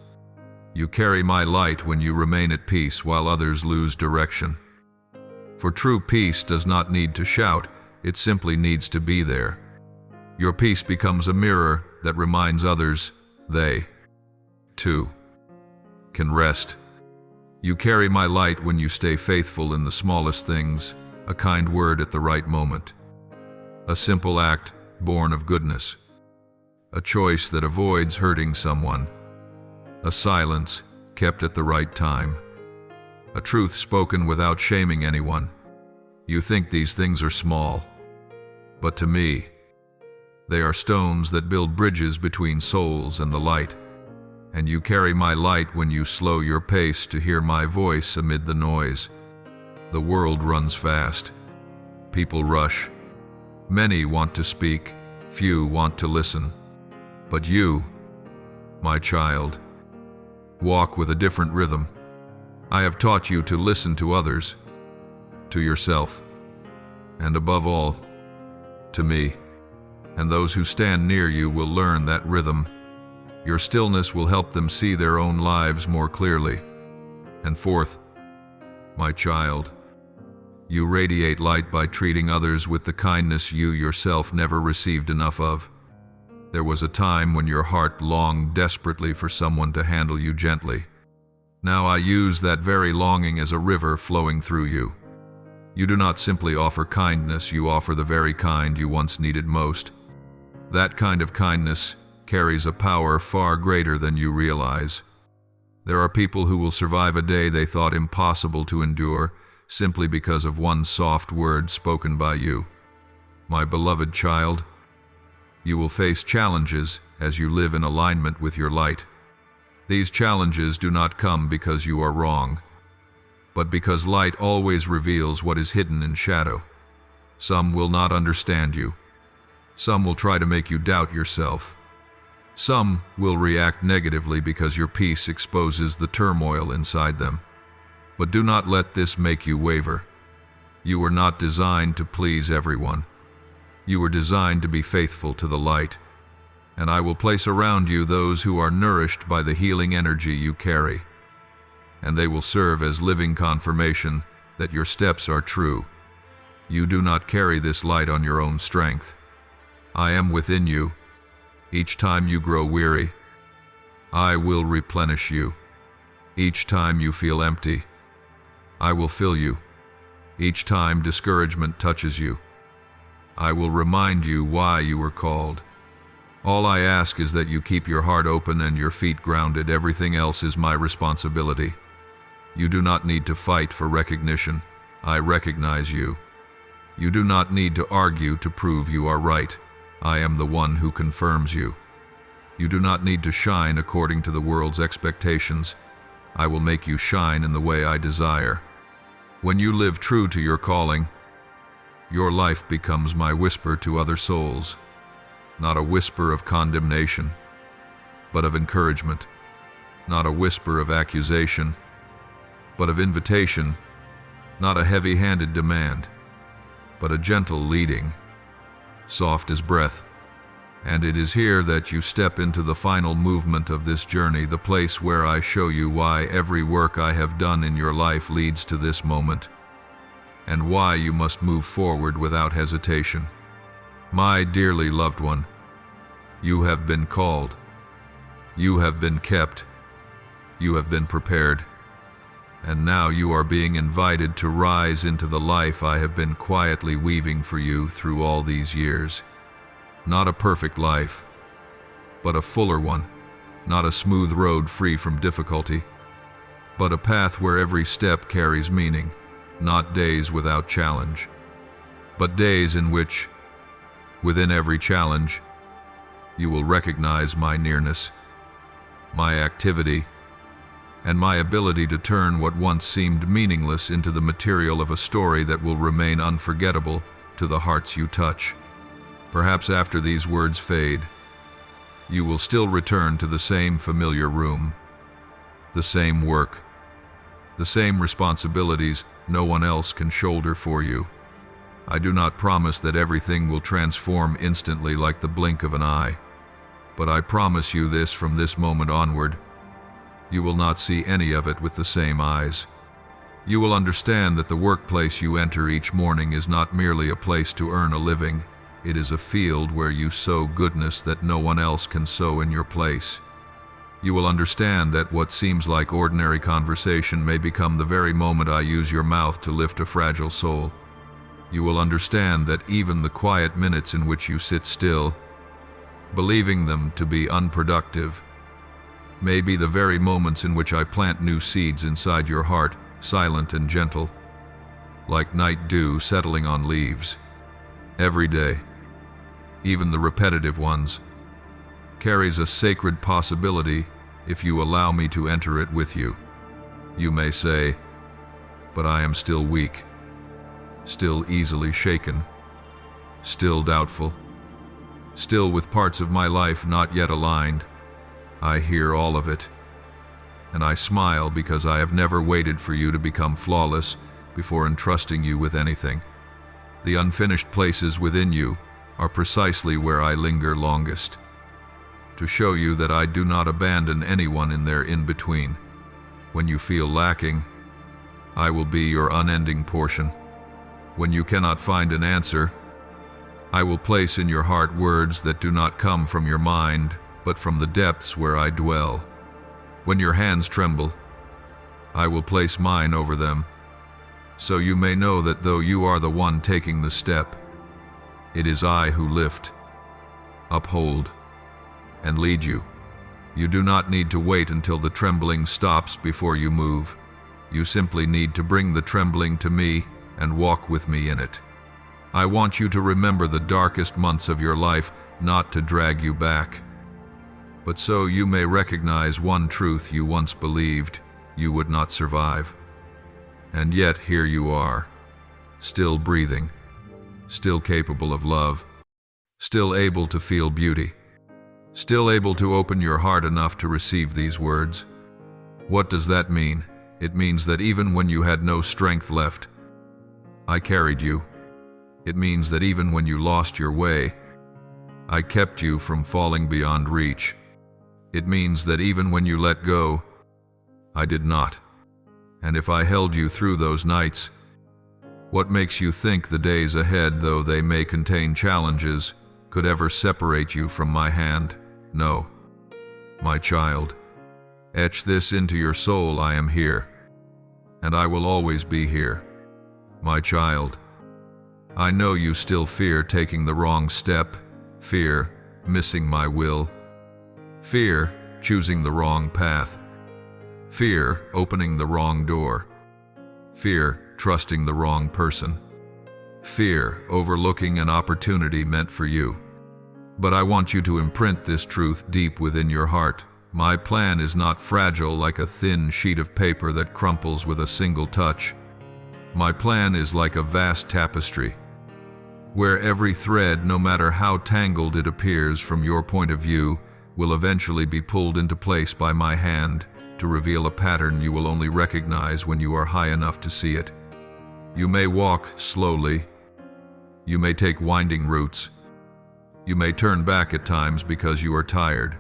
You carry my light when you remain at peace while others lose direction. For true peace does not need to shout, it simply needs to be there. Your peace becomes a mirror that reminds others they, too, can rest. You carry my light when you stay faithful in the smallest things, a kind word at the right moment, a simple act born of goodness, a choice that avoids hurting someone, a silence kept at the right time, a truth spoken without shaming anyone. You think these things are small, but to me, they are stones that build bridges between souls and the light. And you carry my light when you slow your pace to hear my voice amid the noise. The world runs fast. People rush. Many want to speak, few want to listen. But you, my child, walk with a different rhythm. I have taught you to listen to others, to yourself, and above all, to me. And those who stand near you will learn that rhythm. Your stillness will help them see their own lives more clearly. And fourth, my child, you radiate light by treating others with the kindness you yourself never received enough of. There was a time when your heart longed desperately for someone to handle you gently. Now I use that very longing as a river flowing through you. You do not simply offer kindness, you offer the very kind you once needed most. That kind of kindness carries a power far greater than you realize. There are people who will survive a day they thought impossible to endure simply because of one soft word spoken by you. My beloved child, you will face challenges as you live in alignment with your light. These challenges do not come because you are wrong, but because light always reveals what is hidden in shadow. Some will not understand you. Some will try to make you doubt yourself. Some will react negatively because your peace exposes the turmoil inside them. But do not let this make you waver. You were not designed to please everyone. You were designed to be faithful to the light. And I will place around you those who are nourished by the healing energy you carry. And they will serve as living confirmation that your steps are true. You do not carry this light on your own strength. I am within you. Each time you grow weary, I will replenish you. Each time you feel empty, I will fill you. Each time discouragement touches you, I will remind you why you were called. All I ask is that you keep your heart open and your feet grounded. Everything else is my responsibility. You do not need to fight for recognition. I recognize you. You do not need to argue to prove you are right. I am the one who confirms you. You do not need to shine according to the world's expectations. I will make you shine in the way I desire. When you live true to your calling, your life becomes my whisper to other souls. Not a whisper of condemnation, but of encouragement. Not a whisper of accusation, but of invitation. Not a heavy-handed demand, but a gentle leading, soft as breath. And it is here that you step into the final movement of this journey, the place where I show you why every work I have done in your life leads to this moment, and why you must move forward without hesitation. My dearly loved one, you have been called. You have been kept. You have been prepared. And now you are being invited to rise into the life I have been quietly weaving for you through all these years. Not a perfect life, but a fuller one. Not a smooth road free from difficulty, but a path where every step carries meaning. Not days without challenge, but days in which, within every challenge, you will recognize my nearness, my activity, and my ability to turn what once seemed meaningless into the material of a story that will remain unforgettable to the hearts you touch. Perhaps after these words fade, you will still return to the same familiar room, the same work, the same responsibilities no one else can shoulder for you. I do not promise that everything will transform instantly like the blink of an eye, but I promise you this: from this moment onward, you will not see any of it with the same eyes. You will understand that the workplace you enter each morning is not merely a place to earn a living. It is a field where you sow goodness that no one else can sow in your place. You will understand that what seems like ordinary conversation may become the very moment I use your mouth to lift a fragile soul. You will understand that even the quiet minutes in which you sit still, believing them to be unproductive, may be the very moments in which I plant new seeds inside your heart, silent and gentle, like night dew settling on leaves. Every day, even the repetitive ones, carries a sacred possibility if you allow me to enter it with you. You may say, but I am still weak, still easily shaken, still doubtful, still with parts of my life not yet aligned. I hear all of it, and I smile because I have never waited for you to become flawless before entrusting you with anything. The unfinished places within you are precisely where I linger longest, to show you that I do not abandon anyone in their in-between. When you feel lacking, I will be your unending portion. When you cannot find an answer, I will place in your heart words that do not come from your mind, but from the depths where I dwell. When your hands tremble, I will place mine over them, so you may know that though you are the one taking the step, it is I who lift, uphold, and lead you. You do not need to wait until the trembling stops before you move. You simply need to bring the trembling to me and walk with me in it. I want you to remember the darkest months of your life, not to drag you back, but so you may recognize one truth you once believed you would not survive. And yet here you are, still breathing, still capable of love, still able to feel beauty, still able to open your heart enough to receive these words. What does that mean? It means that even when you had no strength left, I carried you. It means that even when you lost your way, I kept you from falling beyond reach. It means that even when you let go, I did not. And if I held you through those nights, what makes you think the days ahead, though they may contain challenges, could ever separate you from my hand? No. My child, etch this into your soul: I am here, and I will always be here. My child, I know you still fear taking the wrong step, fear missing my will, fear choosing the wrong path, fear opening the wrong door, fear trusting the wrong person, fear overlooking an opportunity meant for you. But I want you to imprint this truth deep within your heart. My plan is not fragile like a thin sheet of paper that crumples with a single touch. My plan is like a vast tapestry, where every thread, no matter how tangled it appears from your point of view, will eventually be pulled into place by my hand to reveal a pattern you will only recognize when you are high enough to see it. You may walk slowly. You may take winding routes. You may turn back at times because you are tired.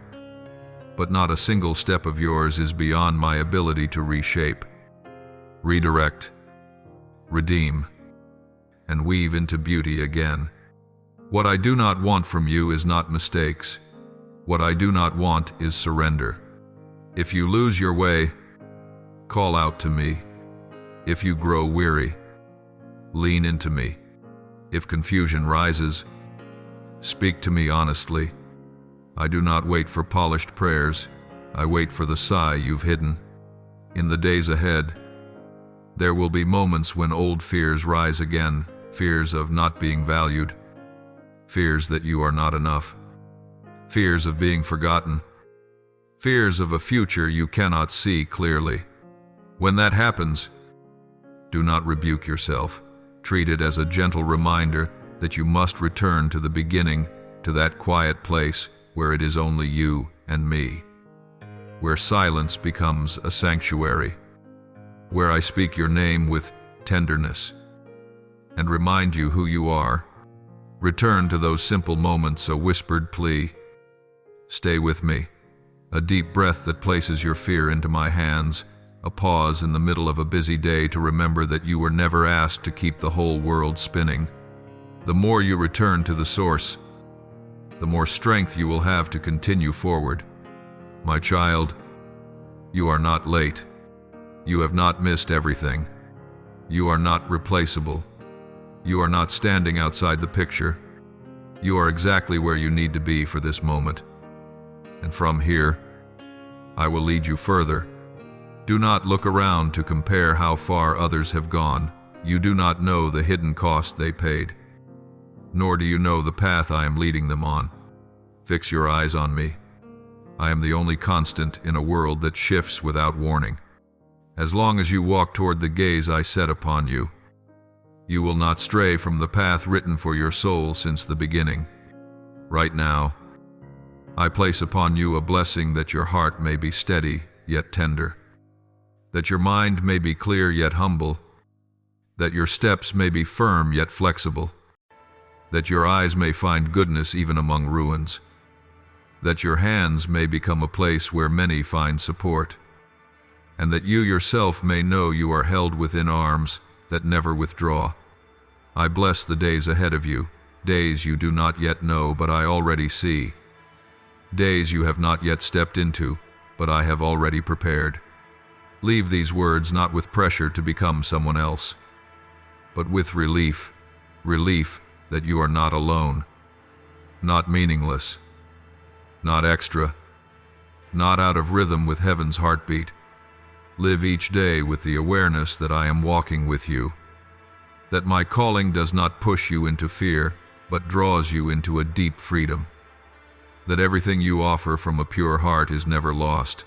But not a single step of yours is beyond my ability to reshape, redirect, redeem, and weave into beauty again. What I do not want from you is not mistakes. What I do not want is surrender. If you lose your way, call out to me. If you grow weary, lean into me. If confusion rises, speak to me honestly. I do not wait for polished prayers. I wait for the sigh you've hidden. In the days ahead, there will be moments when old fears rise again, fears of not being valued, fears that you are not enough, fears of being forgotten, fears of a future you cannot see clearly. When that happens, do not rebuke yourself. Treat it as a gentle reminder that you must return to the beginning, to that quiet place where it is only you and me, where silence becomes a sanctuary, where I speak your name with tenderness and remind you who you are. Return to those simple moments, a whispered plea. Stay with me, a deep breath that places your fear into my hands, a pause in the middle of a busy day to remember that you were never asked to keep the whole world spinning. The more you return to the source, the more strength you will have to continue forward. My child, you are not late. You have not missed everything. You are not replaceable. You are not standing outside the picture. You are exactly where you need to be for this moment. And from here, I will lead you further. Do not look around to compare how far others have gone. You do not know the hidden cost they paid, nor do you know the path I am leading them on. Fix your eyes on me. I am the only constant in a world that shifts without warning. As long as you walk toward the gaze I set upon you, you will not stray from the path written for your soul since the beginning. Right now, I place upon you a blessing that your heart may be steady yet tender, that your mind may be clear yet humble, that your steps may be firm yet flexible, that your eyes may find goodness even among ruins, that your hands may become a place where many find support, and that you yourself may know you are held within arms that never withdraw. I bless the days ahead of you, days you do not yet know but I already see, days you have not yet stepped into but I have already prepared. Leave these words not with pressure to become someone else, but with relief that you are not alone, not meaningless, not extra, not out of rhythm with heaven's heartbeat. Live each day with the awareness that I am walking with you, that my calling does not push you into fear, but draws you into a deep freedom, that everything you offer from a pure heart is never lost.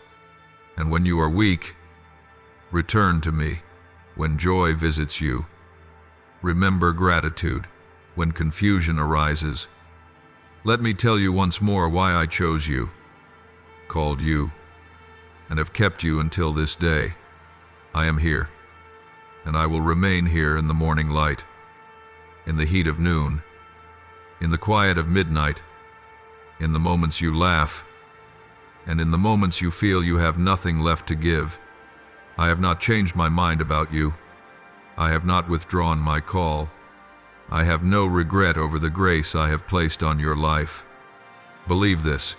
And when you are weak, return to me. When joy visits you, remember gratitude. When confusion arises, let me tell you once more why I chose you, called you, and have kept you until this day. I am here, and I will remain here in the morning light, in the heat of noon, in the quiet of midnight, in the moments you laugh, and in the moments you feel you have nothing left to give. I have not changed my mind about you. I have not withdrawn my call. I have no regret over the grace I have placed on your life. Believe this.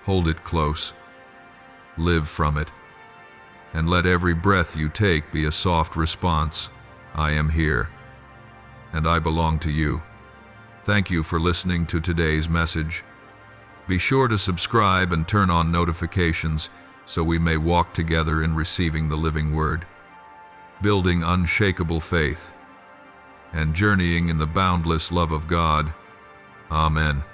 Hold it close. Live from it. And let every breath you take be a soft response. I am here, and I belong to you. Thank you for listening to today's message. Be sure to subscribe and turn on notifications so we may walk together in receiving the living word, building unshakable faith, and journeying in the boundless love of God. Amen.